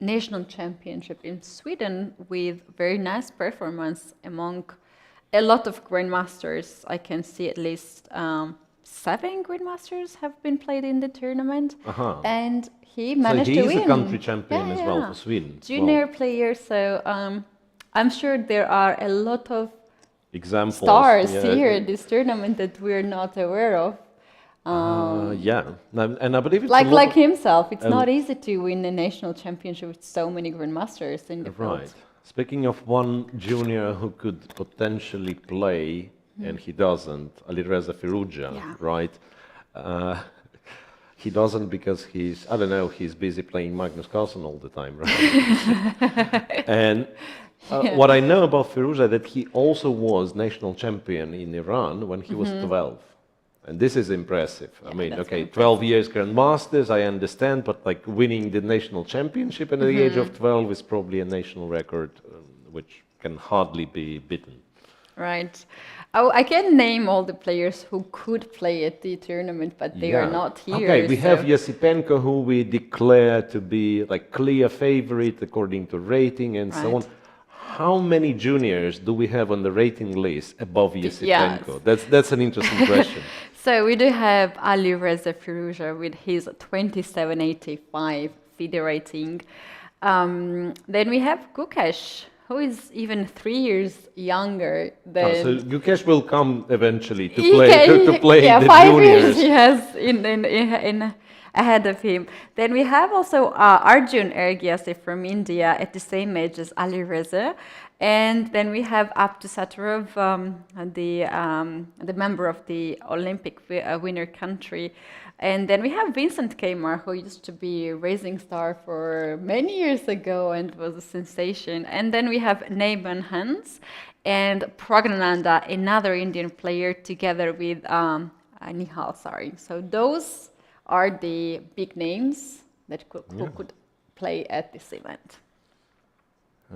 national championship in Sweden with very nice performance among a lot of grandmasters. I can see at least 7 grandmasters have been played in the tournament, and he managed to win. So he is a country champion as well for Sweden. Junior player, so I'm sure there are a lot of examples, stars here in this tournament that we're not aware of. And I believe it's like himself. It's not easy to win a national championship with so many grandmasters in the field. Right. Speaking of one junior who could potentially play, and he doesn't, Alireza Firouzja, right? He doesn't because he's busy playing Magnus Carlsen all the time, right? And what I know about Firouzja, that he also was national champion in Iran when he was 12. And this is impressive. I mean, 12 years grandmasters, I understand, but like winning the national championship at the age of 12 is probably a national record which can hardly be beaten. Right. Oh, I can name all the players who could play at the tournament, but they are not here. Okay, we have so- Yasipenko, who we declare to be like clear favorite according to rating and so on. Right. How many juniors do we have on the rating list above Yasipenko? Yes. That's an interesting question. So we do have Ali Reza Firouzja with his 2785 FIDE rating. Then we have Gukesh, who is even 3 years younger than... So Gukesh will come eventually to He play can- to play yeah, the 5 juniors. years he has in ahead of him. Then we have also Arjun Ergyase from India at the same age as Ali Reza. And then we have Abdu Sattorov, the member of the Olympic winner country. And then we have Vincent Kamar, who used to be a racing star for many years ago and was a sensation. And then we have Neiman Hans and Pragnananda, another Indian player, together with Nihal Sari. So those are the big names that who could play at this event.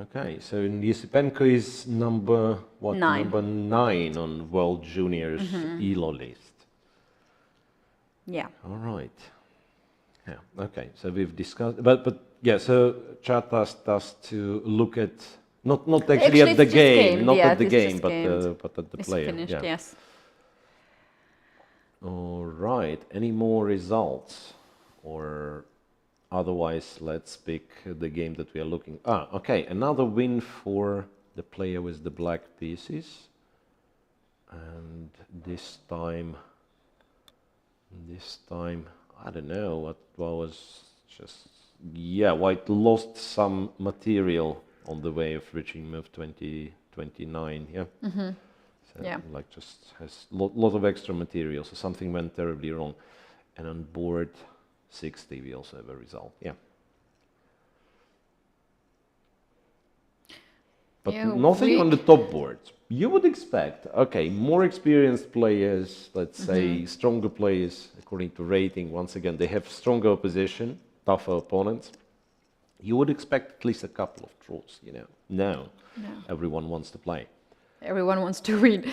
Okay, so Yasipenko is number 9. Number 9 on World Juniors ELO list. Yeah. All right. Yeah. Okay. So we've discussed, but yeah. So chat asked us to look at not actually at it's the just game, not yeah, at the it's game, just but gamed. at the It's player. finished, Yeah. yes. All right. Any more results, or otherwise, let's pick the game that we are looking. Okay. Another win for the player with the black pieces, and this time, I don't know what was just. Yeah, white lost some material on the way of reaching move 29. Yeah. So Yeah. like just has lot of extra material, so something went terribly wrong. And on board 60, we also have a result. Yeah. But Yeah, nothing on the top boards. You would expect, okay, more experienced players, let's say stronger players, according to rating, once again, they have stronger opposition, tougher opponents. You would expect at least a couple of draws, you know. No, everyone wants to play. Everyone wants to win.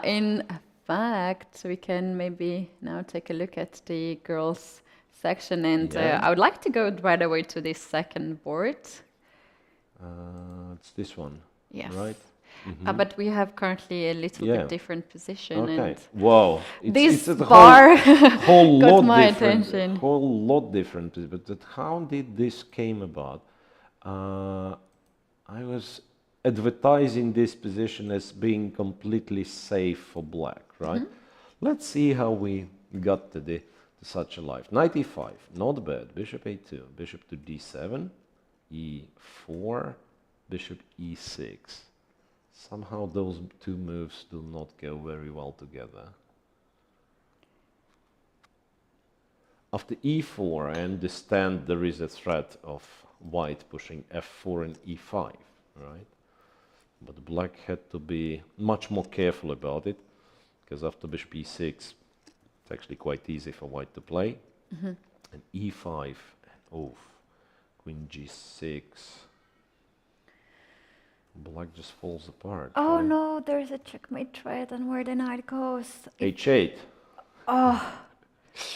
In fact, we can maybe now take a look at the girls section, and I would like to go right away to the second board. It's this one, Yes. right? But we have currently a little bit different position. Okay. And Wow. this a bar whole got lot my different, attention. whole lot different. But how did this came about? I was advertising this position as being completely safe for black, right? Let's see how we got to such a life. Knight e5, not bad. Bishop a2, bishop to d7, e4, bishop e6. Somehow those two moves do not go very well together. After e4, I understand there is a threat of white pushing f4 and e5, right? But black had to be much more careful about it, because after bishop e6, it's actually quite easy for white to play. And e5, queen g6. Black just falls apart. Oh right? no, there's a checkmate threat on where the knight goes. h8.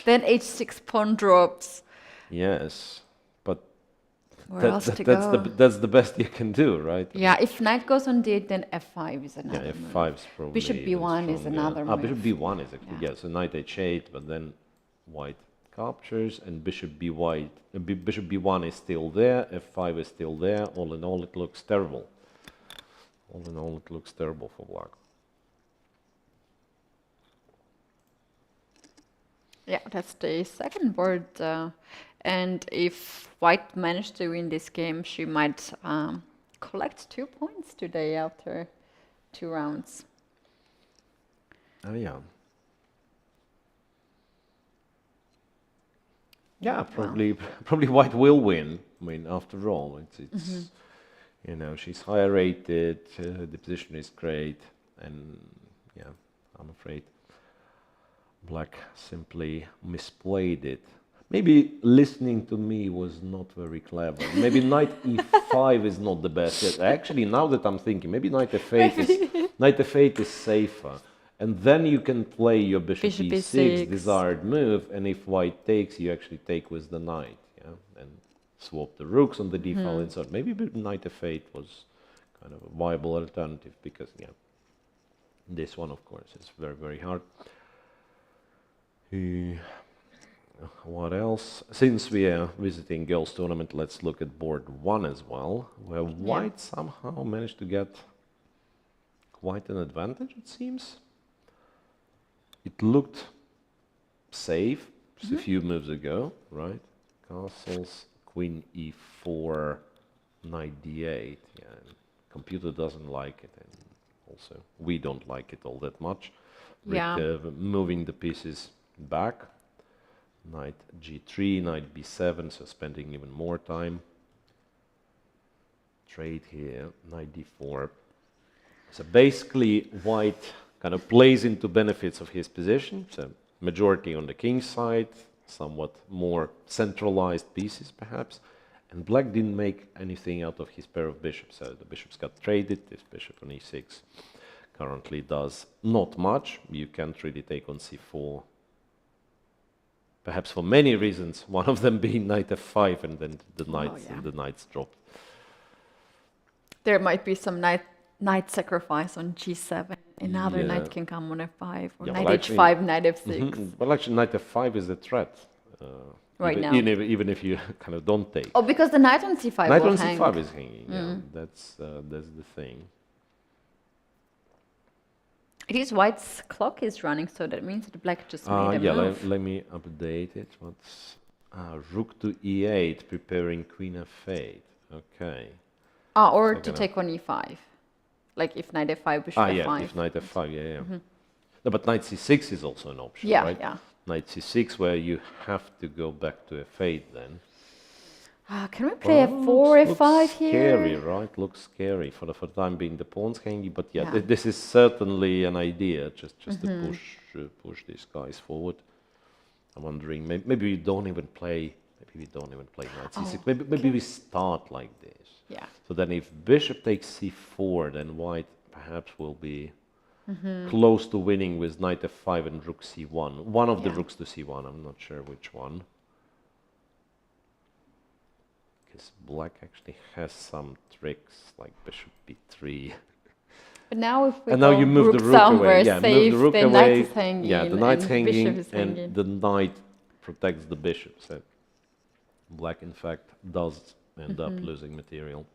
Then h6 pawn drops. Yes, but Where else to go? that's the best you can do, right? Yeah, if knight goes on d8, then f5 is another Yeah, move. f5 is probably Bishop even b1 is stronger. another move. Bishop b1 is actually, Yeah. yeah, so knight h8, but then white captures, and bishop b1 is still there, f5 is still there. All in all, it looks terrible. All in all, it looks terrible for black. Yeah, that's the second board. And if white managed to win this game, she might collect 2 points today after 2 rounds. Oh, yeah. Yeah, probably white will win. I mean, after all, it's you know, she's higher rated, the position is great, and yeah, I'm afraid black simply misplayed it. Maybe listening to me was not very clever. Maybe knight e5 is not the best yet. Actually, now that I'm thinking, maybe knight f8 is safer. And then you can play your bishop e6, desired move, and if white takes, you actually take with the knight, yeah, and swap the rooks on the d file inside. Maybe knight f8 was kind of a viable alternative because, yeah, this one, of course, is very, very hard. What else? Since we are visiting girls' tournament, let's look at board 1 as well, where white somehow managed to get quite an advantage, it seems. It looked safe just a few moves ago, right? Castles, queen e4, knight d8. Yeah, computer doesn't like it, and also we don't like it all that much. Yeah. Moving the pieces back. Knight g3, knight b7, so spending even more time. Trade here, knight d4. So basically, white kind of plays into benefits of his position. So majority on the king's side, somewhat more centralized pieces perhaps. And black didn't make anything out of his pair of bishops. So the bishops got traded. This bishop on e6 currently does not much. You can't really take on c4. Perhaps for many reasons, one of them being knight f5 and then the knights dropped. There might be some knight sacrifice on g7. Another knight can come on f5 or knight h5, knight f6. Well, actually, knight f5 is a threat. Right now. Even if you kind of don't take. Oh, because the knight on c5 Knight will on hang. c5 is hanging, yeah. That's the thing. It is white's clock is running, so that means that black just made a move. Let me update it. What's rook to e8, preparing queen f8. Okay. Or to take on e5. Like if knight f5, bishop f5. Yeah, if knight f5, yeah. No, but knight c6 is also an option, right? Yeah. Knight c6, where you have to go back to f8 then. Can we play f4, f5 here? Scary, right? Looks scary for the time being. The pawn's hanging, but this is certainly an idea, just to push these guys forward. I'm wondering, maybe we don't even play. Maybe we don't even play knight c6. Maybe we start like this. Yeah. So then, if bishop takes c4, then white perhaps will be close to winning with knight f5 and rook c1. One of the rooks to c1. I'm not sure which one. Black actually has some tricks like bishop b3. But now if we you move the rook away. Yeah, safe, move the rook the away. knight is hanging. Yeah, the knight's hanging, is and hanging. the knight protects the bishop. So black, in fact, does end up losing material.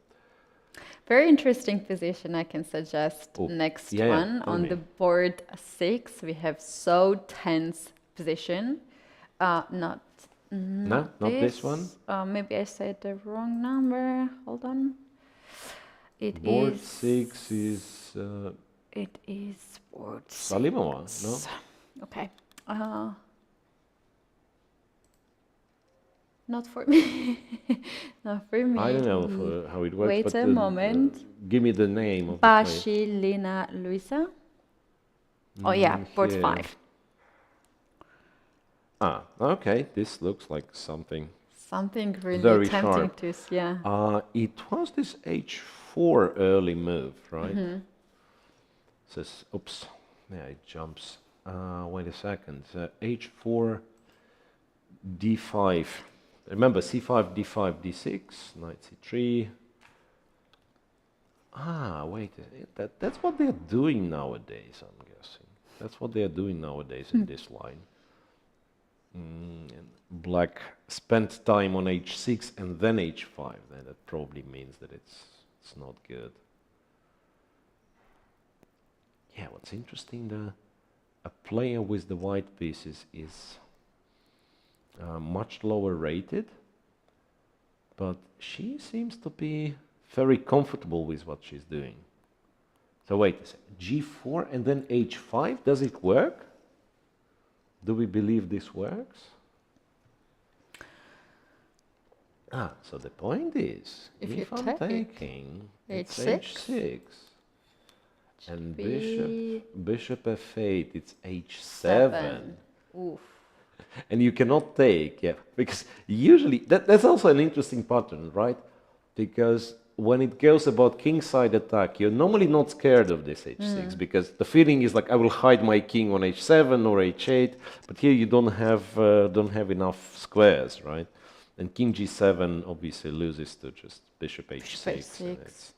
Very interesting position. I can suggest next one on the board 6. We have so tense position. Not this one. Maybe I said the wrong number. Hold on. Board 6 is. It is board 6. Salimova, no? Okay. Not for me. Not for me. I don't know how it works. Wait a moment. Give me the name of Bashilina Luisa. Oh yeah, board 5. Okay. This looks like something. Something really very tempting sharp. to see. Yeah. It was this h4 early move, right? Says, oops. Yeah, it jumps. Wait a second. h4, d5. Remember, c5, d5, d6, knight c3. Wait. That's what they're doing nowadays, I'm guessing. That's what they're doing nowadays in this line. And black spent time on h6 and then h5. Then that probably means that it's not good. Yeah, what's interesting, a player with the white pieces is much lower rated, but she seems to be very comfortable with what she's doing. So wait a second, g4 and then h5, does it work? Do we believe this works? So the point is, if I'm taking, it's h6. And bishop f8, it's h7. Oof. And you cannot take, yeah, because usually that's also an interesting pattern, right? Because when it goes about kingside attack, you're normally not scared of this h6 because the feeling is like I will hide my king on h7 or h8, but here you don't have enough squares, right? And king g7 obviously loses to just bishop h6, and it's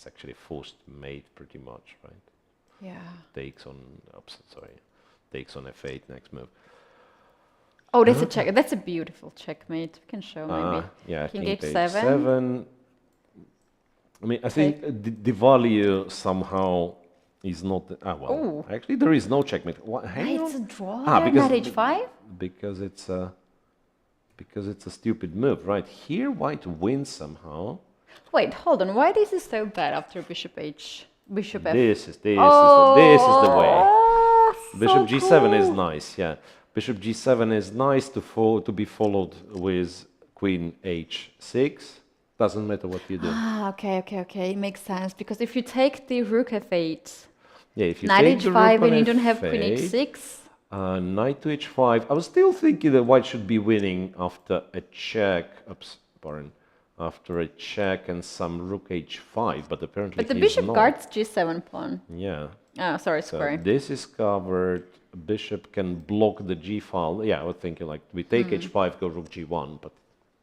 actually forced mate pretty much, right? Yeah. Takes on, sorry, takes on f8 next move. Oh, that's a check. That's a beautiful checkmate. We can show maybe. Yeah, King king h7. h7. I mean, I think the value somehow is not. Well, Ooh. actually, there is no checkmate. What, hang It's on. a draw there, not h5? Because it's a stupid move, right? Here, white wins somehow. Wait, hold on. Why this is so bad after bishop f? This is the way. Bishop So g7 is cool. nice, yeah. Bishop g7 is nice to be followed with queen h6. Doesn't matter what you do. Okay. It makes sense because if you take the rook f8, Yeah, if you knight take the h5 rook on and you don't have queen f8, h6. knight to h5. I was still thinking that white should be winning after a check. Oops, pardon. After a check and some rook h5, but apparently But the he's bishop not. guards g7 pawn. Yeah. Oh, sorry, So square. this is covered. Bishop can block the g file. Yeah, I was thinking like we take h5, go rook g1, but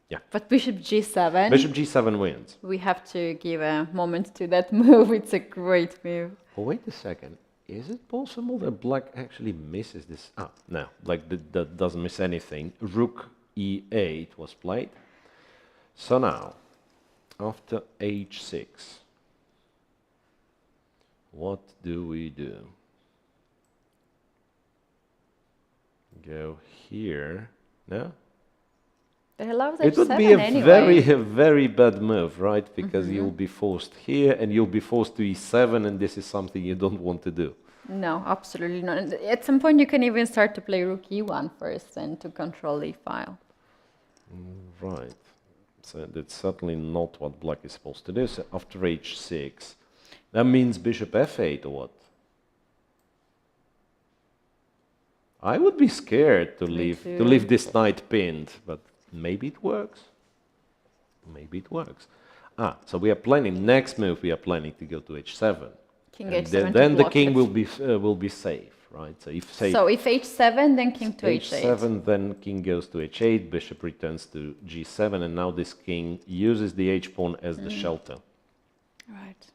yeah. But bishop g7. Bishop g7 wins. We have to give a moment to that move. It's a great move. Oh, wait a second. Is it possible that black actually misses this? Ah, no, black that doesn't miss anything. Rook e8 was played. So now, after h6, what do we do? Go here. No? That allows It would h7 be a anyway. very bad move, right? Because you'll be forced here and you'll be forced to e7, and this is something you don't want to do. No, absolutely not. And at some point, you can even start to play rook e1 first and to control the file. Right. So that's certainly not what black is supposed to do. So after h6, that means bishop f8 or what? I would be scared to leave this knight pinned, but maybe it works. Maybe it works. So we are planning next move. We are planning to go to h7. King And h7 then to the block king it. will be safe, right? So if say So if h7, then king to h8. h7, then king goes to h8, bishop returns to g7, and now this king uses the h-pawn as the shelter. Right.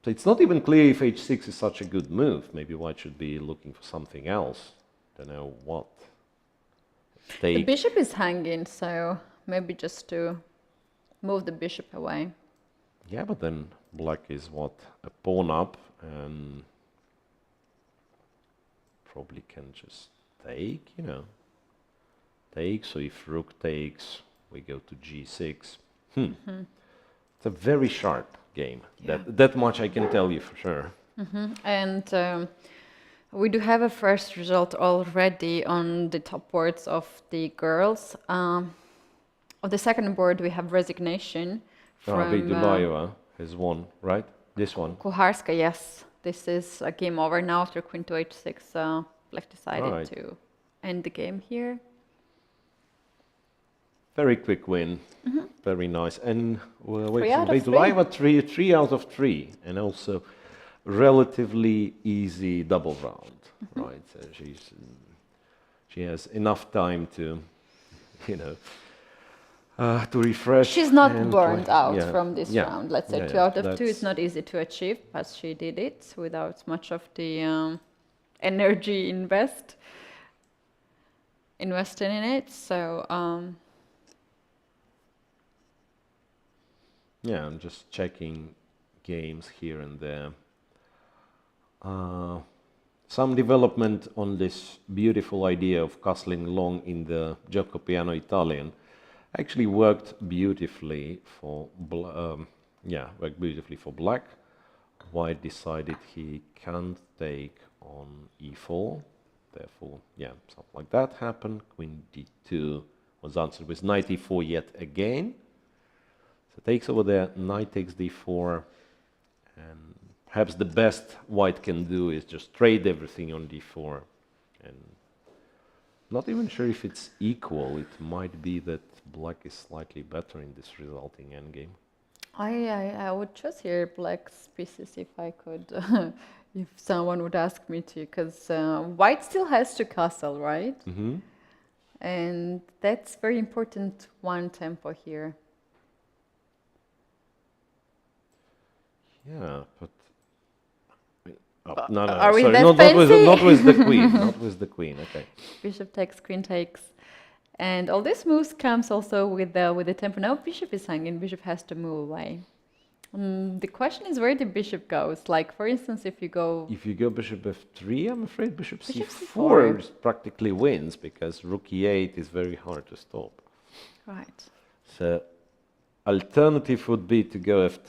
So it's not even clear if h6 is such a good move. Maybe white should be looking for something else. Don't know what. The bishop is hanging, so maybe just to move the bishop away. Yeah, but then black is what? A pawn up, and probably can just take, take. So if rook takes, we go to g6. It's a very sharp game. Yeah. That much I can tell you for sure. And we do have a first result already on the top boards of the girls. On the second board, we have Resignation from Veidulaeva has won, right? This one. Kuharska, yes. This is a game over now after queen to h6. Black decided to end the game here. Very quick win. Very nice. And Veidulaeva, 3 out of 3. And also relatively easy double round, right? So she has enough time to, to refresh. She's not burned out yeah. from this round. Let's say 2 out of 2 is not easy to achieve, but she did it without much of the energy invested in it. So yeah, I'm just checking games here and there. Some development on this beautiful idea of castling long in the gioco piano Italian actually worked beautifully for black. White decided he can't take on e4, therefore something like that happened. Queen d2 was answered with knight e4 yet again. So takes over there, knight takes d4, and perhaps the best white can do is just trade everything on d4 and Not even sure if it's equal. It might be that black is slightly better in this resulting endgame. I would choose here black's pieces if I could, if someone would ask me to, because white still has to castle, right? Mm-hmm. And that's very important one tempo here. Yeah, but no, Are we sorry, that not fancy? not with the queen, not with the queen. Okay. Bishop takes, queen takes. And all these moves comes also with the tempo. Now bishop is hanging, bishop has to move away. The question is where the bishop goes. Like, for instance, if you go... If you go bishop f3, I'm afraid bishop Bishop c4 c4. practically wins because rook e8 is very hard to stop. Right. So alternative would be to go f2,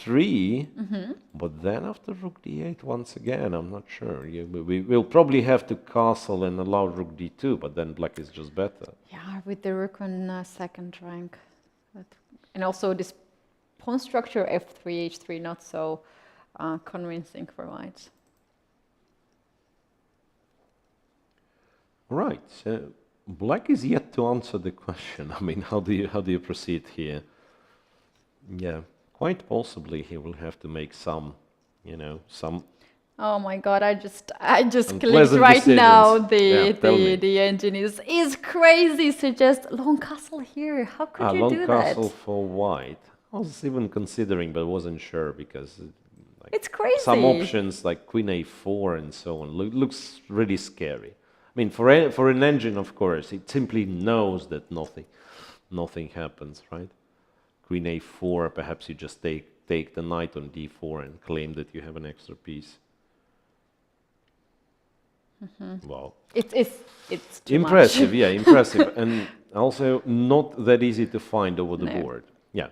f3, but then after rook d8 once again, I'm not sure. We will probably have to castle and allow rook d2, but then black is just better. Yeah, with the rook on second rank. And also this pawn structure f3, h3, not so convincing for white. Right, so black is yet to answer the question. I mean, how do you proceed here? Yeah, quite possibly he will have to make some, some Oh my God! I just clicked unpleasant right decisions. now. Yeah, tell me. The engine is crazy. Suggest long castle here. How could you Long do castle that? for white. I was even considering, but wasn't sure because like It's crazy. some options like queen a4 and so on looks really scary. I mean, for an engine, of course, it simply knows that nothing happens, right? Queen a4, perhaps you just take the knight on d4 and claim that you have an extra piece. Wow. It's too Impressive, much. yeah, impressive. And also not that easy to find over the No. board. Yeah.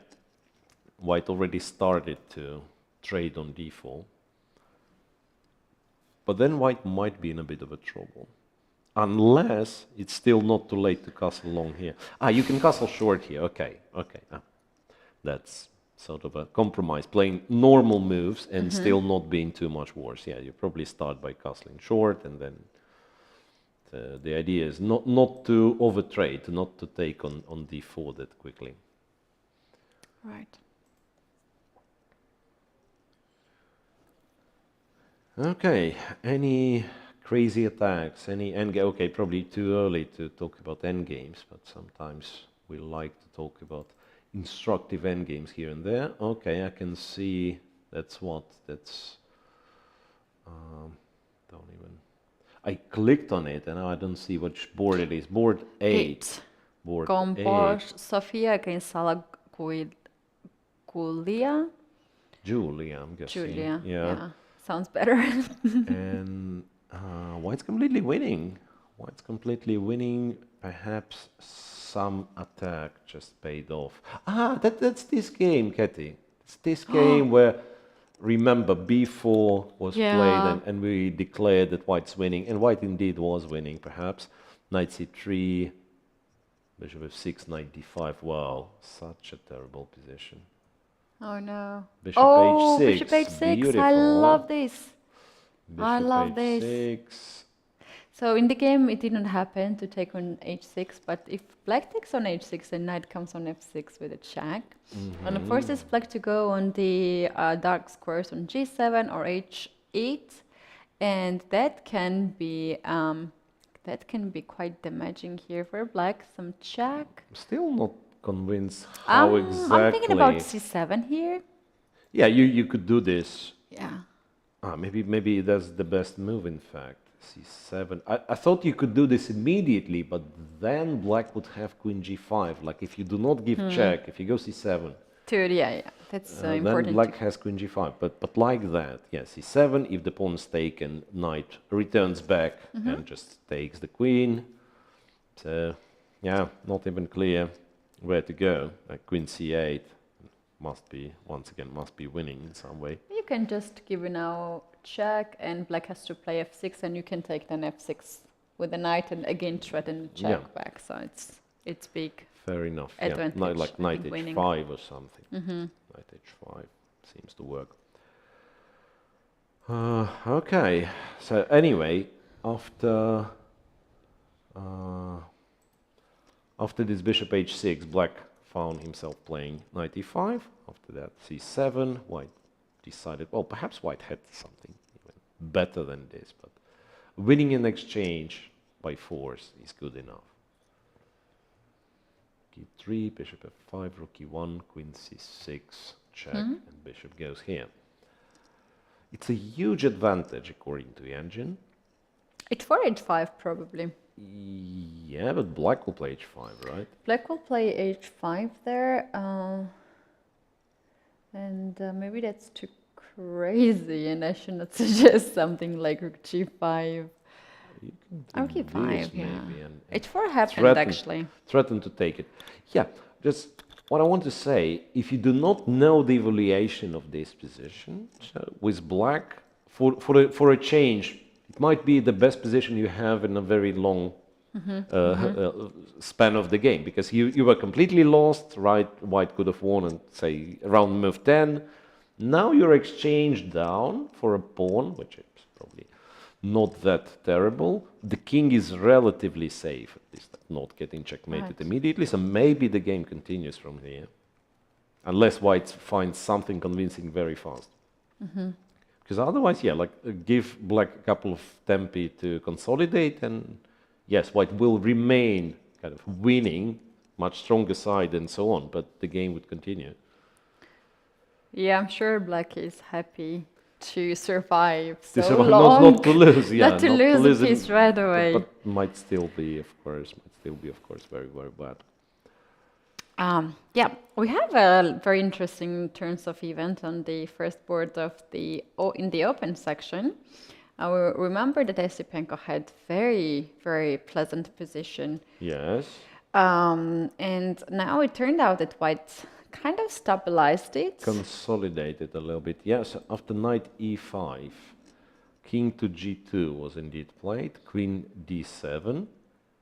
White already started to trade on d4. But then white might be in a bit of a trouble. Unless it's still not too late to castle long here. You can castle short here. Okay. That's sort of a compromise. Playing normal moves and still not being too much worse. Yeah, you probably start by castling short and then the idea is not to overtrade, not to take on d4 that quickly. Right. Okay, any crazy attacks, any endgame? Okay, probably too early to talk about endgames, but sometimes we like to talk about instructive endgames here and there. Okay, I can see that's don't even. I clicked on it and now I don't see which board it is. Board 8. Board 8. Sofia against Julia. Julia, I'm guessing. Julia. Yeah. Yeah. Sounds better. And white's completely winning. White's completely winning. Perhaps some attack just paid off. That's this game, Keti. It's this game where, remember, b4 was played and we declared that white's winning. And white indeed was winning, perhaps. Knight c3, bishop f6, knight d5. Wow, such a terrible position. Oh no. Bishop h6. Bishop h6. Beautiful. I love this. Bishop I love h6. this. So in the game, it didn't happen to take on h6, but if black takes on h6, then knight comes on f6 with a check. And it forces black to go on the dark squares on g7 or h8, and that can be quite damaging here for black. Some check. Still not convinced how exactly. I'm thinking about c7 here. Yeah, you could do this. Yeah. Maybe that's the best move, in fact. c7. I thought you could do this immediately, but then black would have queen g5. Like if you do not give check, if you go c7. Yeah, that's important. Then black has queen g5. But like that, yeah, c7. If the pawn is taken, knight returns back and just takes the queen. So, yeah, not even clear where to go. Queen c8 must be winning in some way. You can just give now check, and black has to play f6, and you can take then f6 with the knight and again threaten the check back. So it's big. Fair enough. Advantage, Yeah, like knight h5 or something. Knight h5 seems to work. Okay. So anyway, after Uh, after this bishop h6, black found himself playing knight e5. After that, c7. White decided, well, perhaps white had something even better than this, but winning an exchange by force is good enough. e3, bishop f5, rook e1, queen c6, check, and bishop goes here. It's a huge advantage according to the engine. h4, h5 probably. Yeah, but black will play h5, right? Black will play h5 there, and maybe that's too crazy, and I should not suggest something like rook g5. Rook e5, yeah. h4 happened actually. Threaten to take it. Yeah, just what I want to say, if you do not know the evaluation of this position, so with black, for a change, it might be the best position you have in a very long span of the game, because you were completely lost, right? White could have won and say around move 10. Now you're exchanged down for a pawn, which is probably not that terrible. The king is relatively safe, at least not getting checkmated immediately, so maybe the game continues from here, unless white finds something convincing very fast. Because otherwise, yeah, like give black a couple of tempi to consolidate, and yes, white will remain kind of winning, much stronger side and so on, but the game would continue. Yeah, I'm sure black is happy to survive To so survive, long. not to lose, yeah, not to lose a piece right away. But might still be, of course, very, very bad. Yeah, we have a very interesting turns of event on the first board of in the open section. I remember that Esipenko had very, very pleasant position. Yes. And now it turned out that white kind of stabilized it. Consolidated a little bit. Yes, after knight e5, king to g2 was indeed played, queen d7,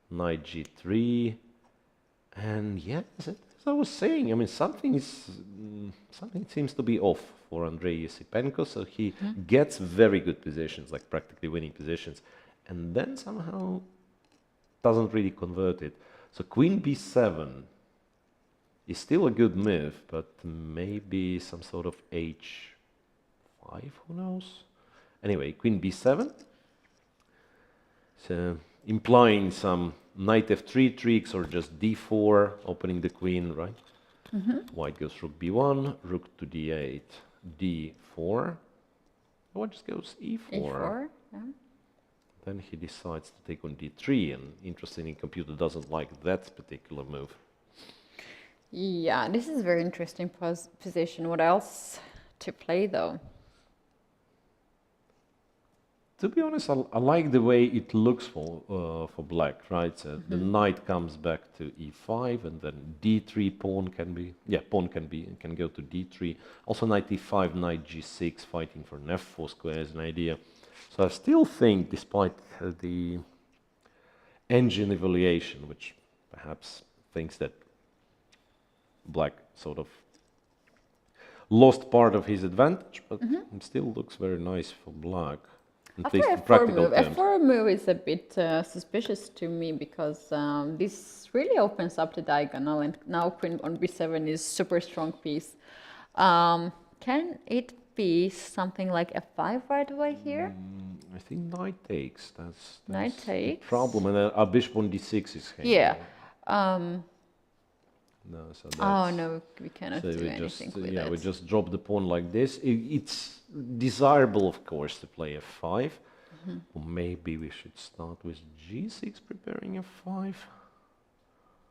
knight g3, and yes, as I was saying, I mean, something seems to be off for Andrei Esipenko, so he gets very good positions, like practically winning positions, and then somehow doesn't really convert it. So queen b7 is still a good move, but maybe some sort of h5, who knows? Anyway, queen b7, so implying some knight f3 tricks or just d4, opening the queen, right? White goes rook b1, rook to d8, d4. White just goes e4. e4, yeah. Then he decides to take on d3, and interestingly, computer doesn't like that particular move. Yeah, this is a very interesting position. What else to play, though? To be honest, I like the way it looks for black, right? So the knight comes back to e5, and then d3 pawn can go to d3. Also knight e5, knight g6, fighting for an f4 square is an idea. So I still think, despite the engine evaluation, which perhaps thinks that black sort of lost part of his advantage, but it still looks very nice for black. After F4 move is a bit suspicious to me, because this really opens up the diagonal, and now queen on b7 is super strong piece. Can it be something like f5 right away here? I think knight takes. That's knight takes. The problem, and our bishop on d6 is hanging. Yeah. No, so oh no, we cannot do anything with that. Yeah, we just drop the pawn like this. It's desirable, of course, to play f5. Or maybe we should start with g6, preparing f5.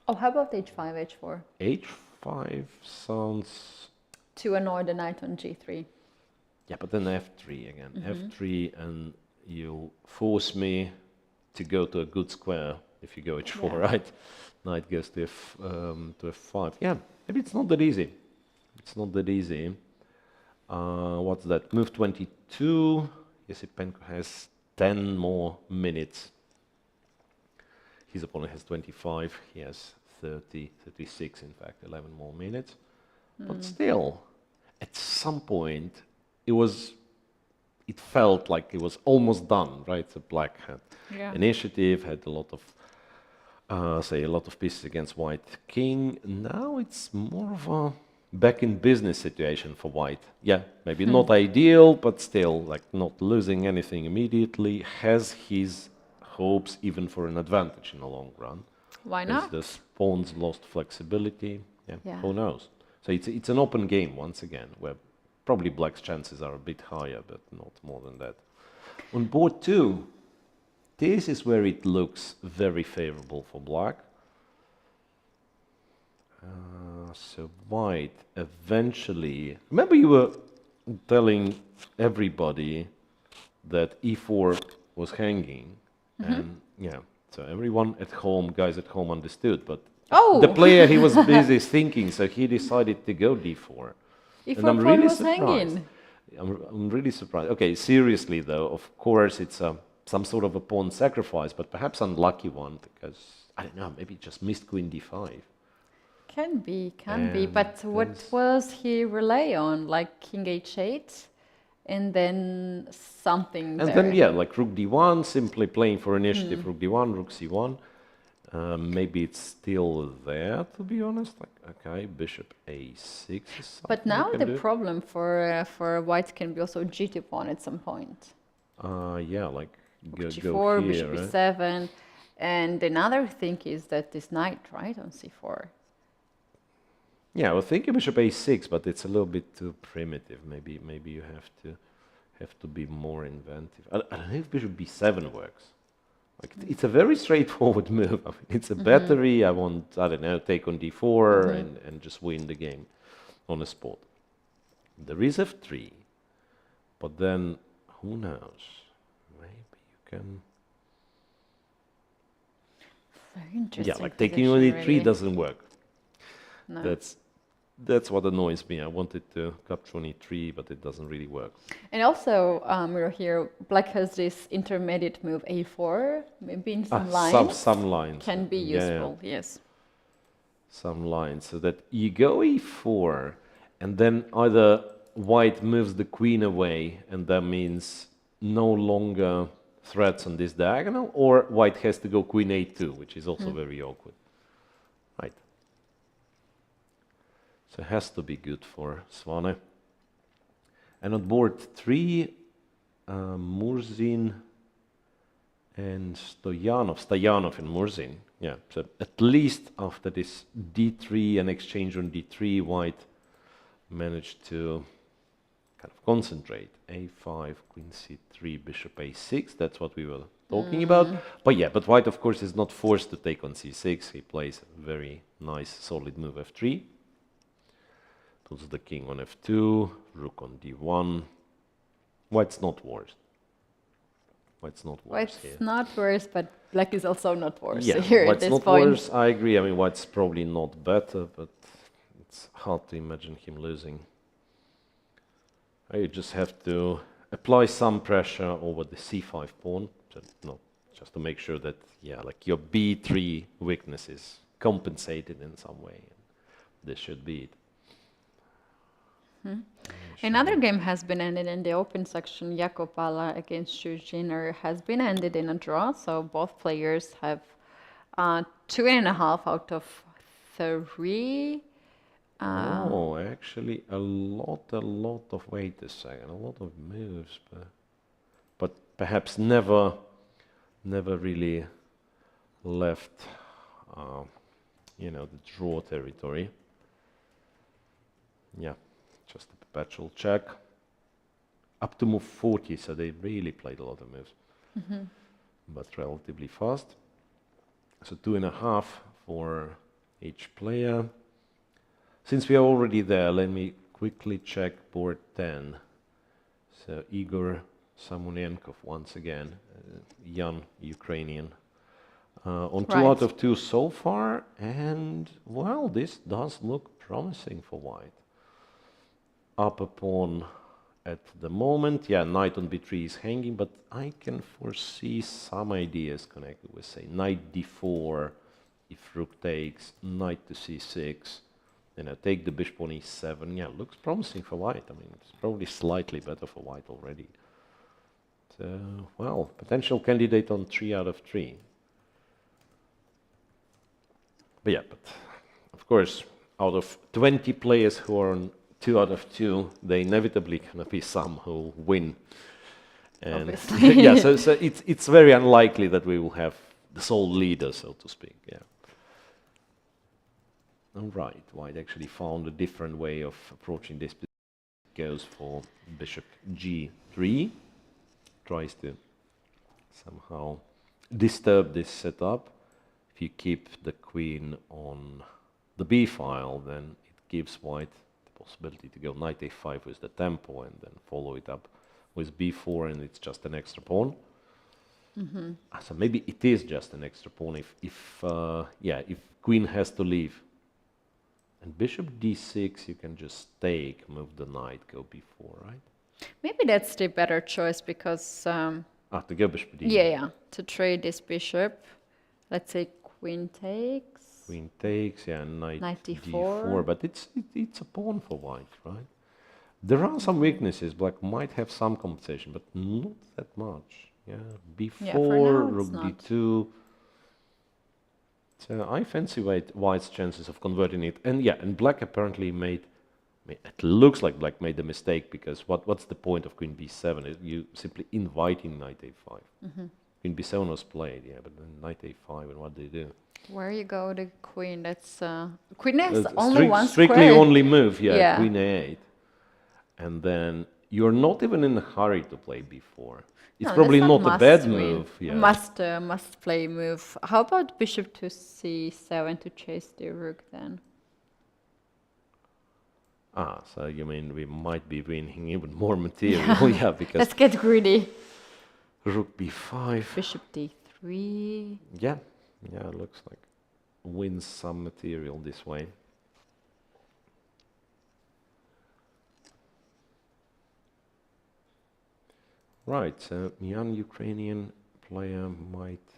Oh, how about h5, h4? h5 sounds... To annoy the knight on g3. Yeah, but then f3 again. f3, and you'll force me to go to a good square if you go h4, right? Knight goes to f5. Yeah, maybe it's not that easy. It's not that easy. What's that? Move 22. Esipenko has 10 more minutes. His opponent has 25. He has 30, 36, in fact, 11 more minutes. But still, at some point, it felt like it was almost done, right? So black had initiative, had a lot of say a lot of pieces against white king. Now it's more of a back in business situation for white. Yeah, maybe not ideal, but still, like, not losing anything immediately, has his hopes even for an advantage in the long run. Why As not? the pawns lost flexibility. Yeah, Yeah. who knows? So it's an open game once again, where probably black's chances are a bit higher, but not more than that. On board 2, this is where it looks very favorable for black. So white eventually... Remember you were telling everybody that e4 was hanging, and yeah, so everyone at home, guys at home understood, but the player, he was busy thinking, so he decided to go d4. And I'm really surprised. I'm really surprised. Okay, seriously though, of course it's some sort of a pawn sacrifice, but perhaps unlucky one, because, I don't know, maybe just missed queen d5. Can be. And But what was he rely on? Like king h8, and then something And there. then, yeah, like rook d1, simply playing for initiative, rook d1, rook c1. Maybe it's still there, to be honest. Like, okay, bishop a6 is something. But now you the can do. problem for white can be also g to pawn at some point. Yeah, like go g4, here, bishop right? e7, and another thing is that this knight, right, on c4. Yeah, well, thinking bishop a6, but it's a little bit too primitive. Maybe you have to be more inventive. I don't know if bishop b7 works. Like, it's a very straightforward move. I mean, it's a battery. I want, I don't know, take on d4 and just win the game on the spot. There is f3, but then who knows? Maybe you can. Very interesting. Yeah, like taking on e3 really. doesn't work. No. That's what annoys me. I wanted to capture on e3, but it doesn't really work. And also, Miro, here, black has this intermediate move a4, maybe in some lines. Some lines. Can be useful, yes. Some lines. So that you go e4, and then either white moves the queen away, and that means no longer threats on this diagonal, or white has to go queen a2, which is also very awkward. Right. So it has to be good for Svane. And on board 3, Murzin and Stoyanov and Murzin. Yeah, so at least after this d3 and exchange on d3, white managed to kind of concentrate. a5, queen c3, bishop a6, that's what we were talking about. But yeah, but white, of course, is not forced to take on c6. He plays a very nice, solid move f3. Puts the king on f2, rook on d1. White's not worse. White's not worse here. White's not worse, but black is also not worse Yeah, here at white's this not point. worse, I agree. I mean, white's probably not better, but it's hard to imagine him losing. You just have to apply some pressure over the c5 pawn, just to make sure that, yeah, like your b3 weakness is compensated in some way. This should be it. Another game has been ended in the open section. Jakopala against Shujiner has been ended in a draw, so both players have 2.5 out of 3. Oh, actually, a lot of, wait a second, a lot of moves, but perhaps never really left, the draw territory. Yeah, just a perpetual check. Up to move 40, so they really played a lot of moves, but relatively fast. So 2.5 for each player. Since we are already there, let me quickly check board 10. So Igor Samunenkov once again, young Ukrainian. On 2 out of 2 so far, and well, this does look promising for white. Upper pawn at the moment, yeah, knight on b3 is hanging, but I can foresee some ideas connected with, say, knight d4, if rook takes, knight to c6. Then I take the bishop on e7. Yeah, looks promising for white. I mean, it's probably slightly better for white already. So, well, potential candidate on 3 out of 3. But yeah, but of course, out of 20 players who are on 2 out of 2, there inevitably gonna be some who will win. And Obviously. yeah, so it's very unlikely that we will have the sole leader, so to speak. Yeah. All right, White actually found a different way of approaching this. Goes for bishop g3, tries to somehow disturb this setup. If you keep the queen on the b file, then it gives White the possibility to go knight a5 with the tempo and then follow it up with b4, and it's just an extra pawn. So maybe it is just an extra pawn if queen has to leave. And bishop d6, you can just take, move the knight, go b4, right? Maybe that's the better choice because To go bishop d. yeah, to trade this bishop. Let's say queen takes. Queen takes, yeah, knight d4. d4, but it's a pawn for White, right? There are some weaknesses. Black might have some compensation, but not that much. Yeah, b4, rook d2. So I fancy White's chances of converting it, and yeah, and Black apparently made. It looks like Black made a mistake because what's the point of queen b7? You simply inviting knight a5. Queen b7 was played, yeah, but then knight a5, and what do you do? Where you go the queen? That's queen has only one strictly square. only move, yeah, queen Yeah. a8, and then you're not even in a hurry to play b4. It's No, probably that's not a must bad win. move. Yeah. Must play move. How about bishop to c7 to chase the rook then? So you mean we might be winning even more material? Yeah, because Let's get greedy. rook b5. Bishop d3. Yeah, it looks like wins some material this way. Right, so young Ukrainian player might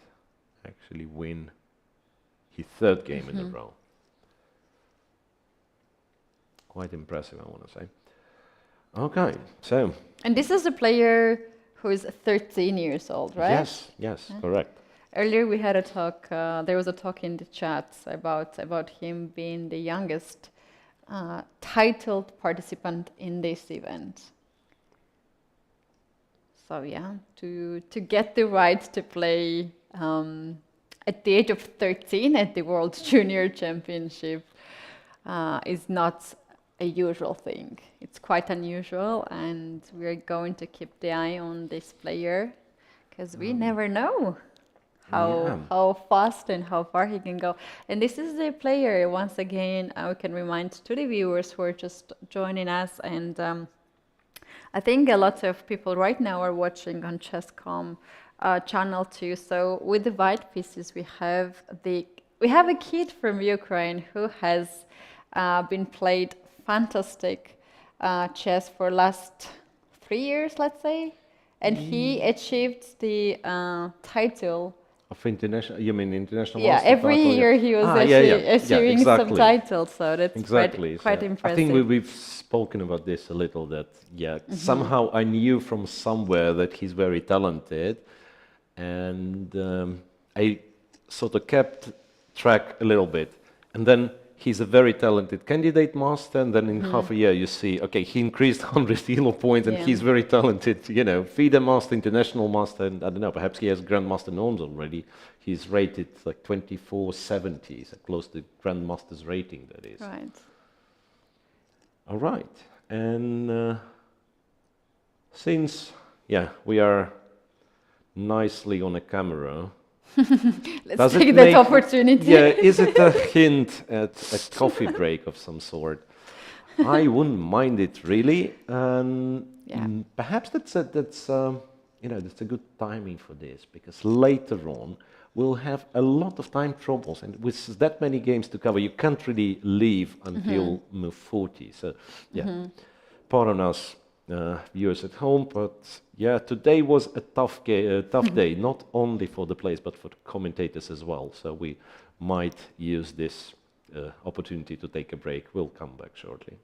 actually win his 3rd game in a row. Quite impressive, I want to say. Okay, so... And this is a player who is 13 years old, right? Yes, correct. Earlier we had a talk, there was a talk in the chat about him being the youngest titled participant in this event. So yeah, to get the right to play at the age of 13 at the World Junior Championship is not a usual thing. It's quite unusual, and we're going to keep the eye on this player because we never know how fast and how far he can go. And this is the player, once again, we can remind to the viewers who are just joining us, and I think a lot of people right now are watching on Chess.com channel too. So with the white pieces, we have a kid from Ukraine who has been played fantastic chess for last 3 years, let's say, and he achieved the title. Of international, you mean international? Yeah, master every title, year he was achieving some titles, so that's quite impressive. I think we've spoken about this a little, that somehow I knew from somewhere that he's very talented, and I sort of kept track a little bit, and then he's a very talented candidate master, and then in half a year you see, okay, he increased 100 elo points, and he's very talented, FIDE master, international master, and I don't know, perhaps he has grandmaster norms already. He's rated like 2470, so close to grandmaster's rating, that is. Right. All right, and since, we are nicely on a camera, Let's take that opportunity. Yeah, is it a hint at a coffee break of some sort? I wouldn't mind it really, and perhaps that's a good timing for this, because later on we'll have a lot of time troubles, and with that many games to cover, you can't really leave until move 40. So pardon us, viewers at home, but today was a tough day, not only for the players but for the commentators as well. So we might use this opportunity to take a break. We'll come back shortly.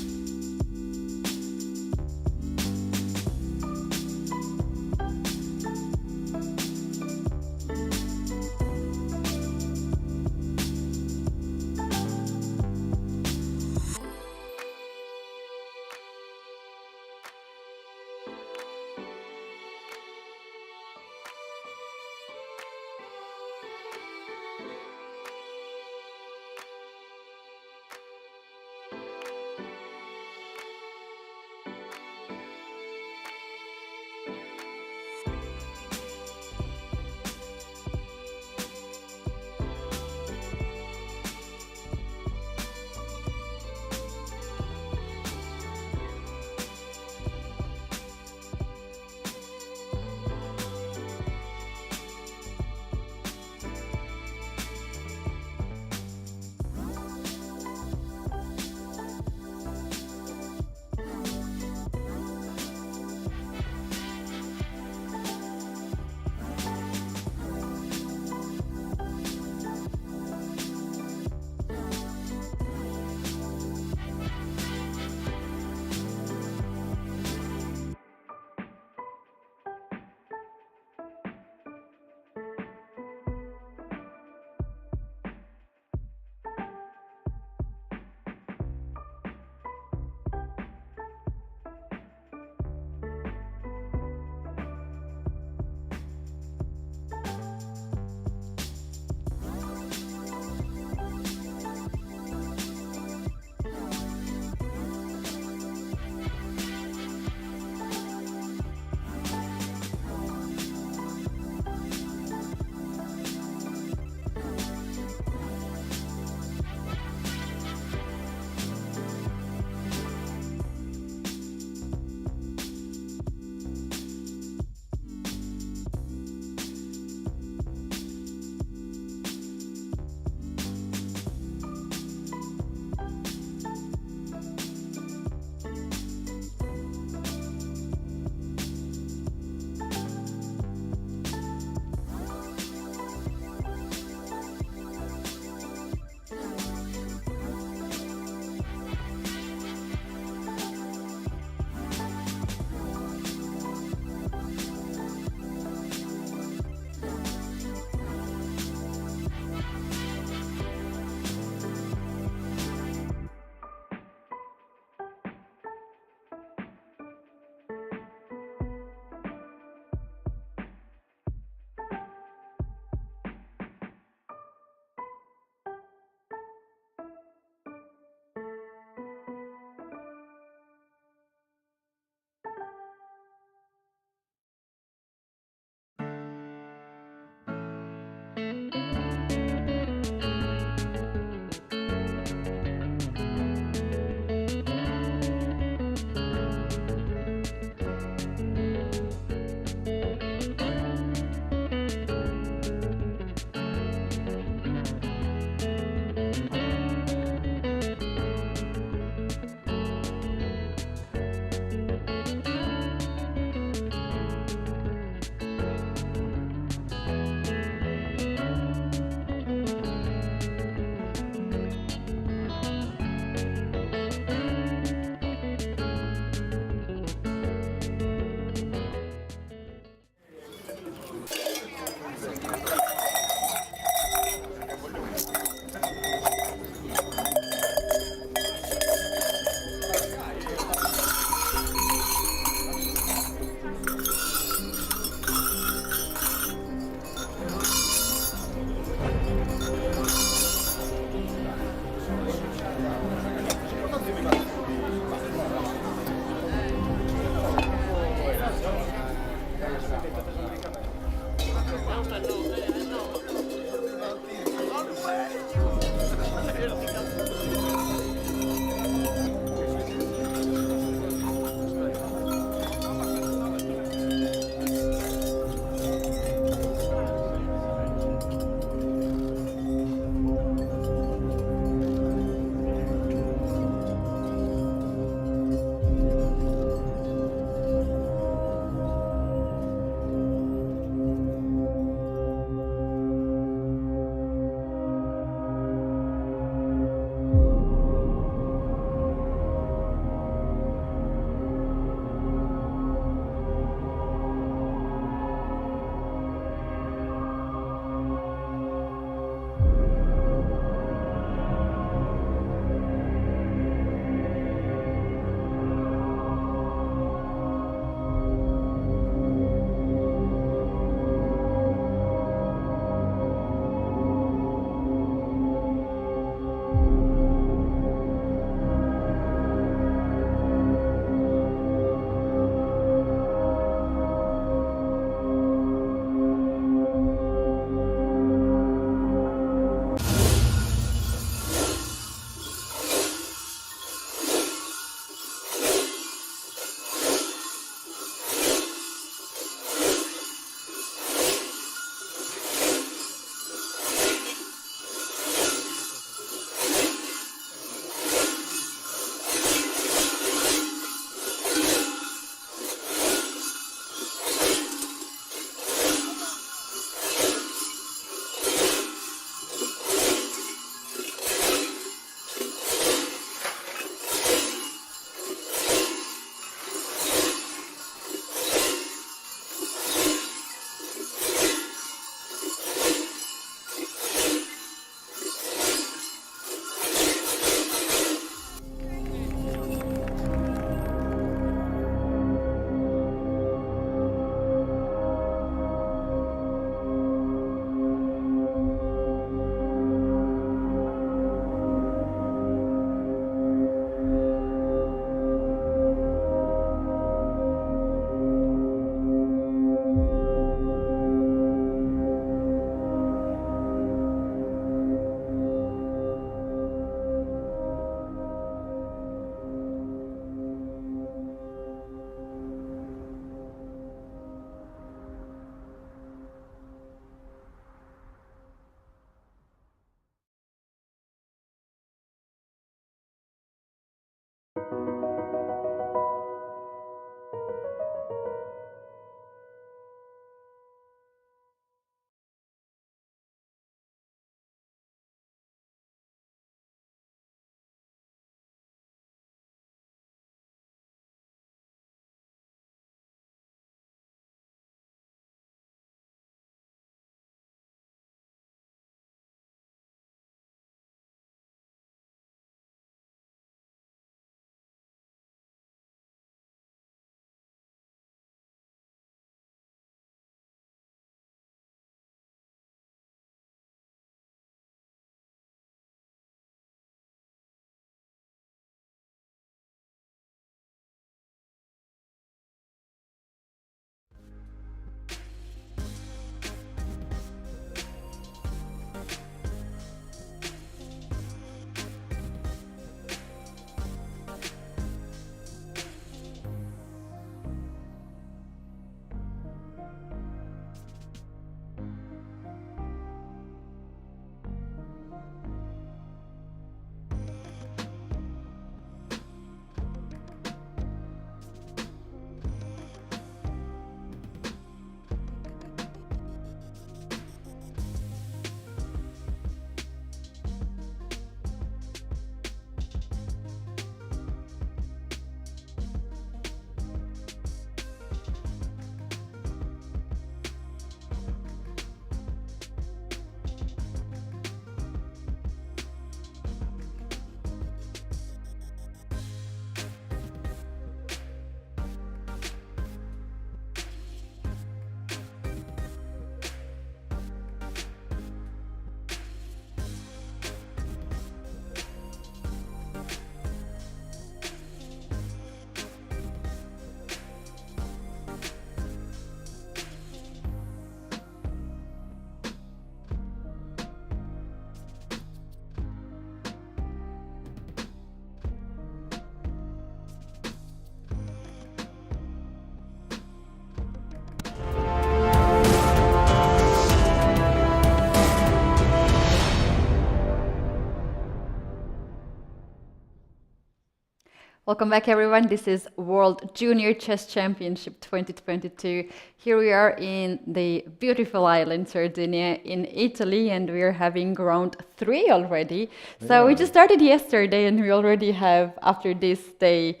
Welcome back, everyone. This is World Junior Chess Championship 2022. Here we are in the beautiful island Sardinia in Italy, and we are having round 3 already. So we just started yesterday, and we already have, after this day,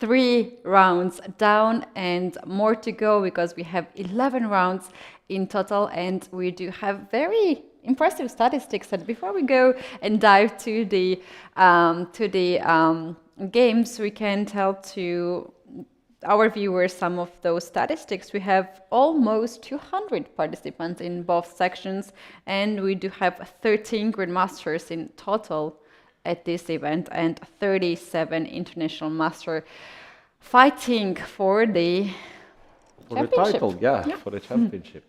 3 rounds down and more to go, because we have 11 rounds in total, and we do have very impressive statistics. And before we go and dive to the games, we can tell to our viewers some of those statistics. We have almost 200 participants in both sections, and we do have 13 grandmasters in total at this event and 37 international master fighting for the title, for the championship.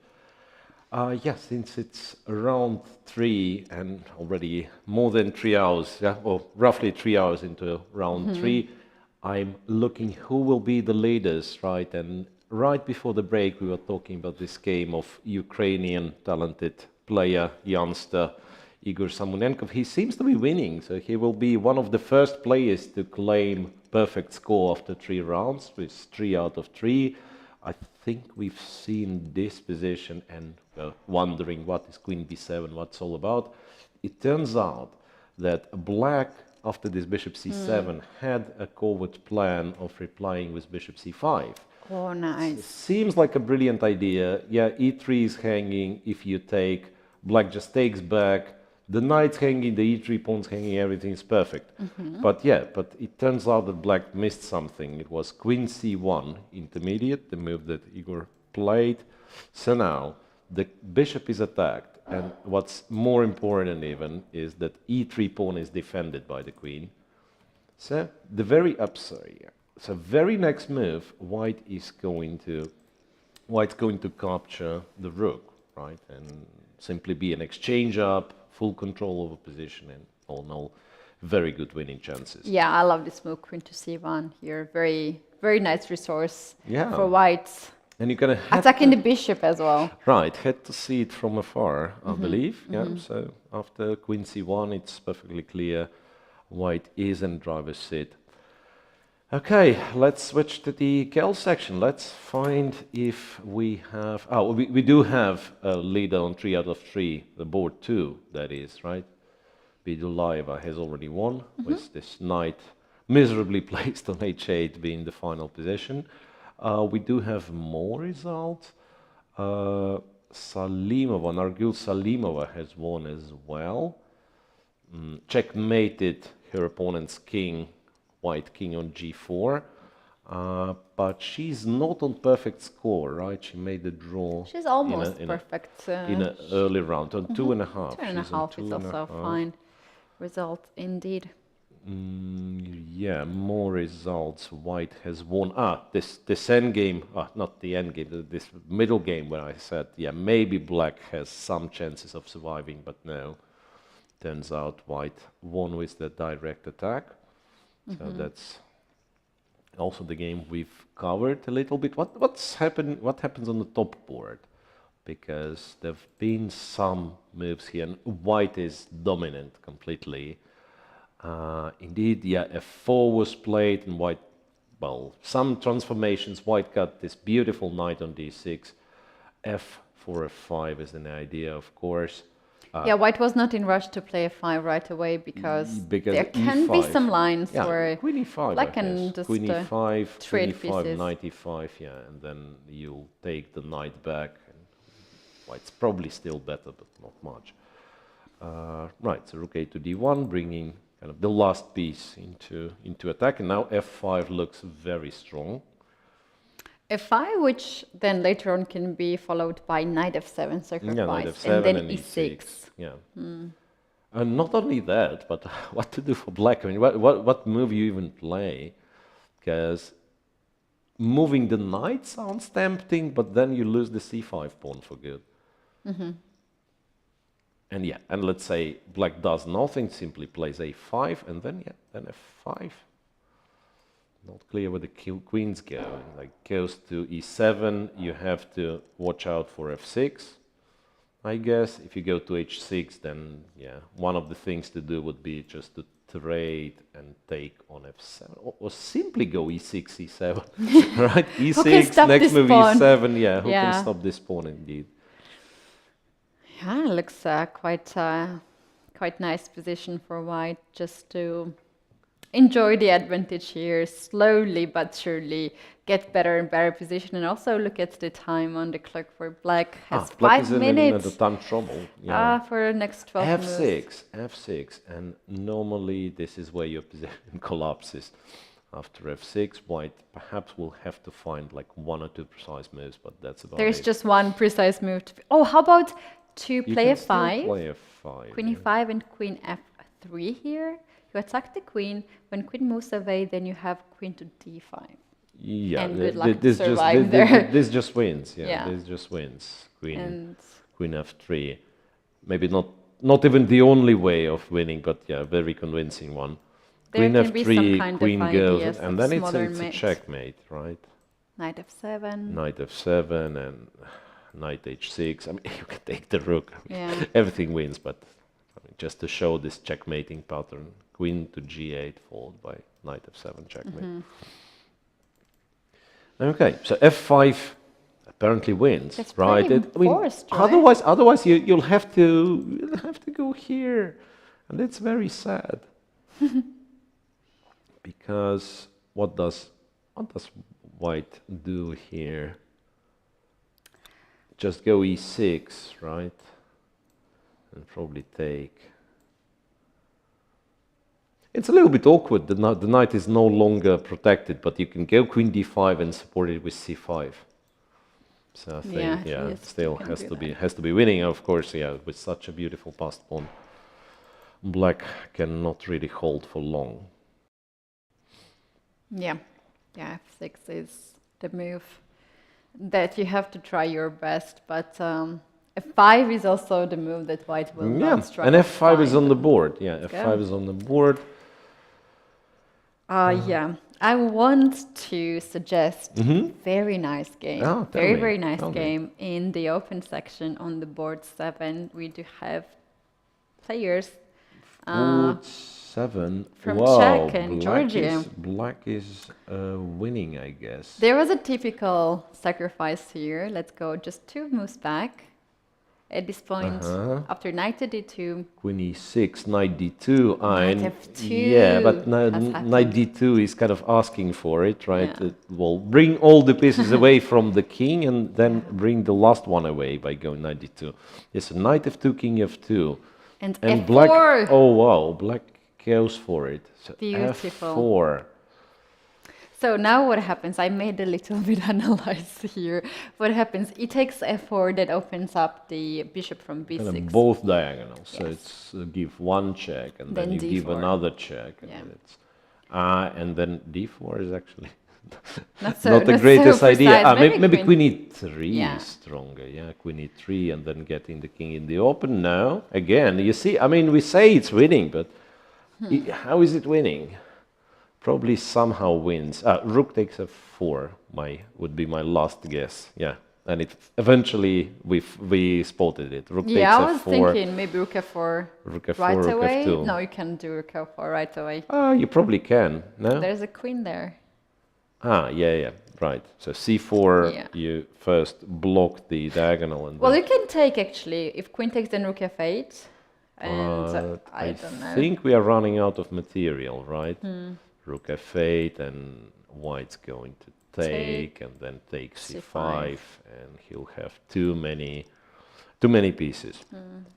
Since it's round 3 and already more than 3 hours, or roughly 3 hours into round 3, I'm looking who will be the leaders, right? And right before the break, we were talking about this game of Ukrainian talented player, youngster, Igor Samunenko. He seems to be winning, so he will be one of the first players to claim perfect score after 3 rounds, with 3 out of 3. I think we've seen this position and wondering what is Queen B7, what's all about. It turns out that Black, after this Bishop C7, had a covert plan of replying with Bishop C5. Oh, nice. It seems like a brilliant idea. Yeah, E3 is hanging. If you take, Black just takes back. The knight's hanging, the E3 pawn's hanging, everything is perfect. But it turns out that Black missed something. It was Queen C1 intermediate, the move that Igor played. So now the bishop is attacked, and what's more important even is that E3 pawn is defended by the queen. So the very upside, so very next move, White is going to capture the rook, right, and simply be an exchange up, full control over position, and all in all, very good winning chances. Yeah, I love this move, Queen to C1 here. Very, very nice resource for Whites. And you're gonna attacking the bishop as well. Right, had to see it from afar, I believe. So after Queen C1, it's perfectly clear White is in driver's seat. Okay, let's switch to the Kel section. Let's find if we have... we do have a leader on 3 out of 3, the board 2, that is, right? Bidulaiva has already won, with this knight miserably placed on H8 being the final position. We do have more results. Salimova, Nargül Salimova has won as well. Checkmated her opponent's king, White king on G4. But she's not on perfect score, right? She made the draw. She's almost perfect. In an early round, on 2.5. 2.5 is also a fine result indeed. Yeah, more results. White has won. This end game, not the end game, this middle game where I said, yeah, maybe Black has some chances of surviving, but no. Turns out White won with the direct attack. So that's also the game we've covered a little bit. What happens on the top board? Because there have been some moves here, and White is dominant completely. Indeed, yeah, F4 was played, and White, well, some transformations. White got this beautiful knight on D6. F4, F5 is an idea, of course. Yeah, White was not in rush to play F5 right away, because there can be some lines where Queen E5, Black can just Queen E5, trade Queen E5, pieces. Knight E5, yeah, and then you take the knight back. And White's probably still better, but not much. Right, so Rook A to D1, bringing kind of the last piece into attack, and now F5 looks very strong. F5, which then later on can be followed by Knight F7 sacrifice, Knight F7 and then and E6. Yeah. And not only that, but what to do for Black? I mean, what move you even play? Because moving the knight sounds tempting, but then you lose the C5 pawn for good. And yeah, and let's say Black does nothing, simply plays A5, and then F5. Not clear where the queens go. Like goes to E7, you have to watch out for F6. I guess. If you go to h6, then yeah, one of the things to do would be just to trade and take on f7, or simply go e6, e7, right? Who can e6, stop next this move pawn? e7, yeah, who can Yeah. stop this pawn indeed? Yeah, it looks quite nice position for white, just to enjoy the advantage here, slowly but surely get better and better position, and also look at the time on the clock for black has Black 5 is in minutes a ton trouble, yeah. for the next 12 moves. f6, f6, and normally this is where your position collapses. After f6, white perhaps will have to find like 1 or 2 precise moves, but that's about There's it. just one precise move to oh, how about to You play can still f5, play f5, queen yeah. e5 and queen f3 here. You attack the queen. When queen moves away, then you have queen to d5. Yeah, And good luck to survive this just wins. Yeah, Yeah. this just wins. Queen, And queen f3. Maybe not even the only way of winning, but yeah, very convincing one. there Queen can be some f3, kind queen of goes, ideas and of then it's smaller a mates. checkmate, right? Knight f7. Knight f7 and knight h6. I mean, you can take the rook. Yeah. Everything wins, but I mean, just to show this checkmating pattern, queen to g8 followed by knight f7 checkmate. Okay, so f5 apparently wins, That's right? pretty forced, right? Otherwise you'll have to go here, and it's very sad. Because what does white do here? Just go e6, right? And probably take. It's a little bit awkward. The knight is no longer protected, but you can go queen d5 and support it with c5. So I think, Yeah, yeah, yes, still you can has do to be that. winning, of course. Yeah, with such a beautiful passed pawn, black cannot really hold for long. Yeah, f6 is the move that you have to try your best, but f5 is also the move that white will not struggle and to f5 is find. on the board. Yeah, Let's f5 go. is on the board. Yeah, I want to suggest very nice game, Oh, tell me, very nice tell me. game in the open section on the board 7. We do have players Board 7. from Wow, Czech and Georgia. Black is winning, I guess. There was a typical sacrifice here. Let's go just 2 moves back. At this point, after knight to d2, Queen e6, knight d2, Knight and f2 yeah, but has knight d2 is kind of asking for it, right? Yeah. It will bring all the pieces away from the king, and then bring the last one away by going knight d2. Yes, knight f2, king f2, and and f4. black. Oh wow, black goes for it. So Beautiful. f4. So now what happens? I made a little bit analyze here. What happens? It takes f4 that opens up the bishop from b6. Kind of both diagonals. So Yes. it's give one check, and then Then you give d4. another check, and Yeah. then it's and then d4 is actually Not so, not the not greatest so idea. precise. Maybe queen e3 Yeah. is stronger. Yeah, queen e3, and then getting the king in the open. No, again, you see. I mean, we say it's winning, but how is it winning? Probably somehow wins. Rook takes f4. Would be my last guess. Yeah, and it eventually we spotted it. Rook Yeah, I takes was f4. thinking maybe rook f4 Rook f4, right rook away. f2. No, you can do rook f4 right away. You probably can. No. There's a queen there. Yeah, right. So c4. Yeah. You first block the diagonal, and Well, then, you can take actually. If queen takes, then rook f8. And but I don't know. think we are running out of material, right? Rook f8, and white's going to take, and then take c5, and he'll have too many pieces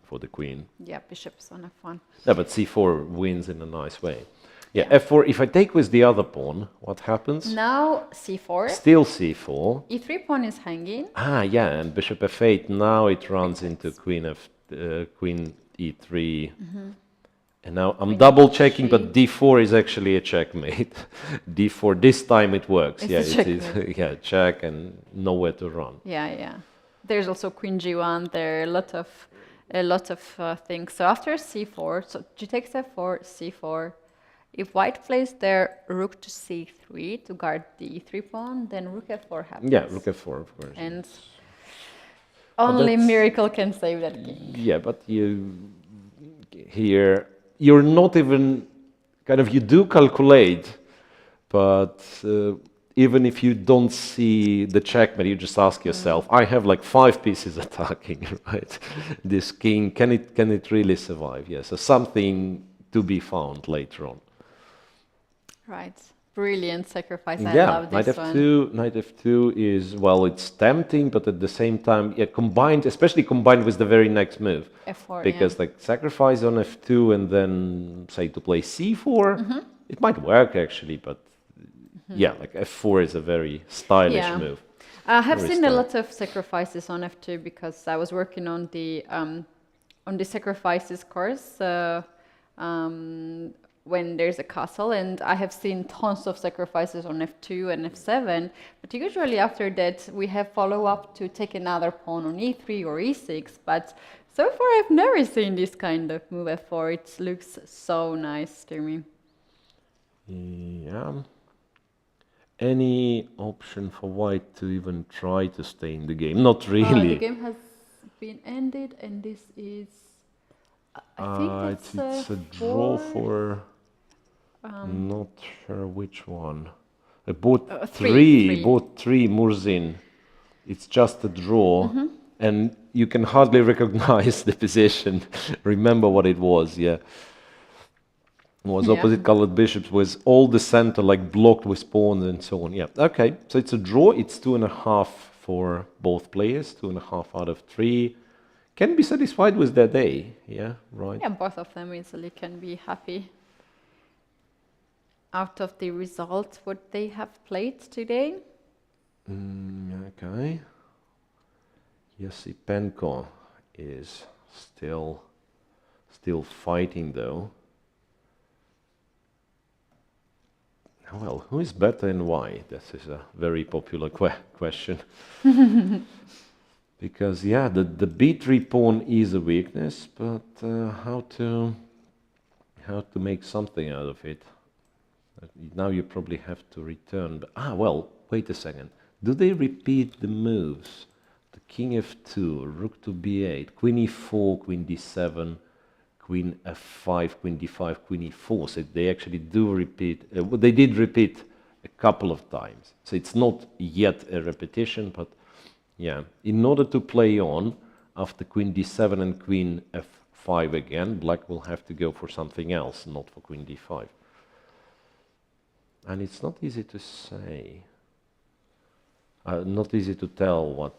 for the queen. Yeah, bishop's on f1. Yeah, but c4 wins in a nice way. Yeah, f4. If I take with the other pawn, what happens? Now c4. Still c4. e3 pawn is hanging. Yeah, and bishop f8. Now it runs into queen e3. And now I'm double checking, but d4 is actually a checkmate. d4 this time it works. It's Yeah, a it is. checkmate. Yeah, check and nowhere to run. Yeah. There's also queen g1. There are a lot of things. So after c4, so g takes f4, c4. If white plays there rook to c3 to guard the e3 pawn, then rook f4 happens. Yeah, rook f4, of course. And Only that's- miracle can save that king. Yeah, but here you're not even kind of, you do calculate, but even if you don't see the checkmate, you just ask yourself, I have like 5 pieces attacking, right? This king, can it really survive? Yeah, so something to be found later on. Right. Brilliant sacrifice. I Yeah, love knight this one. f2, knight f2 is, well, it's tempting, but at the same time, yeah, combined, especially combined with the very next move. F4, Because like sacrifice on f2 and then say to play c4, it might work actually, but yeah, like f4 is a very stylish Yeah. move. I have Very seen a stylish. lot of sacrifices on F2 because I was working on the sacrifices course when there's a castle, and I have seen tons of sacrifices on F2 and F7. But usually after that we have follow up to take another pawn on E3 or E6. But so far I've never seen this kind of move F4. It looks so nice to me. Yeah. Any option for white to even try to stay in the game? Not The really. game has been ended, and this is. I think that's It's a draw four, for not sure which one. Both three. both 3 Murzin. It's just a draw, and you can hardly recognize the position. Remember what it was, yeah. It was Yeah. opposite colored bishops with all the center like blocked with pawns and so on. Yeah, okay. So it's a draw. It's 2.5 for both players. 2.5 out of 3. Can be satisfied with their day. Yeah, right. Yeah, both of them easily can be happy out of the result what they have played today. Okay. Yosipenko is still fighting though. Well, who is better and why? This is a very popular question. Because yeah, the b3 pawn is a weakness, but how to make something out of it? Now you probably have to return. But, well, wait a second. Do they repeat the moves? The king f2, rook to b8, queen e4, queen d7, queen f5, queen d5, queen e4. So they actually do repeat. They did repeat a couple of times. So it's not yet a repetition, but yeah. In order to play on after queen d7 and queen f5 again, black will have to go for something else, not for queen d5. And it's not easy to say, not easy to tell what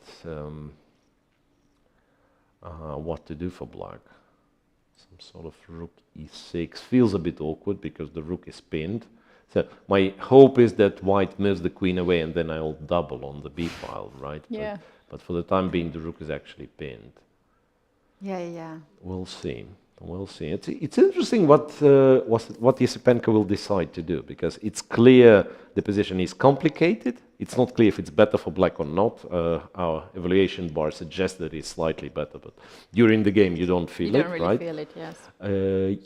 to do for black. Some sort of rook e6 feels a bit awkward because the rook is pinned. So my hope is that white moves the queen away and then I'll double on the b file, right? Yeah. But for the time being, the rook is actually pinned. Yeah. We'll see. We'll see. It's interesting what Yosipenko will decide to do, because it's clear the position is complicated. It's not clear if it's better for black or not. Our evaluation bar suggests that it's slightly better, but during the game you don't feel You it, don't really right? feel it, yes.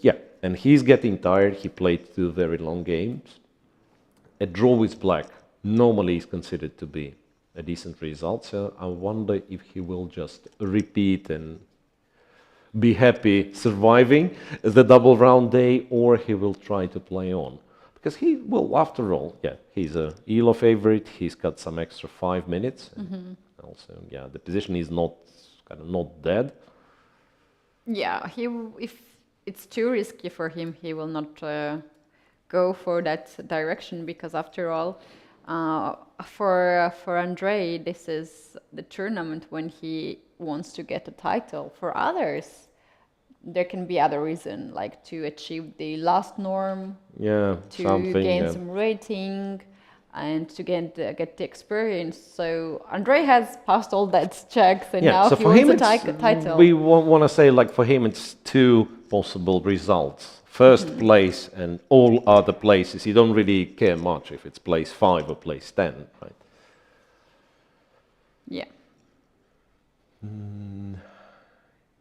Yeah, and he's getting tired. He played 2 very long games. A draw with black normally is considered to be a decent result, so I wonder if he will just repeat and be happy surviving the double round day, or he will try to play on. Because he will, after all, yeah, he's a ELO favorite, he's got some extra 5 minutes. And also, yeah, the position is not dead. Yeah, if it's too risky for him, he will not go for that direction, because after all, for Andrei, this is the tournament when he wants to get a title. For others, there can be other reason, like to achieve the last norm, Yeah, to gain some rating, and to get the experience. So Andrei has passed all that checks, and now so he for wants him, a title. we want to say, like, for him, it's 2 possible results. First place and all other places. You don't really care much if it's place 5 or place 10, right? Yeah.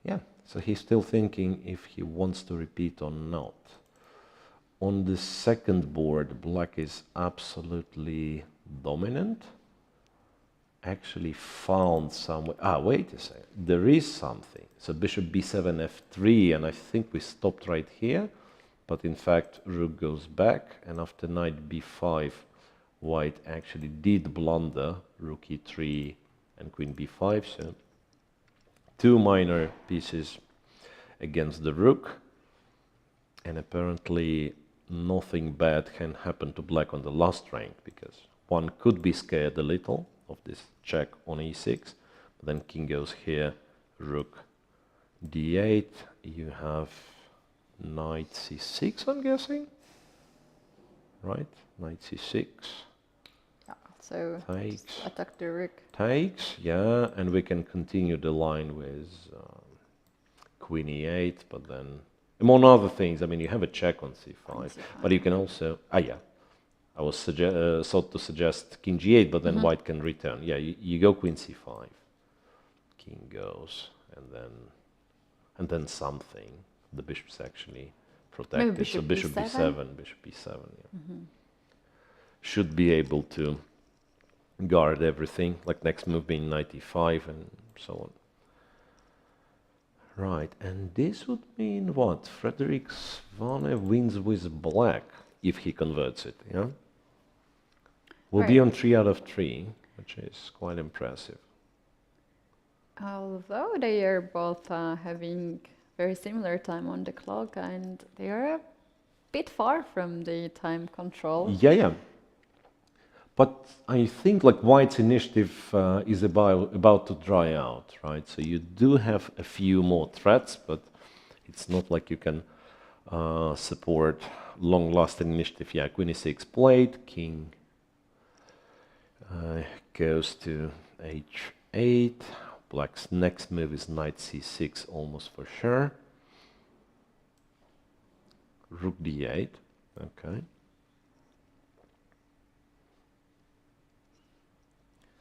Yeah, so he's still thinking if he wants to repeat or not. On the second board, black is absolutely dominant. actually found somewhere. Ah, wait a second. There is something. So bishop b7 f3, and I think we stopped right here. But in fact, rook goes back, and after knight b5, white actually did blunder rook e3 and queen b5. So two minor pieces against the rook, and apparently nothing bad can happen to black on the last rank, because one could be scared a little of this check on e6, but then king goes here, rook d8, you have knight c6, I'm guessing, right? Knight c6 So takes, just attack the rook. takes, yeah, and we can continue the line with queen e8, but then among other things, I mean, you have a check on c5, but you can also, yeah, I was thought to suggest king g8, but then white can return. Yeah, you go queen c5, king goes, and then something. The bishop's actually protected. Maybe bishop so bishop b7? b7, bishop b7. Yeah. Should be able to guard everything. Like next move being knight e5 and so on. Right, and this would mean what? Frederick Svane wins with black if he converts it. Yeah. We'll be on 3 out of 3, which is quite impressive. Although they are both having very similar time on the clock, and they are a bit far from the time control. Yeah, yeah. But I think like white's initiative is about to dry out, right? So you do have a few more threats, but it's not like you can support long-lasting initiative. Yeah, queen e6 played, king goes to h8. Black's next move is knight c6, almost for sure. Rook d8, okay.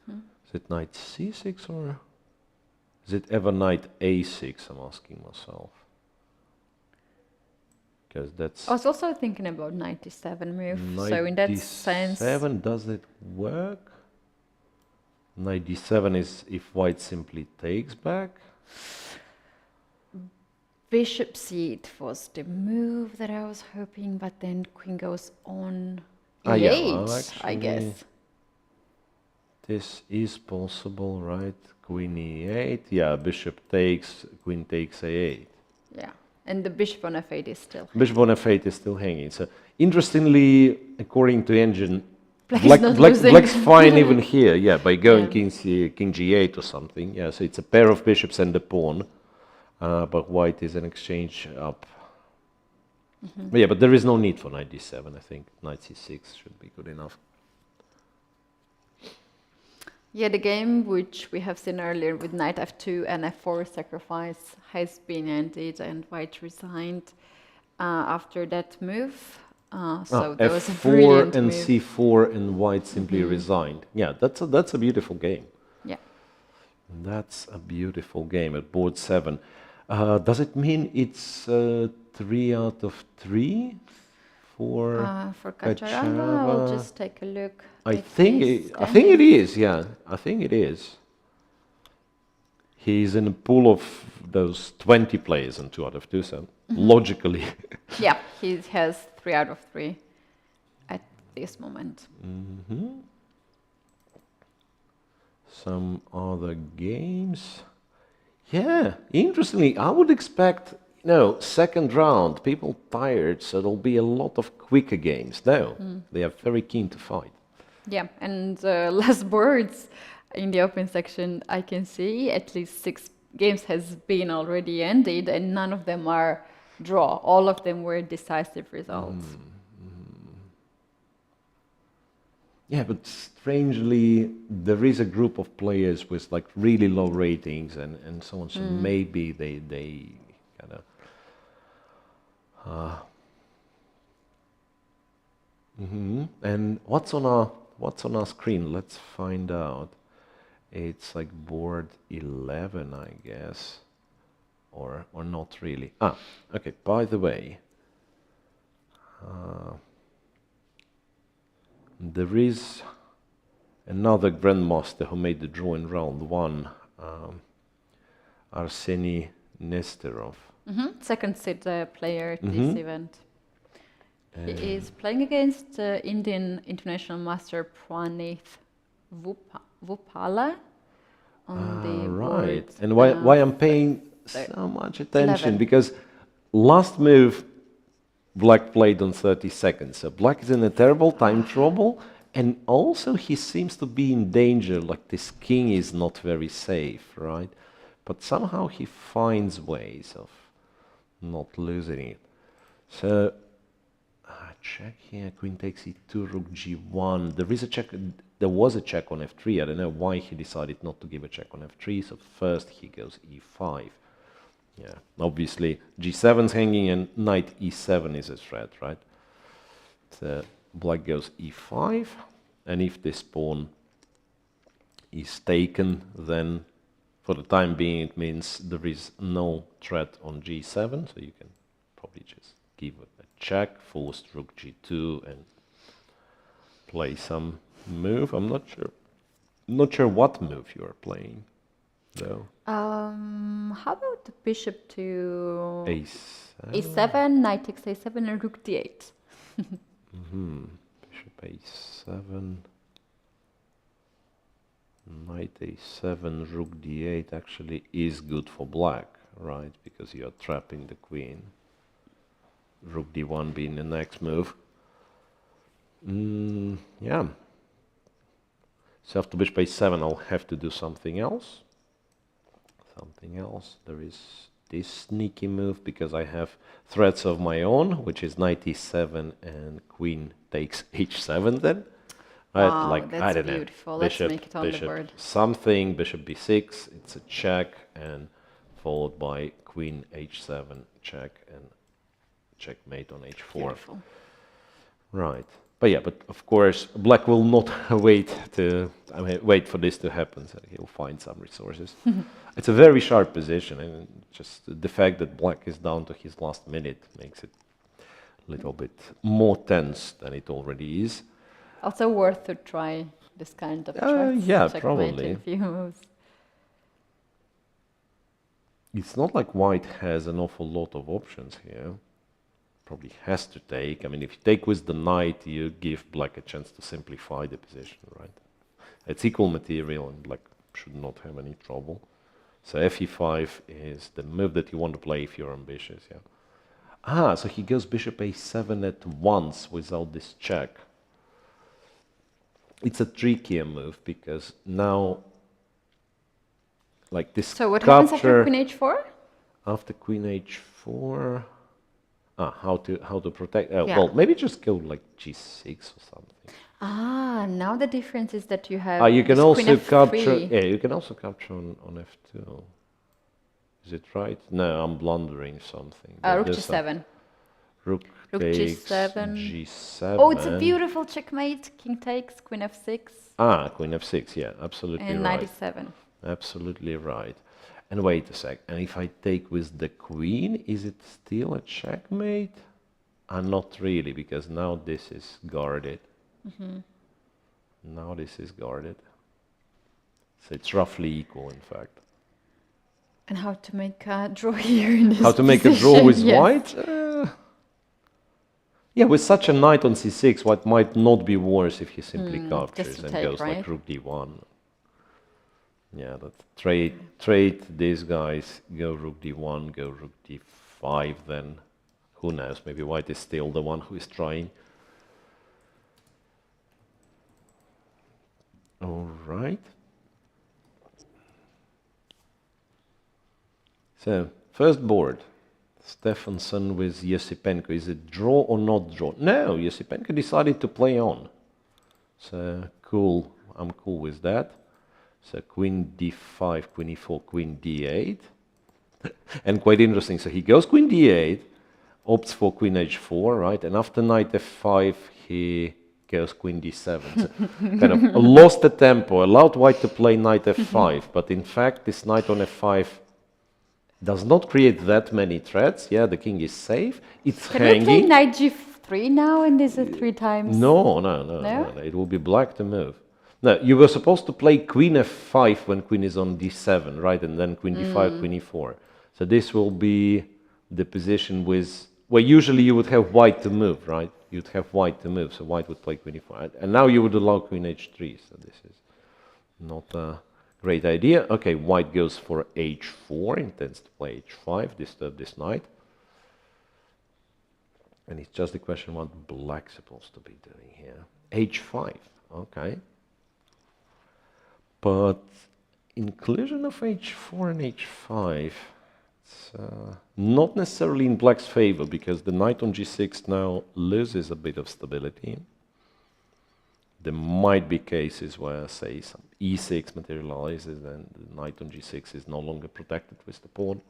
Is it knight c6 or is it ever knight a6? I'm asking myself. Because that's... I was also thinking about knight d7 move, so in that sense... Knight d7, does it work? Knight d7 is if white simply takes back. Bishop c8 was the move that I was hoping, but then queen goes on e8, yeah, well, actually, I guess. This is possible, right? Queen e8, yeah, bishop takes, queen takes a8. Yeah, and the bishop on f8 is still hanging. Bishop on f8 is still hanging. So, interestingly, according to engine, Black's fine even here, yeah, by going king g8 or something. Yeah, so it's a pair of bishops and a pawn, but white is an exchange up. But yeah, but there is no need for knight d7. I think knight c6 should be good enough. Yeah, the game which we have seen earlier with knight f2 and f4 sacrifice has been ended, and white resigned after that move. So that was a brilliant and move. c4 and white simply resigned. Yeah, that's a beautiful game. Yeah. That's a beautiful game at board 7. Does it mean it's 3 out of 3 for Kacharava? I'll just take a look. I think it is. Yeah, I think it is. He's in a pool of those 20 players and 2 out of 2, so logically. Yeah, he has 3 out of 3 at this moment. Some other games. Yeah, interestingly, I would expect, second round, people tired, so there'll be a lot of quicker games. No, they are very keen to fight. Yeah, and last boards in the open section, I can see at least 6 games has been already ended, and none of them are draw. All of them were decisive results. Yeah, but strangely, there is a group of players with like really low ratings and so on. So maybe they kind of. And what's on our screen? Let's find out. It's like board 11, I guess, or not really. Okay. By the way, there is another grandmaster who made the draw in round 1, Arseny Nesterov. Second seed player at this event. He is playing against Indian international master Pranith Vupala on the board. Right. And why I'm paying so much attention? 11. Because last move, Black played on 30 seconds. So Black is in a terrible time trouble. And also he seems to be in danger, like this king is not very safe, right? But somehow he finds ways of not losing it. So, check here, queen takes e2, rook g1. There is a check, there was a check on f3. I don't know why he decided not to give a check on f3. So first he goes e5. Yeah, obviously g7's hanging and knight e7 is a threat, right? So Black goes e5, and if this pawn is taken, then for the time being it means there is no threat on g7, so you can probably just give a check, forced rook g2, and play some move. I'm not sure what move you are playing, though. How about the bishop to a7, e7, knight takes a7, and rook d8? Bishop a7, knight a7, rook d8 actually is good for Black, right? Because you are trapping the queen. Rook d1 being the next move. Yeah. So after bishop a7, I'll have to do something else. There is this sneaky move because I have threats of my own, which is knight e7 and queen takes h7 then. Right? Wow, like, that's I don't beautiful. know. Let's Bishop, make it on the board. something, bishop b6, it's a check, and followed by queen h7, check, and checkmate on h4. Beautiful. Right. But yeah, but of course, Black will not wait for this to happen, so he'll find some resources. It's a very sharp position, and just the fact that Black is down to his last minute makes it a little bit more tense than it already is. Also worth to try this kind of threats. Yeah, checkmate probably. in few moves. It's not like White has an awful lot of options here. Probably has to take. I mean, if you take with the knight, you give Black a chance to simplify the position, right? It's equal material, and Black should not have any trouble. So fe5 is the move that you want to play if you're ambitious, yeah. So he goes bishop a7 at once without this check. It's a trickier move because now, like this. So what happens after queen h4? After queen h4, how to protect? Yeah. Well, maybe just go like g6 or something. Now the difference is that you have. You can this also queen f3. capture. Yeah, you can also capture on f2. Is it right? No, I'm blundering something. Rook g7. Rook takes g7. Oh, it's a beautiful checkmate. King takes, queen f6. Queen f6. Yeah, absolutely and right. knight e7. Absolutely right. And wait a sec. And if I take with the queen, is it still a checkmate? Not really, because now this is guarded. Now this is guarded. So it's roughly equal, in fact. And how to make a draw here in this How to make a draw with yes. White? Yeah, with such a knight on c6, White might not be worse if he simply captures and goes like rook d1. Yeah, that trade these guys, go rook d1, go rook d5, then who knows, maybe White is still the one who is trying. All right. So, first board, Stefansson with Yosipenko. Is it draw or not draw? No, Yosipenko decided to play on. So, cool, I'm cool with that. So queen d5, queen e4, queen d8. And quite interesting, so he goes queen d8, opts for queen h4, right? And after knight f5, he goes queen d7. So kind of lost the tempo, allowed White to play knight f5, but in fact this knight on f5 does not create that many threats. Yeah, the king is safe. It's hanging. Can we play knight g3 now and is it 3 times? No, it will be Black to move. No, you were supposed to play queen f5 when queen is on d7, right? And then queen d5, queen e4. So this will be the position with, where usually you would have white to move, right? You'd have white to move, so white would play queen e4. And now you would allow queen h3, so this is not a great idea. Okay, white goes for h4, intends to play h5, disturb this knight. And it's just a question what black's supposed to be doing here. h5, okay. But inclusion of h4 and h5, it's not necessarily in black's favor, because the knight on g6 now loses a bit of stability. There might be cases where, say, some e6 materializes and the knight on g6 is no longer protected with the pawn.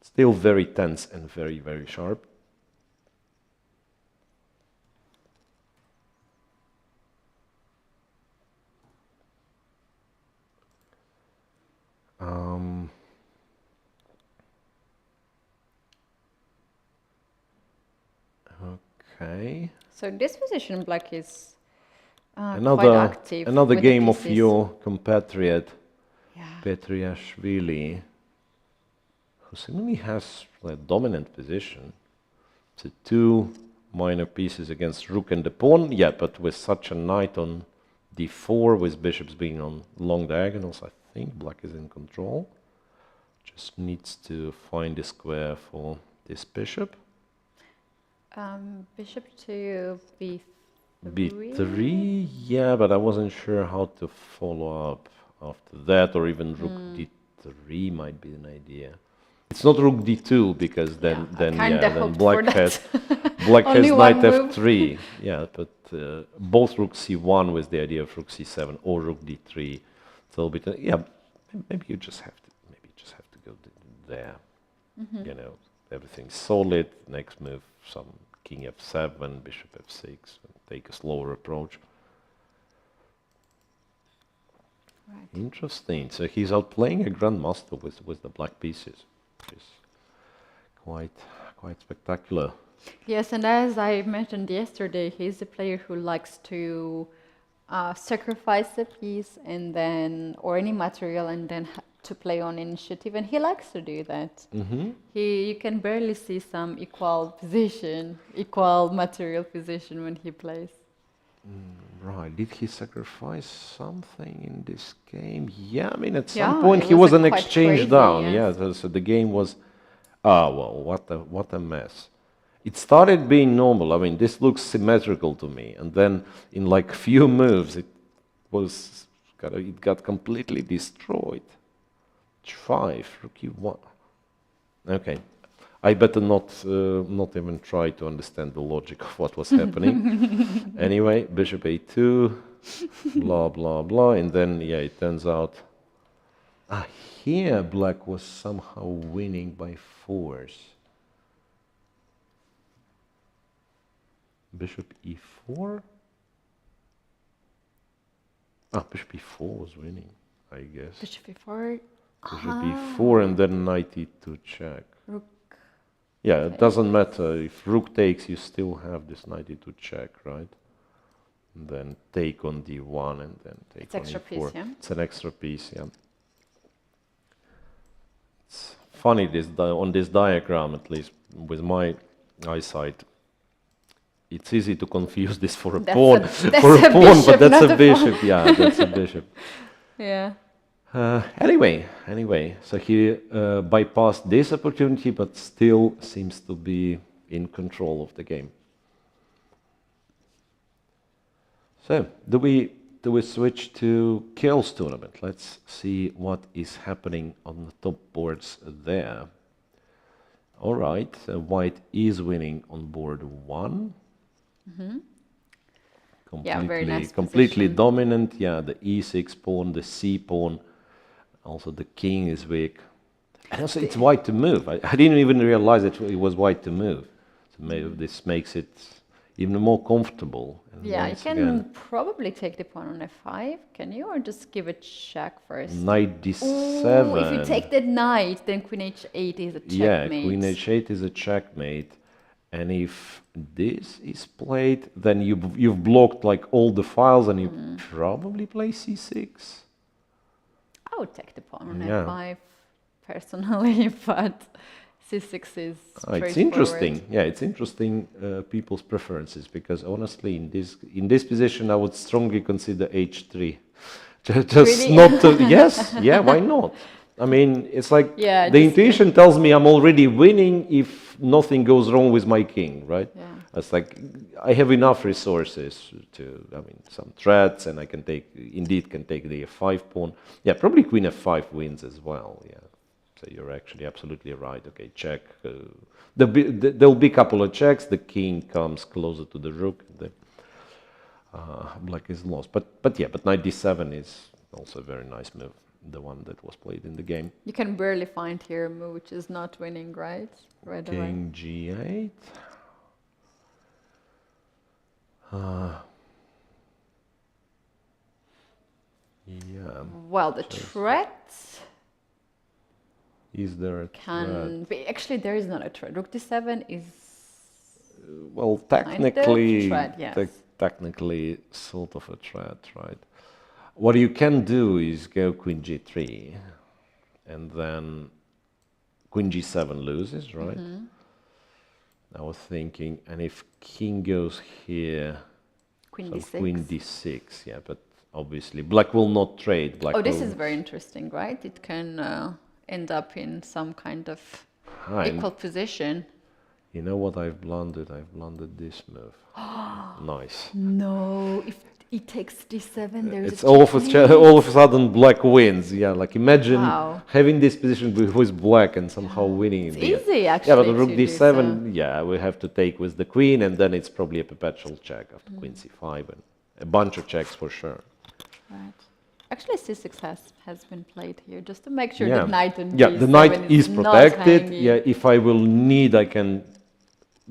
Still very tense and very, very sharp. Okay. So this position, black is quite Another active. another with the game of pieces. your compatriot, Yeah. Petriashvili, who seemingly has a dominant position. So two minor pieces against rook and the pawn. Yeah, but with such a knight on d4, with bishops being on long diagonals, I think black is in control. Just needs to find a square for this bishop. Bishop to b3. b3, yeah, but I wasn't sure how to follow up after that, or even rook d3 might be an idea. It's not rook d2, because then black has black has Only knight one move. f3. Yeah, but both rook c1 with the idea of rook c7 or rook d3. It's a little bit. Yeah, maybe you just have to go there. You know, everything's solid. Next move, some king f7, bishop f6, and take a slower approach. Right. Interesting. So he's outplaying a grandmaster with the black pieces, which is quite spectacular. Yes, and as I mentioned yesterday, he's a player who likes to sacrifice a piece and then, or any material, and then to play on initiative, and he likes to do that. You can barely see some equal material position when he plays. Right. Did he sacrifice something in this game? Yeah, I mean, at Yeah, some point it he was was an quite exchange crazy, down. yes. Yeah, so the game was, well, what a mess. It started being normal. I mean, this looks symmetrical to me, and then in like few moves, it got completely destroyed. h5, rook e1. Okay, I better not even try to understand the logic of what was happening. Anyway, bishop a2, blah blah blah, and then yeah, it turns out here black was somehow winning by force. Bishop e4. Bishop e4 was winning, I guess. Bishop e4. Bishop e4 and then knight e2 check. Rook. Yeah, it doesn't matter. If rook takes, you still have this knight e2 check, right? And then take on d1 and then take It's on extra e4. piece, yeah? It's an extra piece, yeah. It's funny on this diagram, at least with my eyesight. It's easy to confuse this for a pawn, but that's a bishop. Yeah, that's a bishop. Yeah. Anyway, so he bypassed this opportunity, but still seems to be in control of the game. So, do we switch to Kale's tournament? Let's see what is happening on the top boards there. All right, white is winning on board 1. Yeah, very nice completely position. dominant. Yeah, the e6 pawn, the c pawn, also the king is weak. And also it's white to move. I didn't even realize that it was white to move. So maybe this makes it even more comfortable. And Yeah, you once can again, probably take the pawn on f5, can you? Or just give a check first? knight d7. Ooh, if you take the knight, then queen h8 is a checkmate. Yeah, queen h8 is a checkmate. And if this is played, then you've blocked like all the files, and you probably play c6. I would take the pawn on Yeah. f5 personally, but c6 is straightforward. It's interesting. Yeah, it's interesting people's preferences, because honestly, in this position, I would strongly consider h3. Just Really? not to, yes, yeah, why not? I mean, it's like Yeah, the just- intuition tells me I'm already winning if nothing goes wrong with my king, right? Yeah. It's like I have enough resources to, I mean, some threats, and I can take the f5 pawn. Yeah, probably queen f5 wins as well. Yeah, so you're actually absolutely right. Okay, check. There'll be a couple of checks. The king comes closer to the rook. Black is lost. But knight d7 is also a very nice move, the one that was played in the game. You can barely find here a move which is not winning, right? Right away. King g8. Yeah. Well, the threat Is there a can threat? be. Actually, there is not a threat. Rook d7 is Well, kind of technically, threat, yes. technically, sort of a threat, right? What you can do is go queen g3, and then queen g7 loses, right? I was thinking, and if king goes here, queen so d6. queen d6, yeah, but obviously black will not trade. Black Oh, this will- is very interesting, right? It can end up in some kind of and equal position. you know what I've blundered? I've blundered this move. Nice. No, if it takes d7, there's It's a all of a sudden black wins. Yeah, like imagine Wow. having this position with black and somehow winning in It's the end. easy, Yeah, actually, but rook to do d7, yeah, we have to take with the queen, and then it's probably a perpetual check after queen c5, and a bunch of checks for sure. Right. Actually, c6 has been played here, just to make sure Yeah, that knight on yeah, the knight d7 is not protected. hanging. Yeah, if I will need, I can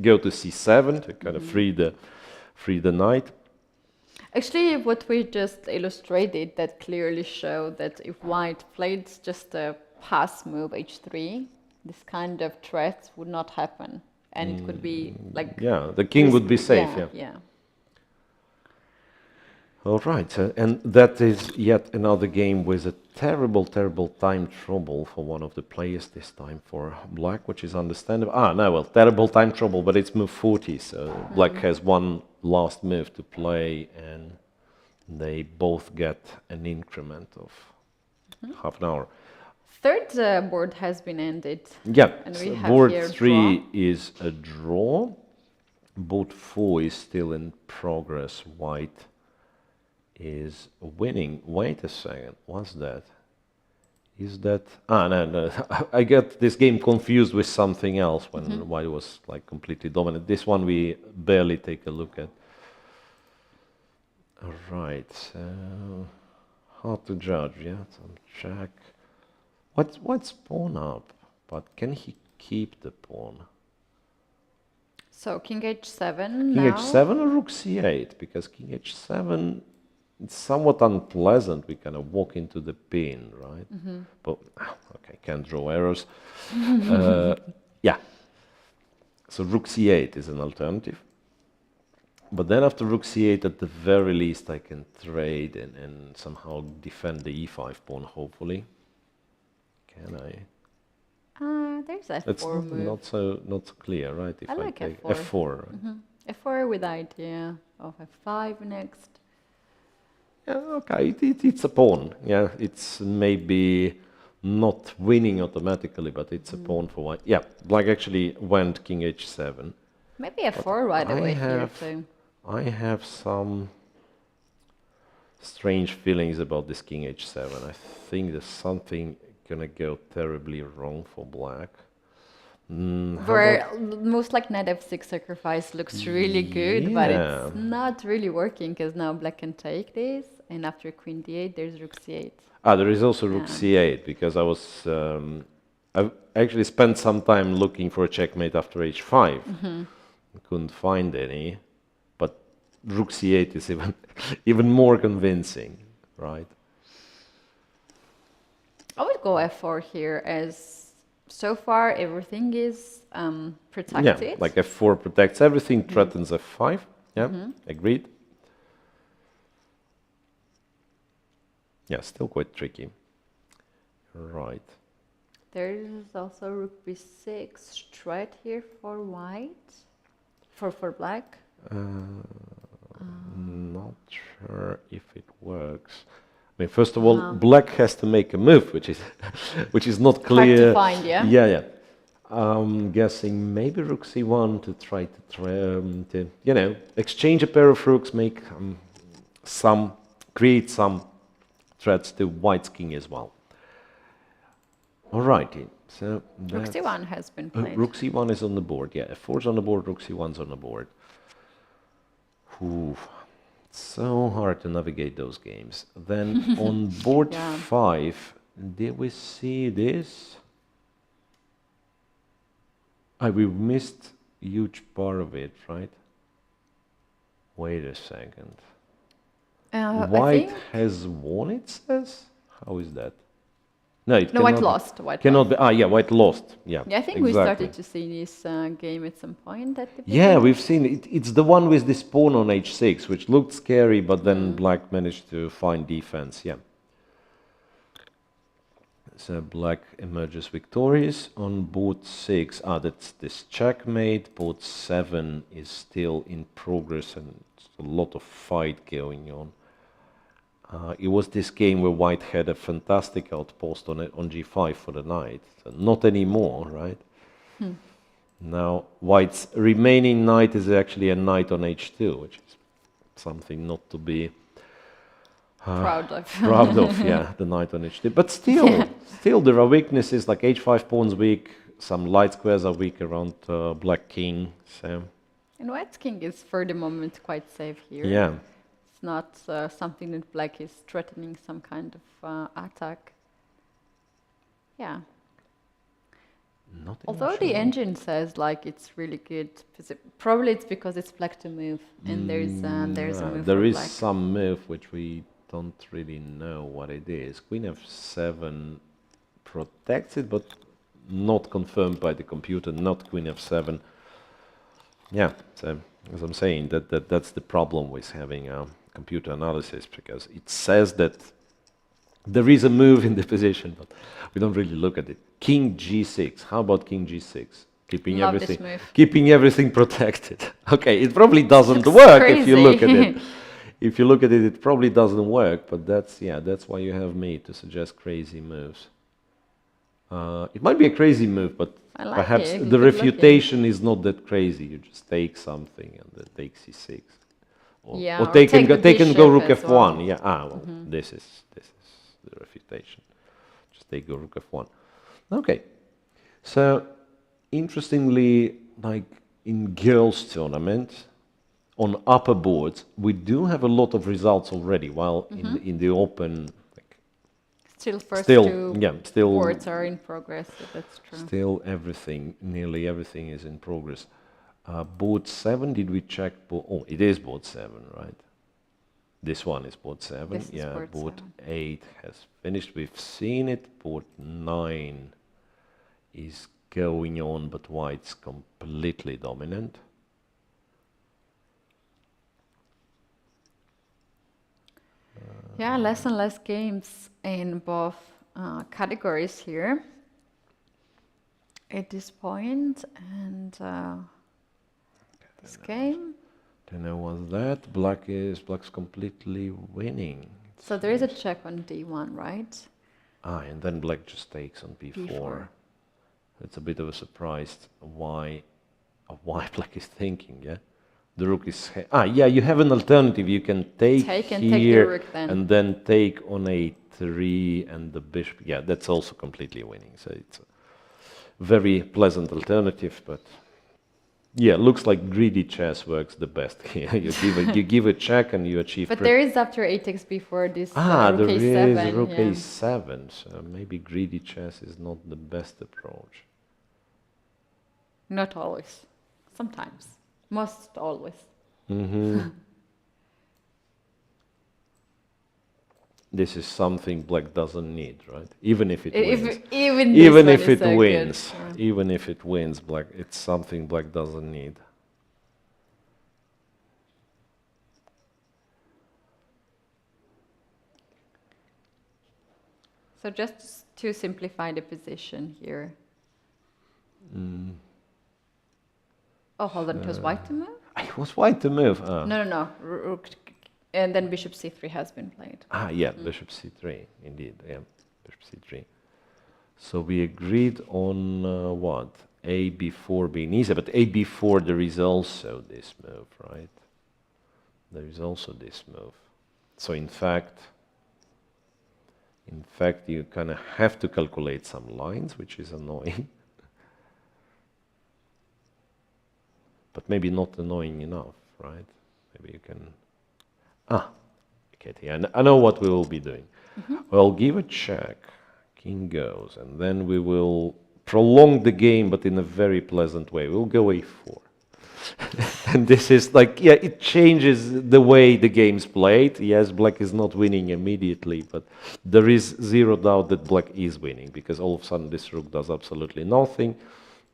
go to c7 to kind of free the knight. Actually, what we just illustrated that clearly showed that if white played just a pass move h3, this kind of threats would not happen, and it could be like Yeah, the king would be safe. Yeah. yeah. All right, and that is yet another game with a terrible, terrible time trouble for one of the players this time for black, which is understandable. No, well, terrible time trouble, but it's move 40, so black has one last move to play, and they both get an increment of half an hour. Third board has been ended. Yeah, And so we have board here 3 draw. is a draw. Board 4 is still in progress. White is winning. Wait a second, what's that? Is that... no, I get this game confused with something else when White was like completely dominant. This one we barely take a look at. All right, so hard to judge, yeah, some check. What's pawn up? But can he keep the pawn? So king h7 King now. h7 or rook c8? Because king h7, it's somewhat unpleasant. We kind of walk into the pin, right? But okay, can't draw arrows. Yeah. So rook c8 is an alternative. But then after rook c8, at the very least, I can trade and somehow defend the e5 pawn, hopefully. Can I? There's f4 It's move. not so clear, right? If I like take f4. f4, right? f4 with idea of f5 next. Yeah, okay, it's a pawn. Yeah, it's maybe not winning automatically, but it's a pawn for white. Yeah, black actually went king h7. Maybe f4 right away here have- too. I have some strange feelings about this king h7. I think there's something gonna go terribly wrong for black. How Where about- most like knight f6 sacrifice looks really good, but Yeah. it's not really working because now black can take this, and after queen d8 there's rook c8. there is also rook c8, because I've actually spent some time looking for a checkmate after h5. Couldn't find any, but rook c8 is even more convincing, right? I would go f4 here as so far everything is Yeah, protected. like f4 protects everything, threatens f5. Yeah, agreed. Yeah, still quite tricky. Right. There is also rook b6 threat here for white, for black. Not sure if it works. I mean, first of all, black has to make a move, which is which is not clear. Hard to find, yeah. Yeah, yeah. I'm guessing maybe rook c1 to try to you know, exchange a pair of rooks, make create some threats to white's king as well. Alrighty, so Rook c1 has been played. rook c1 is on the board. Yeah, f4 is on the board, rook c1 is on the board. Ooh, so hard to navigate those games. Then on board 5, did we see this? We missed a huge part of it, right? Wait a second. White has won, it says? How is that? No, it no, white lost. White cannot lost. be. Yeah, white lost. Yeah, yeah, I think exactly. we started to see this game at some point at the Yeah, beginning. we've seen it. It's the one with this pawn on h6, which looked scary, but then black managed to find defense. Yeah. So black emerges victorious on board 6. That's this checkmate. Board 7 is still in progress, and it's a lot of fight going on. It was this game where white had a fantastic outpost on g5 for the knight. So not anymore, right? Now white's remaining knight is actually a knight on h2, which is something not to be proud of. proud of, yeah, the knight on h2. But still there are weaknesses, like h5 pawn's weak, some light squares are weak around black king. So. And white's king is for the moment quite safe here. Yeah. It's not something that black is threatening some kind of attack. Yeah. Although the engine says like it's really good, probably it's because it's black to move, and there's a move. There for is black. some move which we don't really know what it is. Queen f7 protects it, but not confirmed by the computer. Not queen f7. Yeah, so as I'm saying, that's the problem with having computer analysis, because it says that there is a move in the position, but we don't really look at it. King g6. How about king g6? Keeping everything protected. Okay, it probably doesn't work if you look at it. If you look at it, it probably doesn't work. But that's why you have me to suggest crazy moves. It might be a crazy move, but perhaps the refutation is not that crazy. You just take something and then take c6. Or take and go rook f1. Well. Yeah. Well, this is the refutation. Just take rook f1. Okay. So, interestingly, like in girls' tournament, on upper boards, we do have a lot of results already. While in the open, like, still boards are in progress. That's true. Still, nearly everything is in progress. Board 7, did we check? Oh, it is board 7, right? This one is board 7. This is board 8 has finished. We've seen it. Board 9 is going on, but white's completely dominant. Yeah, less and less games in both categories here at this point, and this game. Don't know what's that. Black's completely winning. So there is a check on d1, right? And then black just takes on b4. It's a bit of a surprise why black is thinking, yeah? The rook is... yeah, you have an alternative. You can take and here take the rook then. And then take on a3 and the bishop. Yeah, that's also completely winning. So it's a very pleasant alternative, but... Yeah, looks like greedy chess works the best here. You give a check and you achieve... But there is after a takes before this rook there a7. Is rook a7, so maybe greedy chess is not the best approach. Not always. Sometimes. Most This is something black doesn't need, right? Even if it If, wins. even this Even one if is it so wins. good. Even if it wins, black, it's something black doesn't need. So just to simplify the position here. Oh, hold on, it was white to move? It was white to move. No, no, no. Rook, and then bishop c3 has been played. Yeah, bishop c3, indeed. Yeah, bishop c3. So we agreed on what? A b4 being easy, but a b4 there is also this move, right? There is also this move. So in fact, you kind of have to calculate some lines, which is annoying. But maybe not annoying enough, right? Maybe you can... Keti, I know what we will be doing. We'll give a check, king goes, and then we will prolong the game, but in a very pleasant way. We'll go a4. And this is like, yeah, it changes the way the game's played. Yes, black is not winning immediately, but there is zero doubt that black is winning, because all of a sudden this rook does absolutely nothing.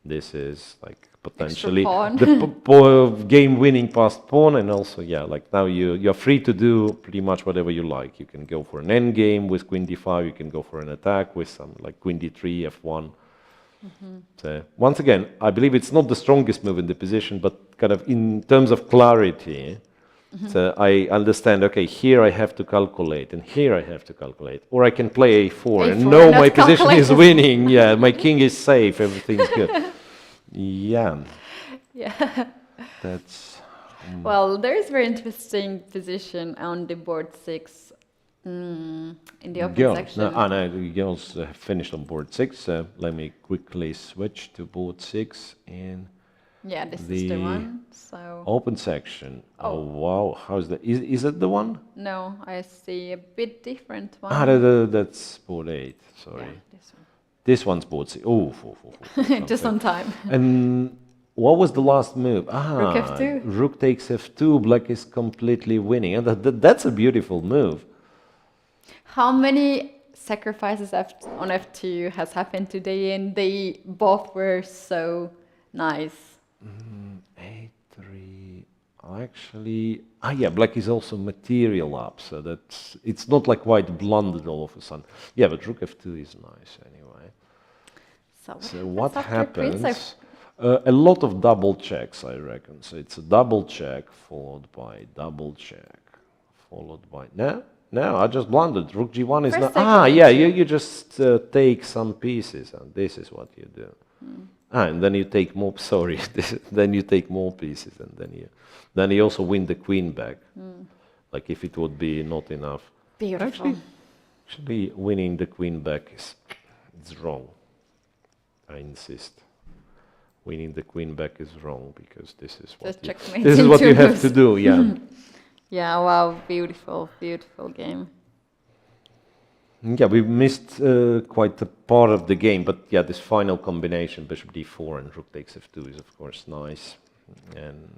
This is like potentially the game-winning passed pawn, and also, yeah, like now you're free to do pretty much whatever you like. You can go for an endgame with queen d5, you can go for an attack with some like queen d3, f1. So once again, I believe it's not the strongest move in the position, but kind of in terms of clarity, so I understand, okay, here I have to calculate, and here I have to calculate. Or I can play a4 and know my position is winning. Yeah, my king is safe, everything's good. Yeah. Yeah. That's... Well, there is very interesting position on the board 6 in the open section. No, the girls have finished on board 6. Let me quickly switch to board 6 and... Yeah, this is the one. So open section. Oh wow, how's that? Is it the one? No, I see a bit different one. That's board 8. Sorry. Yeah, this one. This one's board 6. Oh, Just on time. And what was the last move? Rook f2. Rook takes f2. Black is completely winning, and that's a beautiful move. How many sacrifices on f2 has happened today, and they both were so nice. A3. Actually, yeah, black is also material up, so it's not like white blundered all of a sudden. Yeah, but rook f2 is nice anyway. So what happens? A lot of double checks, I reckon. So it's a double check followed by double check followed by no, I just blundered. Rook g1 is not. Yeah, you just take some pieces, and this is what you do. And then you take more. Sorry, then you take more pieces, and then you also win the queen back. Like if it would be not enough. Beautiful. Actually, winning the queen back it's wrong. I insist. Winning the queen back is wrong, because this is what you have to do. Yeah. Yeah. Wow. Beautiful. Beautiful game. Yeah, we missed quite a part of the game, but yeah, this final combination, bishop d4 and rook takes f2, is of course nice. And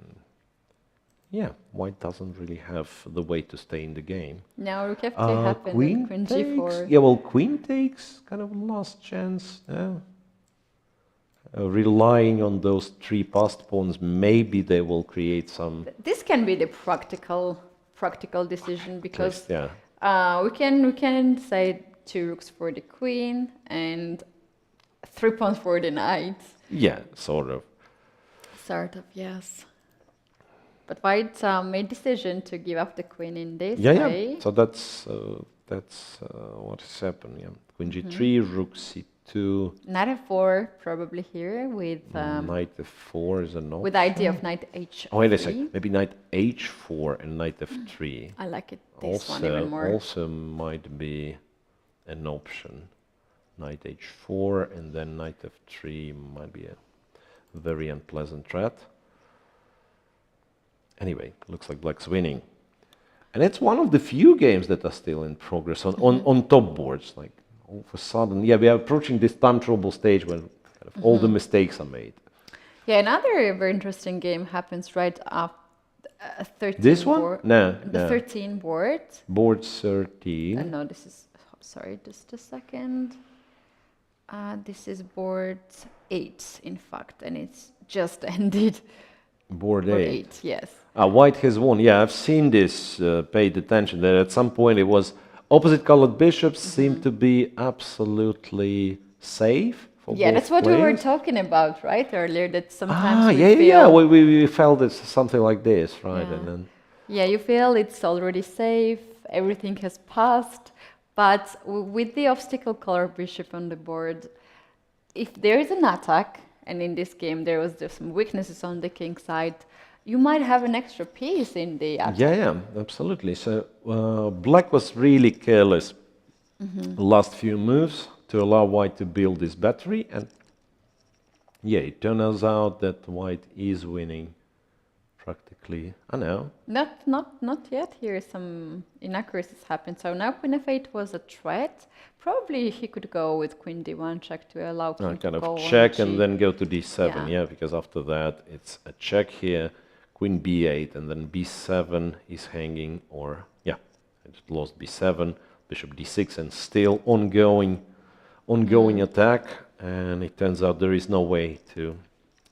yeah, white doesn't really have the way to stay in the game. Now rook f2 happened, queen g4. Yeah, well, queen takes, kind of last chance. Relying on those 3 passed pawns, maybe they will create some... This can be the practical decision, because... Yeah. We can say 2 rooks for the queen and 3 pawns for the knight. Yeah, sort of. Sort of, yes. But white made decision to give up the queen in this way. Yeah. So that's what has happened. Yeah, queen g3, rook c2. Knight f4 probably here with knight f4 is an option. with the idea of knight h3. Oh, wait a second. Maybe knight h4 and knight f3. I like it. This one even more. Also might be an option. Knight h4 and then knight f3 might be a very unpleasant threat. Anyway, looks like black's winning. And it's one of the few games that are still in progress on top boards. Like all of a sudden, yeah, we are approaching this time trouble stage when kind of all the mistakes are made. Yeah, another very interesting game happens right 13 This one? board. No, The no. 13 board. Board 13. No, this is, sorry, just a second. This is board 8, in fact, and it's just ended. Board Board 8. 8, yes. White has won. Yeah, I've seen this, paid attention that at some point it was opposite colored bishops seem to be absolutely safe for Yeah, both that's what we were players. talking about, right, earlier, that sometimes we Yeah, feel... yeah, we felt it's something like this, right? Yeah. And then Yeah, you feel it's already safe, everything has passed, but with the obstacle color bishop on the board, if there is an attack, and in this game there was just some weaknesses on the king side, you might have an extra piece in the attack. yeah, absolutely. So black was really careless last few moves to allow white to build this battery, and yeah, it turns out that white is winning practically. I know. Not yet. Here some inaccuracies happened. So now queen f8 was a threat. Probably he could go with queen d1 check to allow king Kind to go of on check g. and then go to d7, Yeah. yeah, because after that it's a check here, queen b8, and then b7 is hanging, or yeah, I just lost b7, bishop d6, and still ongoing attack, and it turns out there is no way to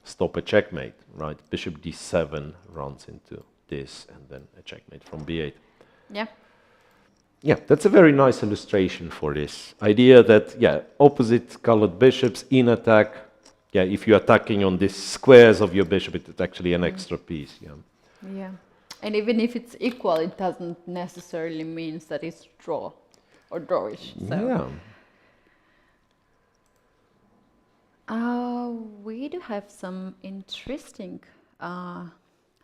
stop a checkmate, right? Bishop d7 runs into this, and then a checkmate from b8. Yeah. Yeah, that's a very nice illustration for this idea that, yeah, opposite colored bishops in attack, yeah, if you're attacking on these squares of your bishop, it's actually an extra piece, yeah. Yeah. And even if it's equal, it doesn't necessarily mean that it's draw or drawish. So. Yeah. We do have some interesting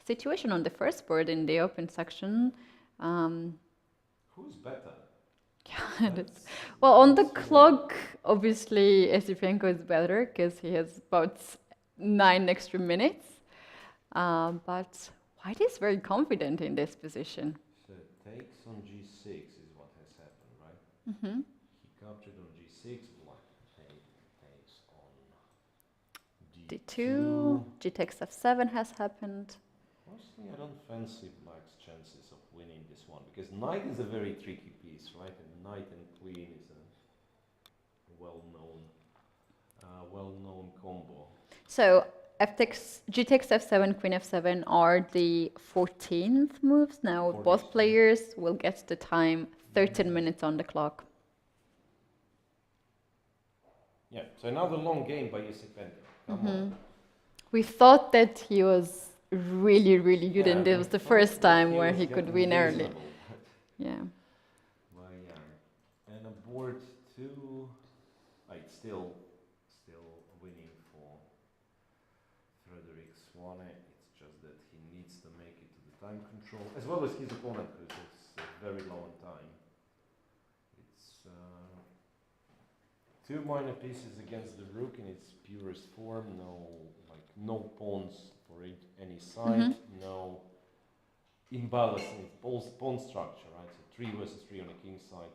situation on the first board in the open section. Who's better? Well, on the clock, obviously, Evgeny is better because he has about 9 extra minutes. But white is very confident in this position. So takes on g6 is what has happened, right? Mm-hmm. He captured on g6, black takes on D2, g takes f7 has happened. Honestly, I don't fancy black's chances of winning this one, because knight is a very tricky piece, right? And knight and queen is a well-known combo. So g takes f7, queen f7 are the 14th moves. Now both players will get the time 13 minutes on the clock. Yeah, so another long game by Yusupenko. Come on. We thought that he was really, really good, and this was the first time where he could win early. Yeah. Well, yeah. And a board 2, it's still winning for Frederick Swane. It's just that he needs to make it to the time control, as well as his opponent, who's very low on time. It's 2 minor pieces against the rook in its purest form. No pawns for any side. No imbalance in its pawn structure, right? So 3 versus 3 on the king side,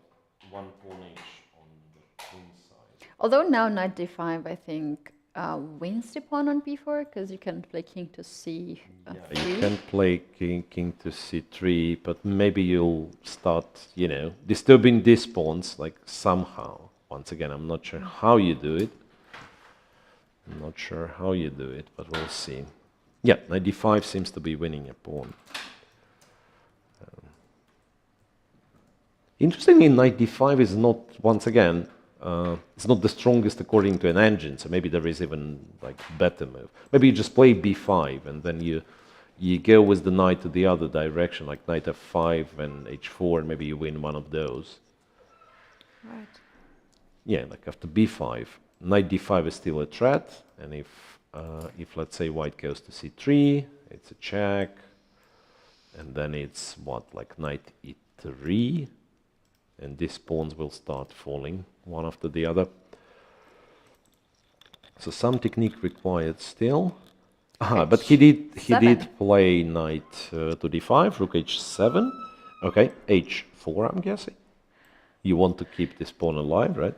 1 pawn each on the queen side. Although now knight d5, I think, wins the pawn on b4, because you can play king to c3. You can play king to c3, but maybe you'll start, disturbing these pawns, like somehow. Once again, I'm not sure how you do it. But we'll see. Yeah, knight d5 seems to be winning a pawn. Interestingly, knight d5 is not, once again, it's not the strongest according to an engine, so maybe there is even better move. Maybe you just play b5 and then you go with the knight to the other direction, like knight f5 and h4, and maybe you win one of those. Right. Yeah, like after b5, knight d5 is still a threat, and if let's say white goes to c3, it's a check, and then it's like knight e3, and these pawns will start falling one after the other. So some technique required still. But he did play knight to d5, rook h7. Okay, h4, I'm guessing. You want to keep this pawn alive, right?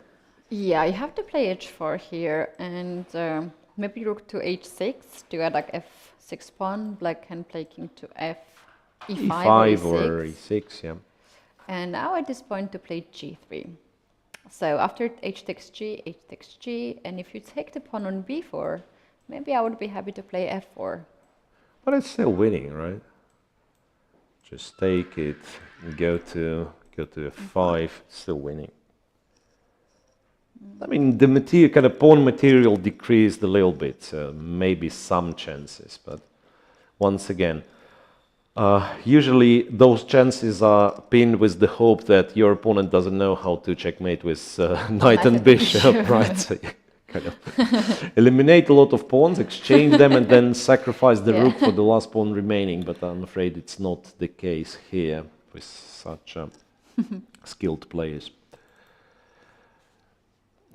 Yeah, you have to play h4 here, and maybe rook to h6 to attack 6 pawn. Black can play king to f, e5 E5 or or e6. E6, yeah. And now at this point to play g3. So after h takes g, and if you take the pawn on b4, maybe I would be happy to play f4. But it's still winning, right? Just take it, go to f5, still winning. I mean, the material, kind of pawn material decreased a little bit, so maybe some chances, but once again, usually those chances are pinned with the hope that your opponent doesn't know how to checkmate with knight and bishop, right? So you kind of eliminate a lot of pawns, exchange them, and then sacrifice the rook for the last pawn remaining, but I'm afraid it's not the case here with such skilled players.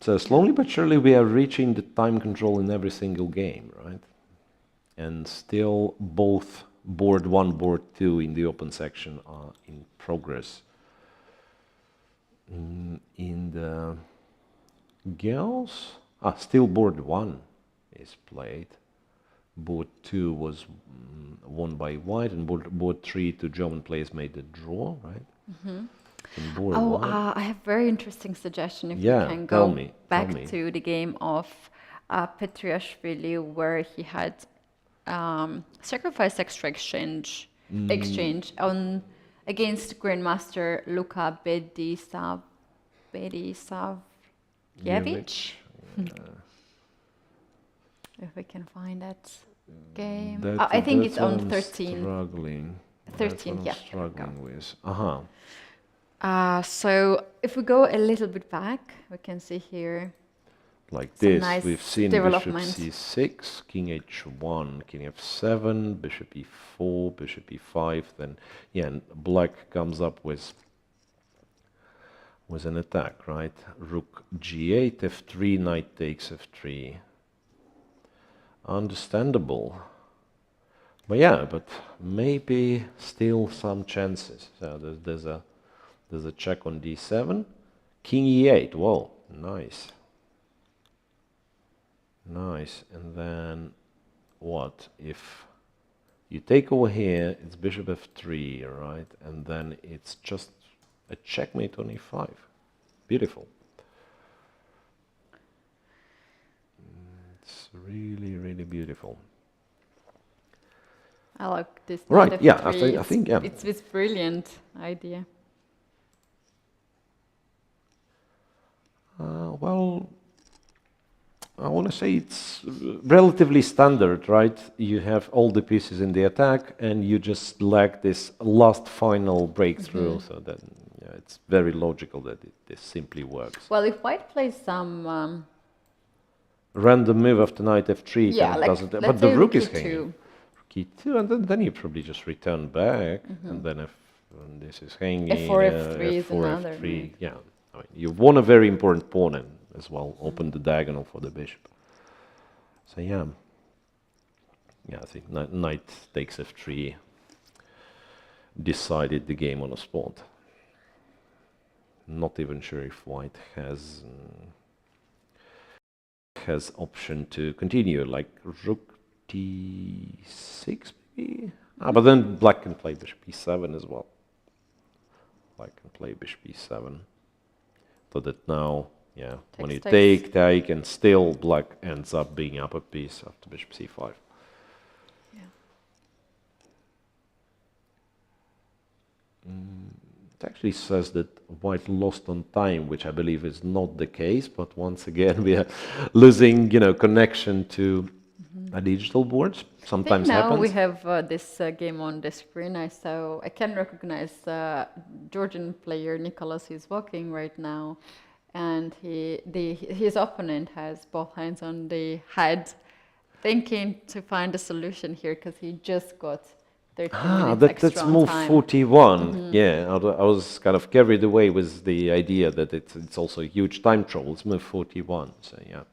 So slowly but surely we are reaching the time control in every single game, right? And still both board 1, board 2 in the open section are in progress. In the girls, still board 1 is played. Board 2 was won by white, and board 3 two German players made a draw, right? Mm-hmm. Board Oh, 1. I have a very interesting suggestion. If Yeah, we can tell go me. back to the game of Petriashvili, where he had sacrifice extra exchange on against Grandmaster Luka Bedisavljevic. If we can find that game. I think it's on 13. Struggling. 13, yeah. Struggling with. So if we go a little bit back, we can see here like some this, nice we've seen bishop c6, king h1, king f7, bishop e4, bishop e5, then and black comes up with an attack, right? Rook g8, f3, knight takes f3. Understandable. But yeah, but maybe still some chances. So there's a check on d7, king e8. Whoa, nice. Nice. And then what? If you take over here, it's bishop f3, right? And then it's just a checkmate on e5. Beautiful. It's really, really beautiful. I like this. Right, yeah, I think yeah. It's brilliant idea. Well, I want to say it's relatively standard, right? You have all the pieces in the attack, and you just lack this last final breakthrough. So that it's very logical that this simply works. Well, if white plays some random move after knight f3, yeah, like, doesn't. But the rook is hanging. Rook e2, and then you probably just return back, and then if this is hanging, f4 f3 is another. F3, yeah. I mean, you've won a very important pawn and as well open the diagonal for the bishop. So yeah, I think knight takes f3 decided the game on a spot. Not even sure if white has option to continue, like rook d6 maybe. But then black can play bishop e7 as well. Black can play bishop e7. So that now, when you take, and still black ends up being up a piece after bishop c5. Yeah. It actually says that white lost on time, which I believe is not the case. But once again, we are losing, connection to digital boards. Sometimes happens. Now we have this game on the screen. I can recognize Georgian player Nicholas is walking right now, and his opponent has both hands on the head, thinking to find a solution here because he just got 13 minutes extra that's on move time. 41. Yeah, I was kind of carried away with the idea that it's also a huge time trouble. It's move 41. So yeah.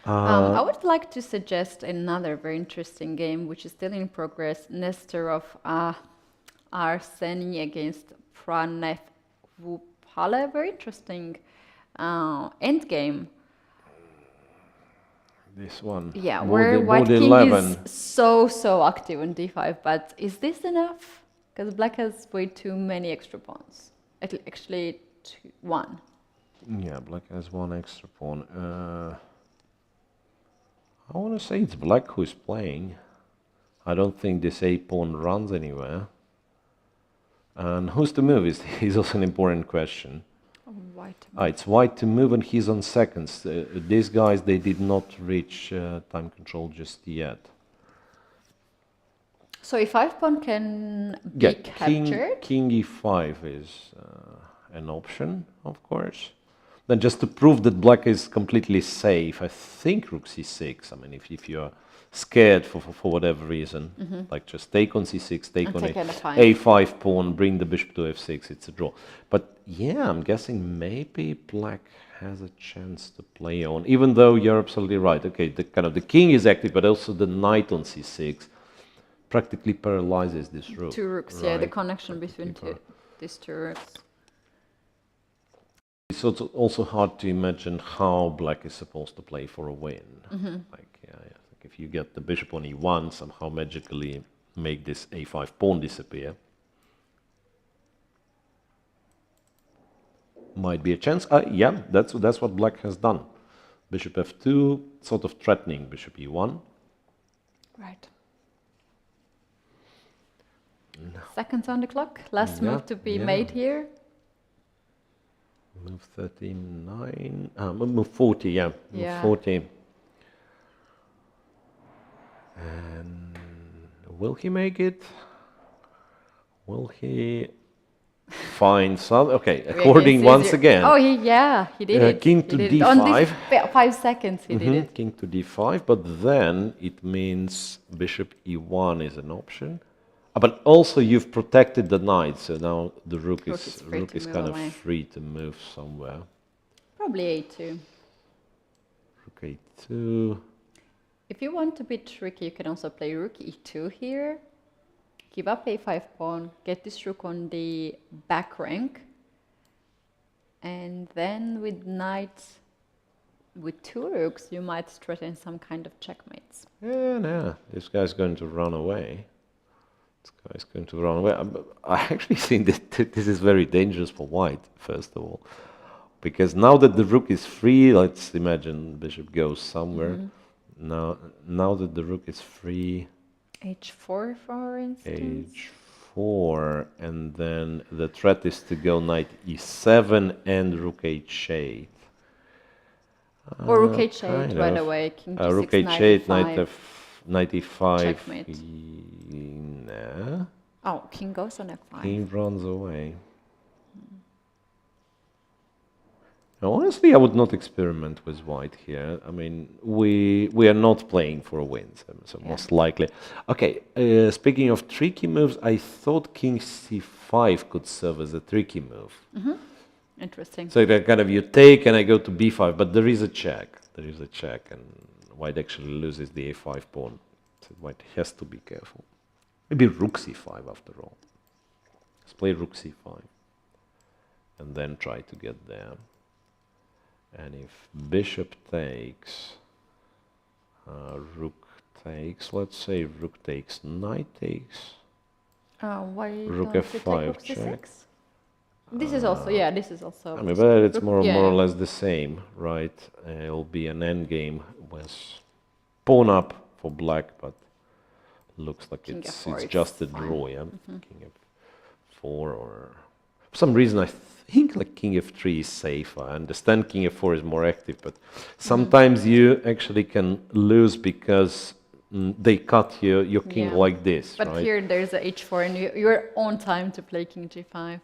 I would like to suggest another very interesting game, which is still in progress. Nesterov Arseny against Pranev Vupale. Very interesting end game. This one. Yeah, Board, where white board king 11. is so active on d5, but is this enough? Because black has way too many extra pawns. Actually, one. Yeah, black has one extra pawn. I want to say it's black who is playing. I don't think this a pawn runs anywhere. And who's to move is also an important question. White. It's white to move and he's on seconds. These guys, they did not reach time control just yet. So e5 pawn can be captured? King e5 is an option, of course. Then just to prove that black is completely safe, I think rook c6. I mean, if you're scared for whatever reason, like just take on c6, take on a5 pawn, bring the bishop to f6, it's a draw. But yeah, I'm guessing maybe black has a chance to play on, even though you're absolutely right. Okay, the king is active, but also the knight on c6 practically paralyzes this rook. Two rooks, right? Yeah, the connection between these two rooks. It's also hard to imagine how black is supposed to play for a win. Like, if you get the bishop on e1, somehow magically make this a5 pawn disappear. Might be a chance. Yeah, that's what black has done. Bishop f2, sort of threatening bishop e1. Right. Seconds on the clock. Last move to be made here. Move 39. Move 40. Yeah. Move 40. And will he make it? Will he find some? Okay, according once again. Oh, he did it. King to d5. On these 5 seconds, he did it. King to d5, but then it means bishop e1 is an option. But also you've protected the knight, so now the rook is kind of free to move somewhere. Probably a2. Rook a2. If you want to be tricky, you can also play rook e2 here. Give up a5 pawn, get this rook on the back rank. And then with knight, with two rooks, you might threaten some kind of checkmates. Yeah, no, this guy's going to run away. This guy's going to run away. I actually think that this is very dangerous for white, first of all. Because now that the rook is free, let's imagine bishop goes somewhere. Now that the rook is free... h4, for instance? h4, and then the threat is to go knight e7 and rook h8. Or rook h8, by the way. King g6, rook h8, knight e5. Checkmate. No. Oh, king goes on f5. King runs away. Now, honestly, I would not experiment with white here. I mean, we are not playing for a win, so most likely. Okay, speaking of tricky moves, I thought king c5 could serve as a tricky move. Interesting. So kind of you take and I go to b5, but there is a check. There is a check, and white actually loses the a5 pawn. So white has to be careful. Maybe rook c5 after all. Let's play rook c5. And then try to get there. And if bishop takes, rook takes, let's say rook takes, knight takes. Why rook don't f5 you take rook check. c6? This is also, this is also... I mean, but it's more or less the same, right? It'll be an endgame with pawn up for black, but looks like it's just a draw, yeah? King f4 or... For some reason, I think like king f3 is safe. I understand king f4 is more active, but sometimes you actually can lose because they cut your king like this, but right? Here there's a h4 and you're on time to play king g5.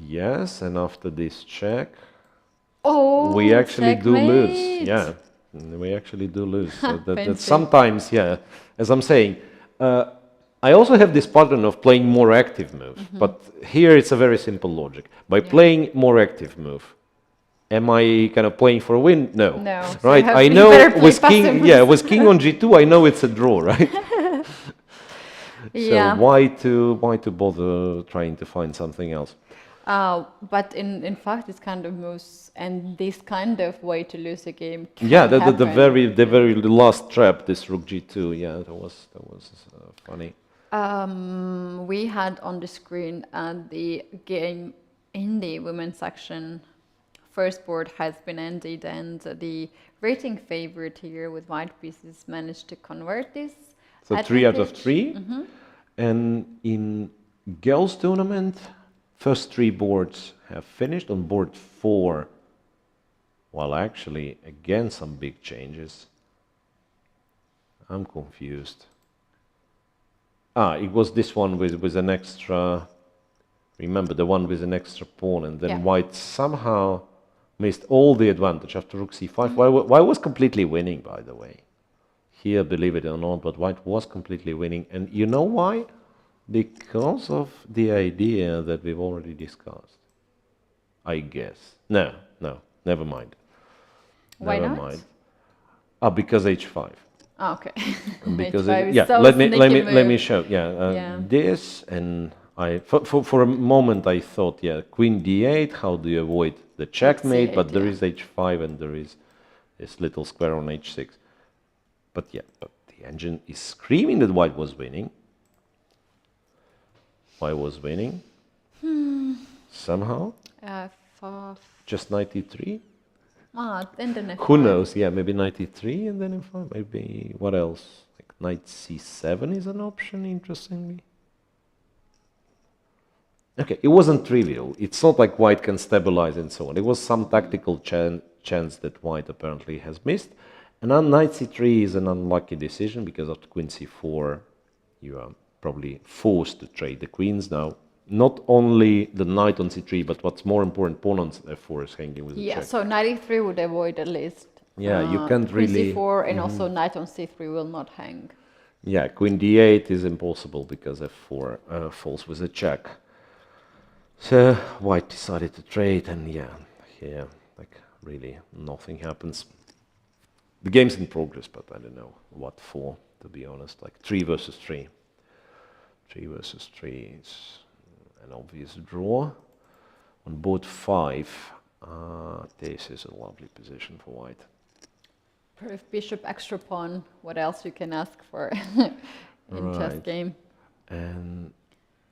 Yes, and after this check, we actually do lose. Yeah, we actually do lose. So that sometimes, as I'm saying, I also have this pattern of playing more active move, but here it's a very simple logic. By playing more active move, am I kind of playing for a win? No. No. Right? So I know with king, with king on g2, I know it's a draw, right? So why to bother trying to find something else? But in fact, this kind of moves and this kind of way to lose a game can Yeah, the happen. very last trap, this rook g2. Yeah, that was funny. We had on the screen the game in the women's section. First board has been ended, and the rating favorite here with white pieces managed to convert this. So 3 out of advantage. 3. And in girls tournament, first 3 boards have finished. On board 4, well, actually, again, some big changes. I'm confused. It was this one with an extra, remember, the one with an extra pawn, and then white somehow missed all the advantage after rook c5. White was completely winning, by the way. Here, believe it or not, but white was completely winning. And you know why? Because of the idea that we've already discussed, I guess. No, never mind. Why never not? mind. Because h5. Oh, okay. Because H5 is yeah, so let sneaky me show. Yeah, this, and I for a moment I thought, yeah, queen d8. How do you avoid the checkmate? But there is h5 and there is this little square on h6. But yeah, but the engine is screaming that white was winning. White was winning somehow. Just 93. And then Who knows? Yeah, maybe 93 and then f5. Maybe what else? Like knight c7 is an option, interestingly. Okay, it wasn't trivial. It's not like white can stabilize and so on. It was some tactical chance that white apparently has missed. And on knight c3 is an unlucky decision because after queen c4, you are probably forced to trade the queens now. Not only the knight on c3, but what's more important, pawn on f4 is hanging with the check. so knight e3 would avoid at least. Yeah, you can't really... c4 and also knight on c3 will not hang. Yeah, queen d8 is impossible because f4 falls with a check. So white decided to trade, and yeah, here, like, really nothing happens. The game's in progress, but I don't know what for, to be honest. Like 3 versus 3. 3 versus 3 is an obvious draw. On board 5, this is a lovely position for white. If bishop extra pawn, what else you can ask for in chess game? And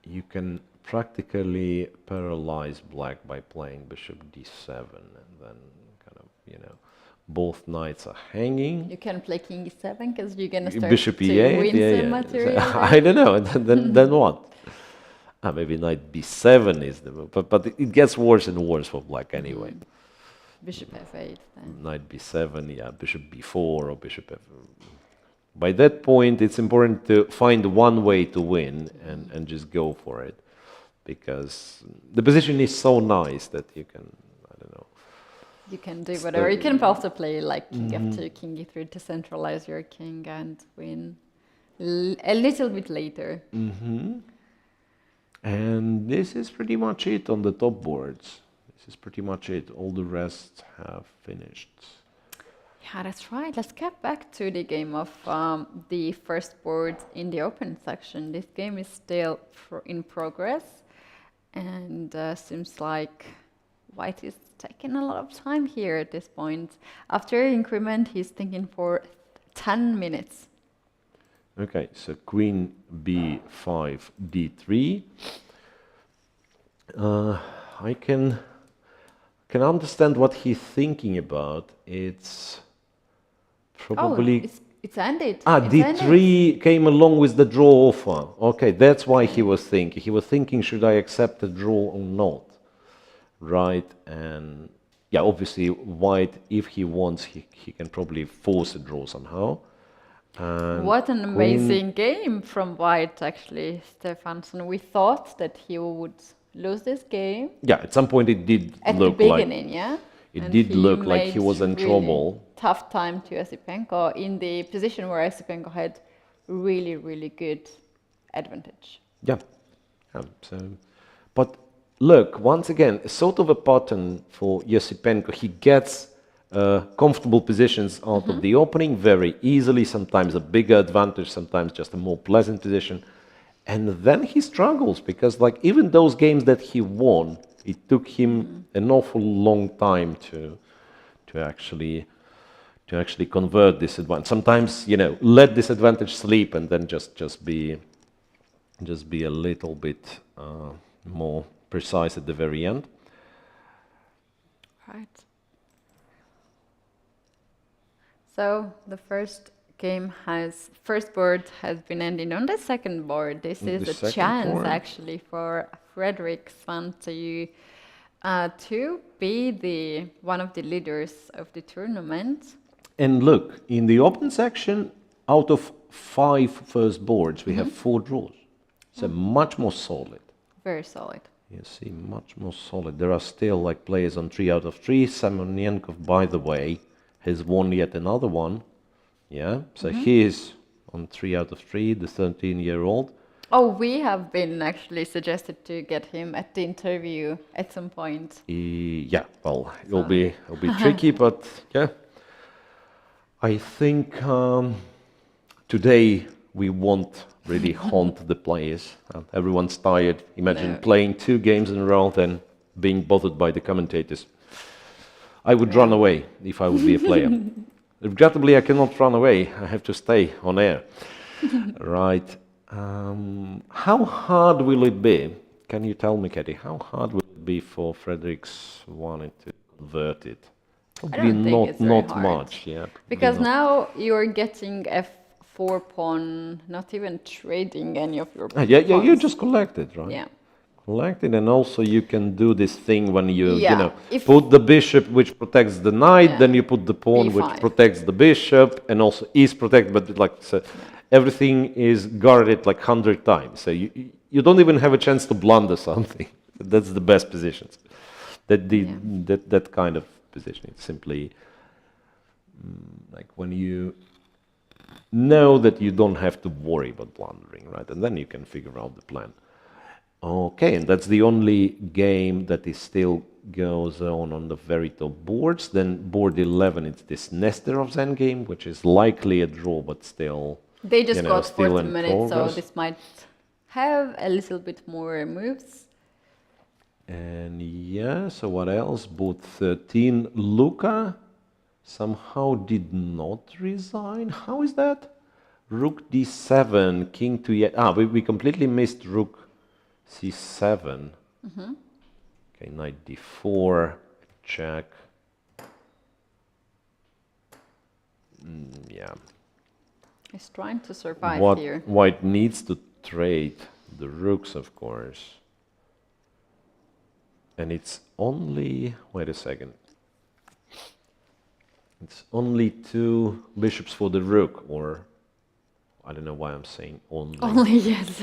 you can practically paralyze black by playing bishop d7, and then kind of, you know, both knights are hanging. You can play king e7 because you're gonna start bishop to e8, win some material. I don't know. Then what? Maybe knight b7 is the move, but it gets worse and worse for black anyway. Bishop f8 then. Knight b7, yeah, bishop b4 or bishop f. By that point, it's important to find one way to win and just go for it, because the position is so nice that you can, I don't know. You can do whatever. You can also play like king f2, king e3 to centralize your king and win a little bit later. And this is pretty much it on the top boards. This is pretty much it. All the rest have finished. Yeah, that's right. Let's get back to the game of the first board in the open section. This game is still in progress, and seems like white is taking a lot of time here at this point. After increment, he's thinking for 10 minutes. Okay, so queen b5, d3. I can understand what he's thinking about. It's probably... It's ended. d3 came along with the draw offer. Okay, that's why he was thinking. He was thinking, should I accept the draw or not? Right, and yeah, obviously white, if he wants, he can probably force a draw somehow. And what an amazing game from white, actually, Stefansson. We thought that he would lose this game. Yeah, at some point it did at look the beginning, like, yeah. It did look like he was in trouble. Tough time to Osipenko in the position where Osipenko had really, really good advantage. Yeah. But look, once again, sort of a pattern for Osipenko. He gets comfortable positions out of the opening very easily, sometimes a bigger advantage, sometimes just a more pleasant position. And then he struggles because, like, even those games that he won, It took him an awful long time to actually convert this advantage. Sometimes, you know, let this advantage sleep and then just be a little bit more precise at the very end. Right. So the first board has been ending on the second board. This is a chance actually for Fredrik Svan to be one of the leaders of the tournament. And look, in the open section, out of 5 first boards, we have 4 draws. So much more solid. Very solid. You see, much more solid. There are still like players on 3 out of 3. Simonenko, by the way, has won yet another one. Yeah, so he is on 3 out of 3, the 13-year-old. Oh, we have been actually suggested to get him at the interview at some point. Yeah, well, it'll be tricky, but yeah. I think today we won't really haunt the players. Everyone's tired. Imagine playing 2 games in a row, then being bothered by the commentators. I would run away if I would be a player. Regrettably, I cannot run away. I have to stay on air. Right. How hard will it be? Can you tell me, Keti, how hard will it be for Fredrik Svan to convert it? Probably not much, yeah. Because now you're getting F4 pawn, not even trading any of your pawns. Yeah, you just collect it, right? Yeah. Collect it, and also you can do this thing when you put the bishop, which protects the knight, then you put the pawn, B5. which protects the bishop, and also is protected, but like so everything is guarded like 100 times. So you don't even have a chance to blunder something. That's the best positions. That kind of position. It's simply like when you know that you don't have to worry about blundering, right? And then you can figure out the plan. Okay, and that's the only game that is still goes on the very top boards. Then board 11, it's this Nesterov's endgame, which is likely a draw, but still. They just got 40 minutes, so this might have a little bit more moves. And yeah, so what else? Board 13, Luka somehow did not resign. How is that? Rook d7, king to we completely missed rook c7. Okay, knight d4, check. Yeah. He's trying to survive here. White needs to trade the rooks, of course. And it's only, wait a second. It's only 2 bishops for the rook, or I don't know why I'm saying only. Only, yes.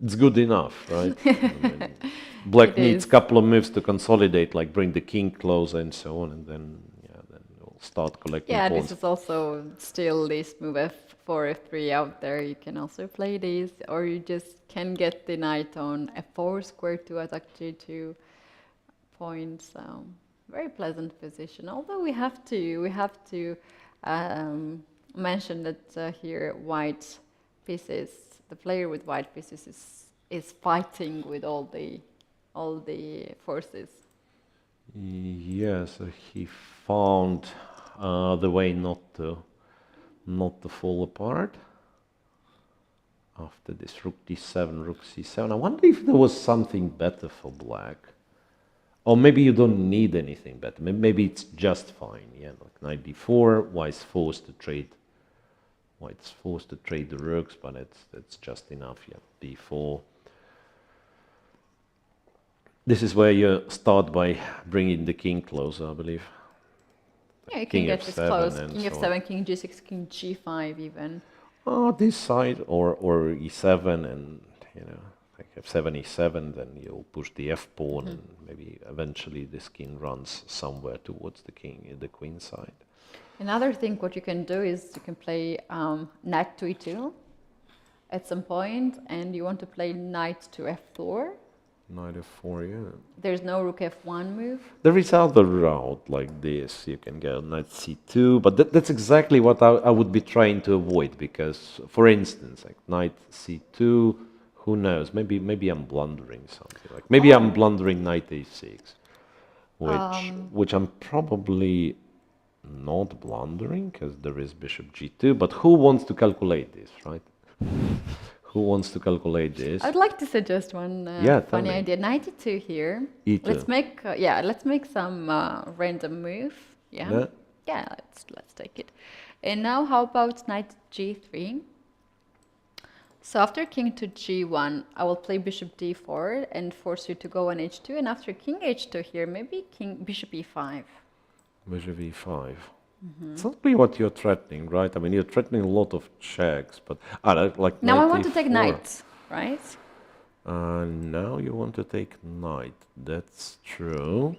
It's good enough, right? I mean, black needs a couple of moves to consolidate, like bring the king closer and so on, and then we'll start collecting pawns. This is also still this move f4, f3 out there. You can also play these, or you just can get the knight on f4 square to attack g2 points. Very pleasant position. Although we have to mention that here white pieces, the player with white pieces is fighting with all the forces. Yeah, so he found the way not to fall apart after this rook d7, rook c7. I wonder if there was something better for black. Or maybe you don't need anything better. Maybe it's just fine. Yeah, like knight d4, white's forced to trade. White's forced to trade the rooks, but that's just enough. Yeah, b4. This is where you start by bringing the king closer, I believe. Yeah, you can get this close. King f7, king g6, king g5 even. Oh, this side or e7, and like f7, e7, then you'll push the f pawn, and maybe eventually this king runs somewhere towards the queen side. Another thing what you can do is you can play knight to e2 at some point, and you want to play knight to f4. Knight f4, yeah. There's no rook f1 move. There is other route like this. You can go knight c2, but that's exactly what I would be trying to avoid, because, for instance, like knight c2, Who knows? Maybe I'm blundering something. Like maybe I'm blundering knight a6, which I'm probably not blundering because there is bishop g2. But who wants to calculate this, right? Who wants to calculate this? I'd like to suggest one funny idea. Knight e2 here. E2. Let's make some random move. Yeah. Yeah, let's take it. And now how about knight g3? So after king to g1, I will play bishop d4 and force you to go on h2. And after king h2 here, maybe bishop e5. Bishop e5. It's not really what you're threatening, right? I mean, you're threatening a lot of checks, but like now knight I want e4. to take knight, right? Now you want to take knight. That's true.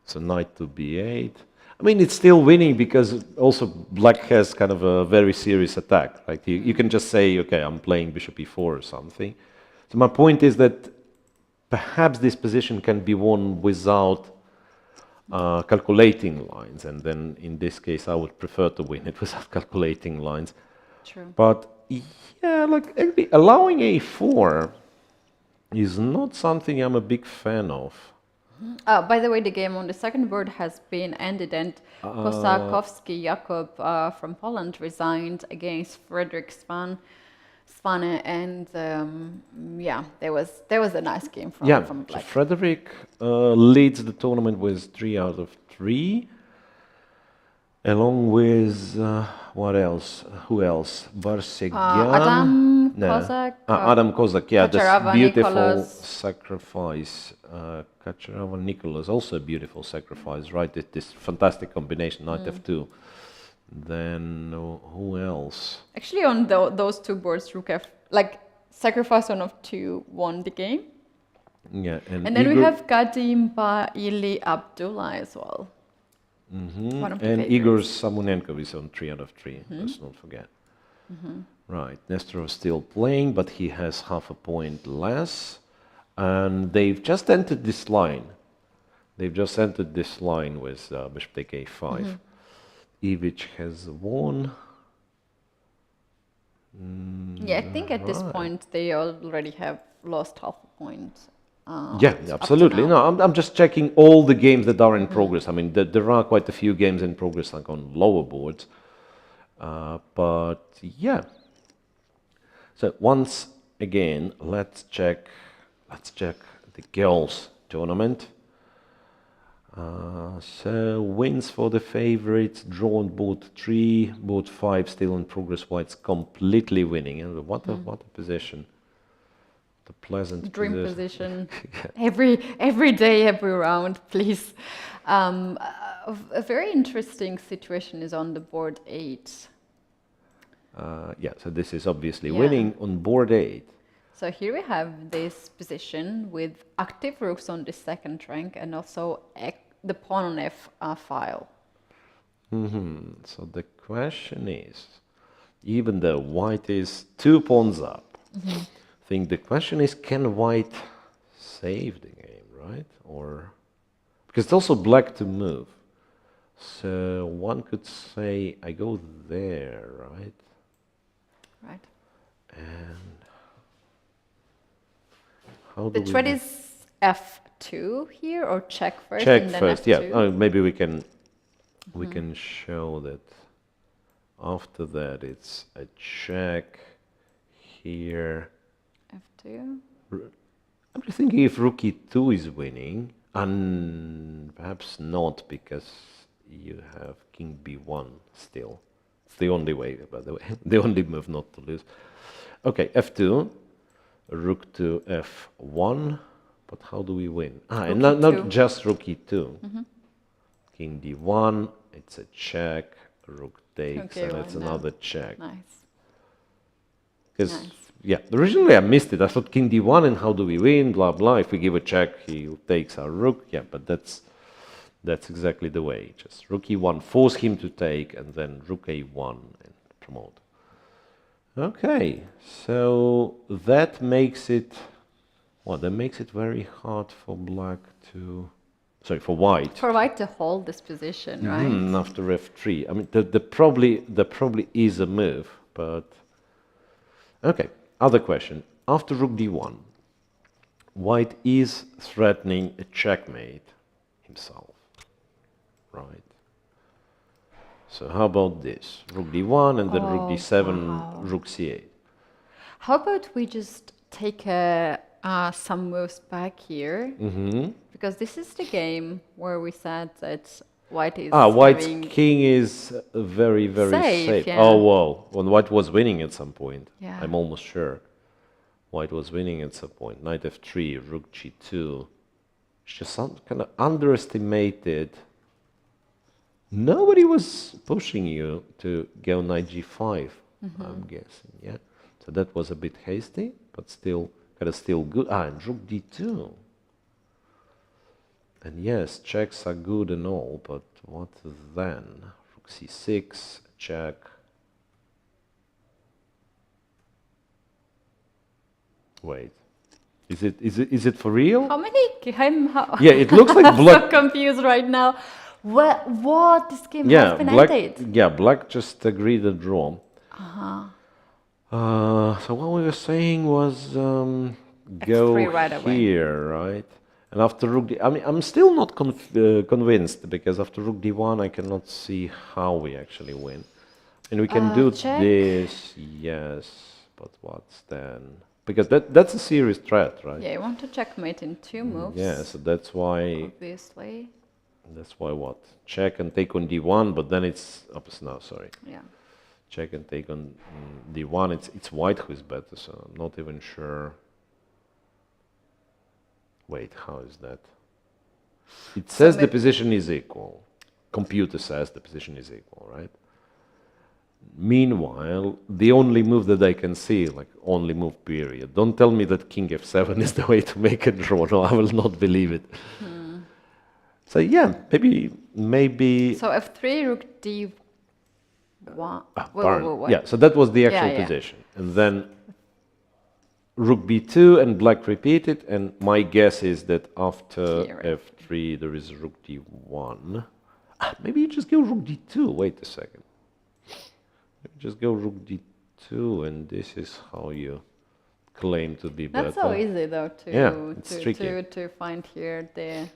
So knight to b8. I mean, it's still winning because also black has kind of a very serious attack. Right? You can just say, okay, I'm playing bishop e4 or something. So my point is that perhaps this position can be won without calculating lines, and then in this case I would prefer to win it without calculating lines. True. But yeah, like actually allowing a4 is not something I'm a big fan of. By the way, the game on the second board has been ended, and Kosakowski Jakub from Poland resigned against Frederick Svane, and yeah, there was a nice game from Black. So Frederick leads the tournament with 3 out of 3, along with what else? Who else? Barsegyan. Adam Kozak. Yeah, that's beautiful Nicholas. Sacrifice. Kacharava Nicholas, also a beautiful sacrifice, right? This fantastic combination, knight f2. Then who else? Actually, on those two boards, Rook F, like sacrifice on f2 won the game. Yeah, and then we have Kadim Ili Abdullah as well. One of the and favorites. Igor Samunenko is on 3 out of 3. Let's not forget. Right, Nestorov still playing, but he has half a point less. And they've just entered this line. They've just entered this line with bishop take a5. Ivic has won. Yeah, I think at this point they already have lost half a point. Yeah, absolutely. No, I'm just checking all the games that are in progress. I mean, there are quite a few games in progress, like on lower boards. But yeah. So once again, let's check the girls' tournament. So wins for the favorites, drawn board 3, board 5 still in progress. White's completely winning. And what a position! The pleasant dream position. Every day, every round, please. A very interesting situation is on the board 8. Yeah, so this is obviously winning on board 8. So here we have this position with active rooks on the second rank and also the pawn on f file. So the question is, even though white is 2 pawns up, I think the question is, can white save the game, right? Or because it's also black to move. So one could say, I go there, right? Right. And how the do threat is f2 here, or check first? Check and then first, f2? yeah. Maybe we can show that after that it's a check here. f2. I'm just thinking if rook e2 is winning, and perhaps not, because you have king b1 still. It's the only way, by the way, the only move not to lose. Okay, f2, rook to f1, but how do we win? And not just rook e2. King d1, it's a check, rook takes, and it's another check. Nice. Because, yeah, originally I missed it. I thought king d1, and how do we win, blah, blah. If we give a check, he takes our rook. Yeah, but that's exactly the way. Just rook e1, force him to take, and then rook a1 and promote. Okay, so that makes it, well, that makes it very hard for black to, sorry, for white. For white to hold this position, right? After f3. I mean, there probably is a move, but okay. Other question. after rook d1, white is threatening a checkmate himself, right? So how about this? Rook d1 and then rook d7, wow. rook c8. How about we just take some moves back here? Because this is the game where we said that white is White's having king is very, very safe. yeah. Oh, wow. When white was winning at some point. Yeah. I'm almost sure. White was winning at some point. Knight f3, rook g2. It's just kind of underestimated. Nobody was pushing you to go knight g5, I'm guessing, yeah. So that was a bit hasty, but still, kind of still good. And rook d2. And yes, checks are good and all, but what then? Rook c6, check. Wait, is it for real? How many? Yeah, it looks like I'm black. so confused right now. What? This game Yeah, has been black. ended. Yeah, black just agreed a draw. So what we were saying was go F3 right away. here, right? And after rook d, I mean, I'm still not convinced because after rook d1, I cannot see how we actually win. And we can do check. this, yes, but what's then? Because that's a serious threat, right? Yeah, you want to checkmate in 2 moves. Yeah, so that's why. Obviously. That's why what? Check and take on d1, but then it's opposite. No, sorry. Yeah. Check and take on d1. It's white who is better, so I'm not even sure. Wait, how is that? It says the position is equal. Computer says the position is equal, right? Meanwhile, the only move that I can see, like only move period. Don't tell me that king f7 is the way to make a draw. No, I will not believe it. So yeah, maybe. So f3, rook d1. Wait. Yeah, so that was the actual position, and then rook b2 and black repeated. And my guess is that after f3 there is rook d1. Maybe you just go rook d2. Wait a second. Just go rook d2, and this is how you claim to be better. Not so easy though to find here the.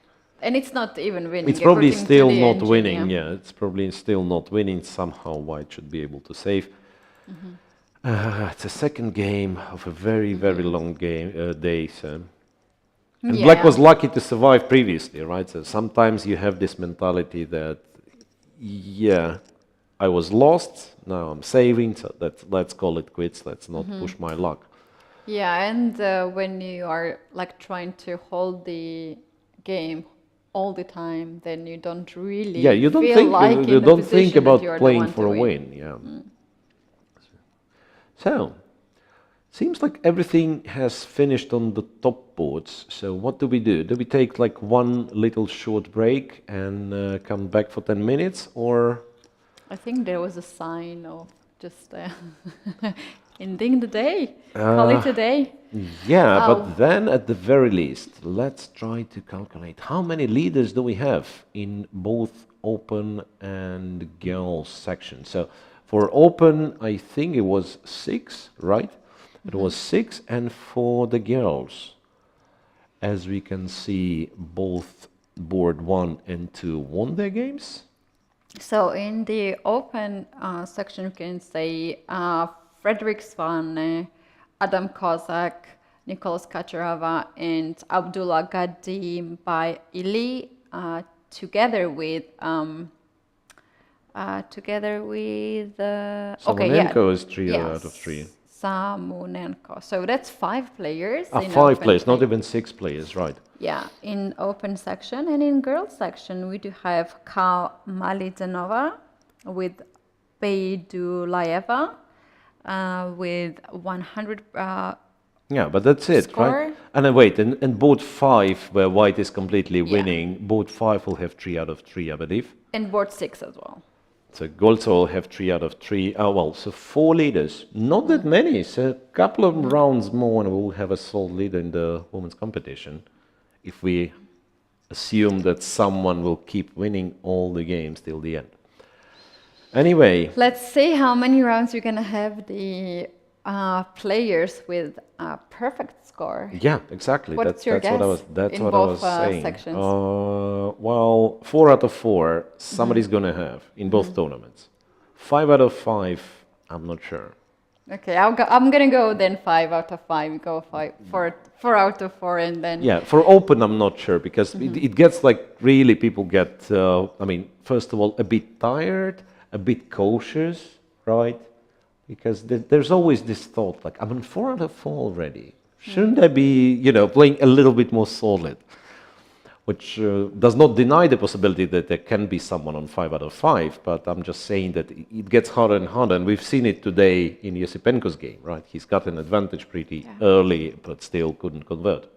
And it's not even winning. It's probably still not engine, winning. Yeah, it's probably still not winning. Somehow white should be able to save. It's a second game of a very, very long day. So. And black was lucky to survive previously, right? So sometimes you have this mentality that, yeah, I was lost, now I'm saving, so let's call it quits, let's not push my luck. Yeah, and when you are like trying to hold the game all the time, then you don't really you don't feel think like you don't think about you playing for a win. Yeah. So, seems like everything has finished on the top boards. So what do we do? Do we take like one little short break and come back for 10 minutes, or? I think there was a sign of just ending the day, call it a day. Yeah, but then at the very least, let's try to calculate how many leaders do we have in both open and girls section. So for open, I think it was 6, right? It was 6, and for the girls, as we can see, both board 1 and 2 won their games. So in the open section, you can say Frederick Svan, Adam Kozak, Nicholas Kacherava, and Abdullah Gadi by Ili, together with Samonenko is 3 out of 3. Samonenko. So that's 5 players. 5 players, not even 6 players, right? Yeah, in open section. And in girls section, we do have Ka Malidanova with Beidulayeva with 100 yeah, but that's it, score. Right? And then wait, and board 5, where white is completely winning, board 5 will have 3 out of 3, I believe. And board 6 as well. So also will have 3 out of 3. Well, so 4 leaders. Not that many. So a couple of rounds more and we'll have a sole leader in the women's competition. If we assume that someone will keep winning all the games till the end. Anyway. Let's see how many rounds you're going to have the players with a perfect score. Yeah, exactly. What's your guess That's in what I both was saying. sections? Well, 4 out of 4, somebody's gonna have in both tournaments. 5 out of 5, I'm not sure. Okay, I'm gonna go then 5 out of 5. Go 4 out of 4, and then Yeah, for open, I'm not sure because it gets like really people get. I mean, first of all, a bit tired, a bit cautious, right? Because there's always this thought like, I'm on 4 out of 4 already. Shouldn't I be, playing a little bit more solid? Which does not deny the possibility that there can be someone on 5 out of 5, but I'm just saying that it gets harder and harder, and we've seen it today in Yosipenko's game, right? He's got an advantage pretty early, but still couldn't convert.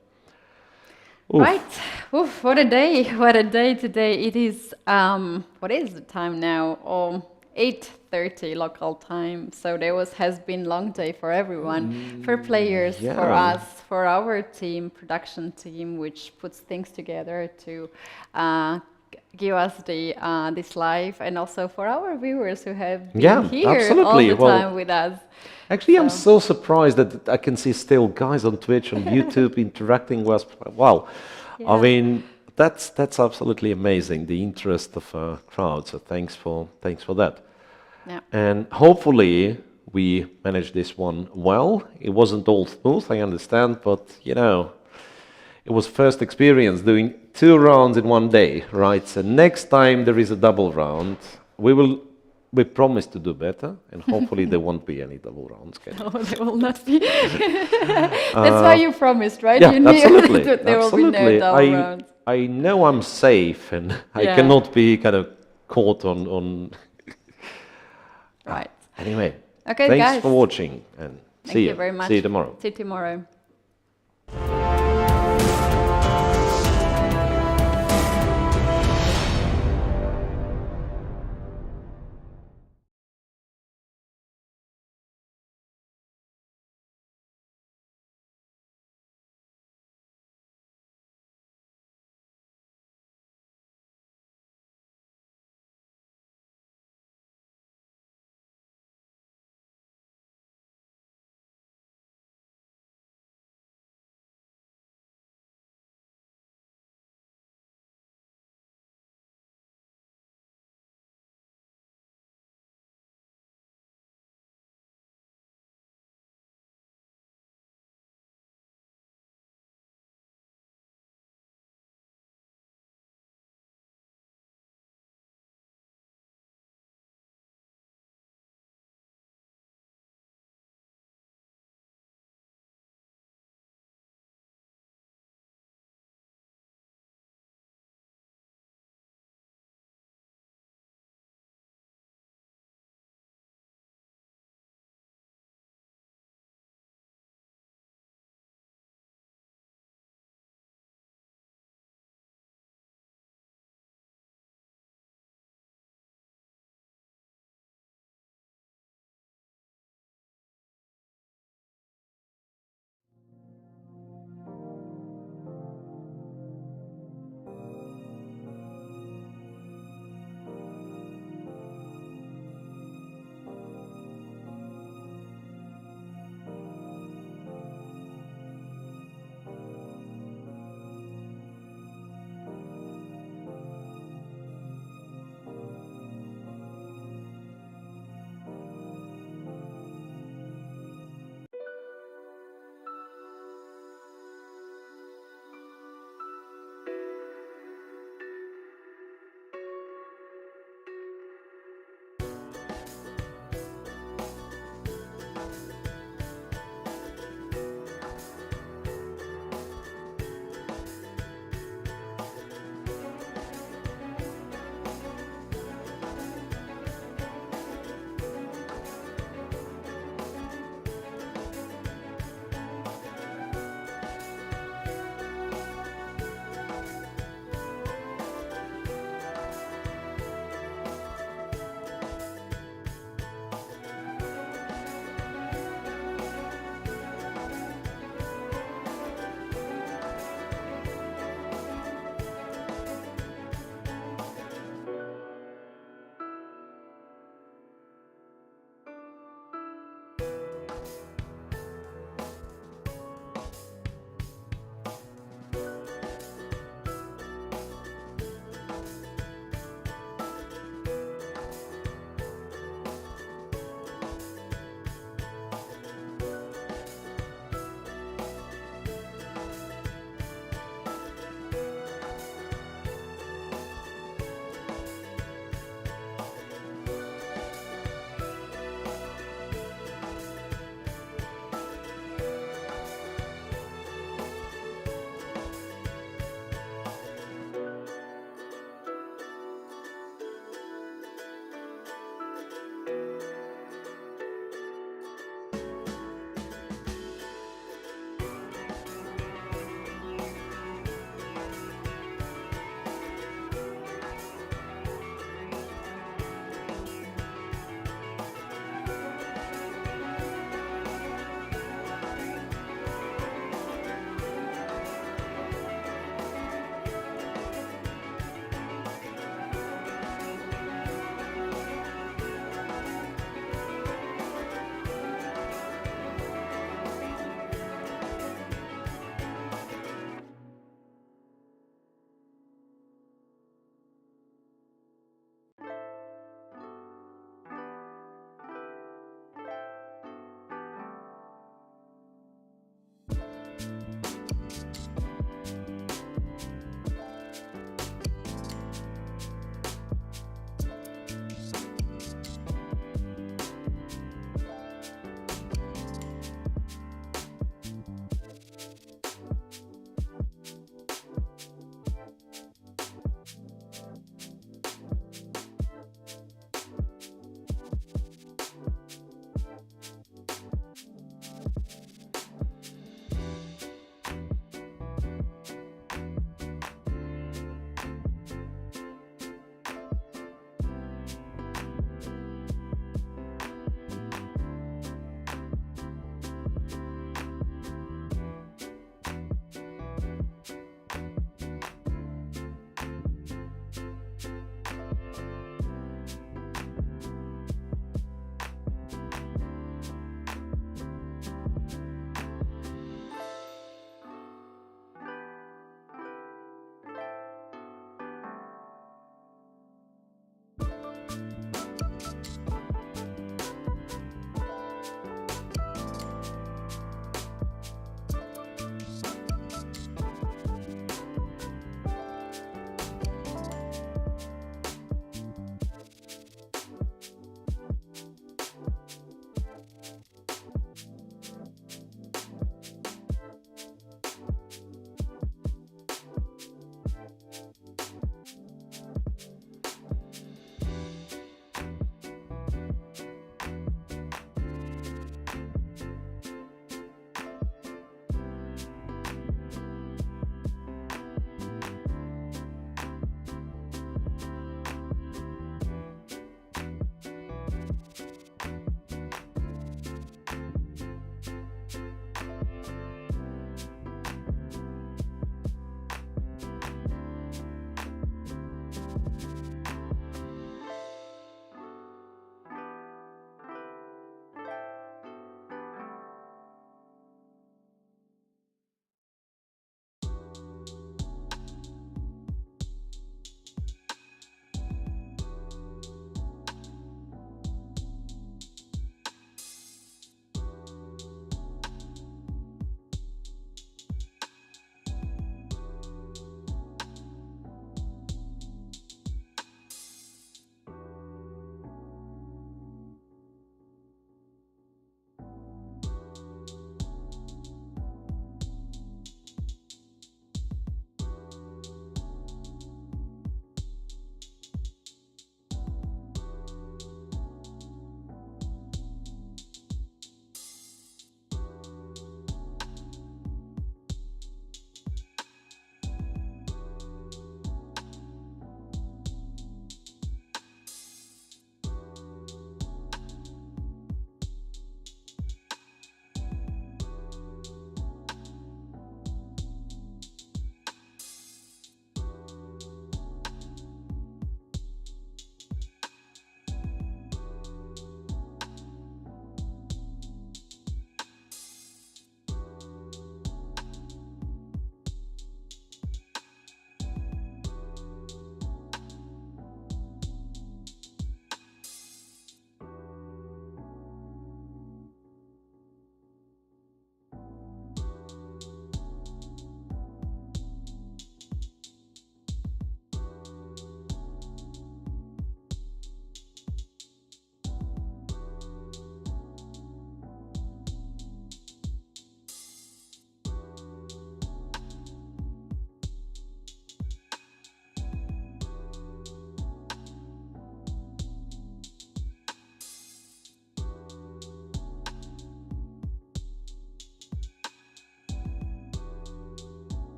Oof. right. Oof, what a day! What a day today! It is. What is the time now? 8:30 local time. So has been long day for everyone, for players, for yeah. us, for our team, production team, which puts things together to give us this live, and also for our viewers who have been here absolutely. all the time with us. Actually, I'm so surprised that I can see still guys on Twitch, on YouTube interacting with us. Wow. I mean, that's absolutely amazing, the interest of a crowd. So thanks for that. Yeah. And hopefully we managed this one well. It wasn't all smooth, I understand, but it was first experience doing 2 rounds in one day, right? So next time there is a double round, we promise to do better, and hopefully there won't be any double rounds. No, there will not be. That's why you promised, right? Yeah, You knew absolutely. that there will be no double rounds. I know I'm safe, and I cannot be kind of caught on. Right. Anyway, okay, thanks guys. for watching, and Thank you very much. See you tomorrow. See you tomorrow.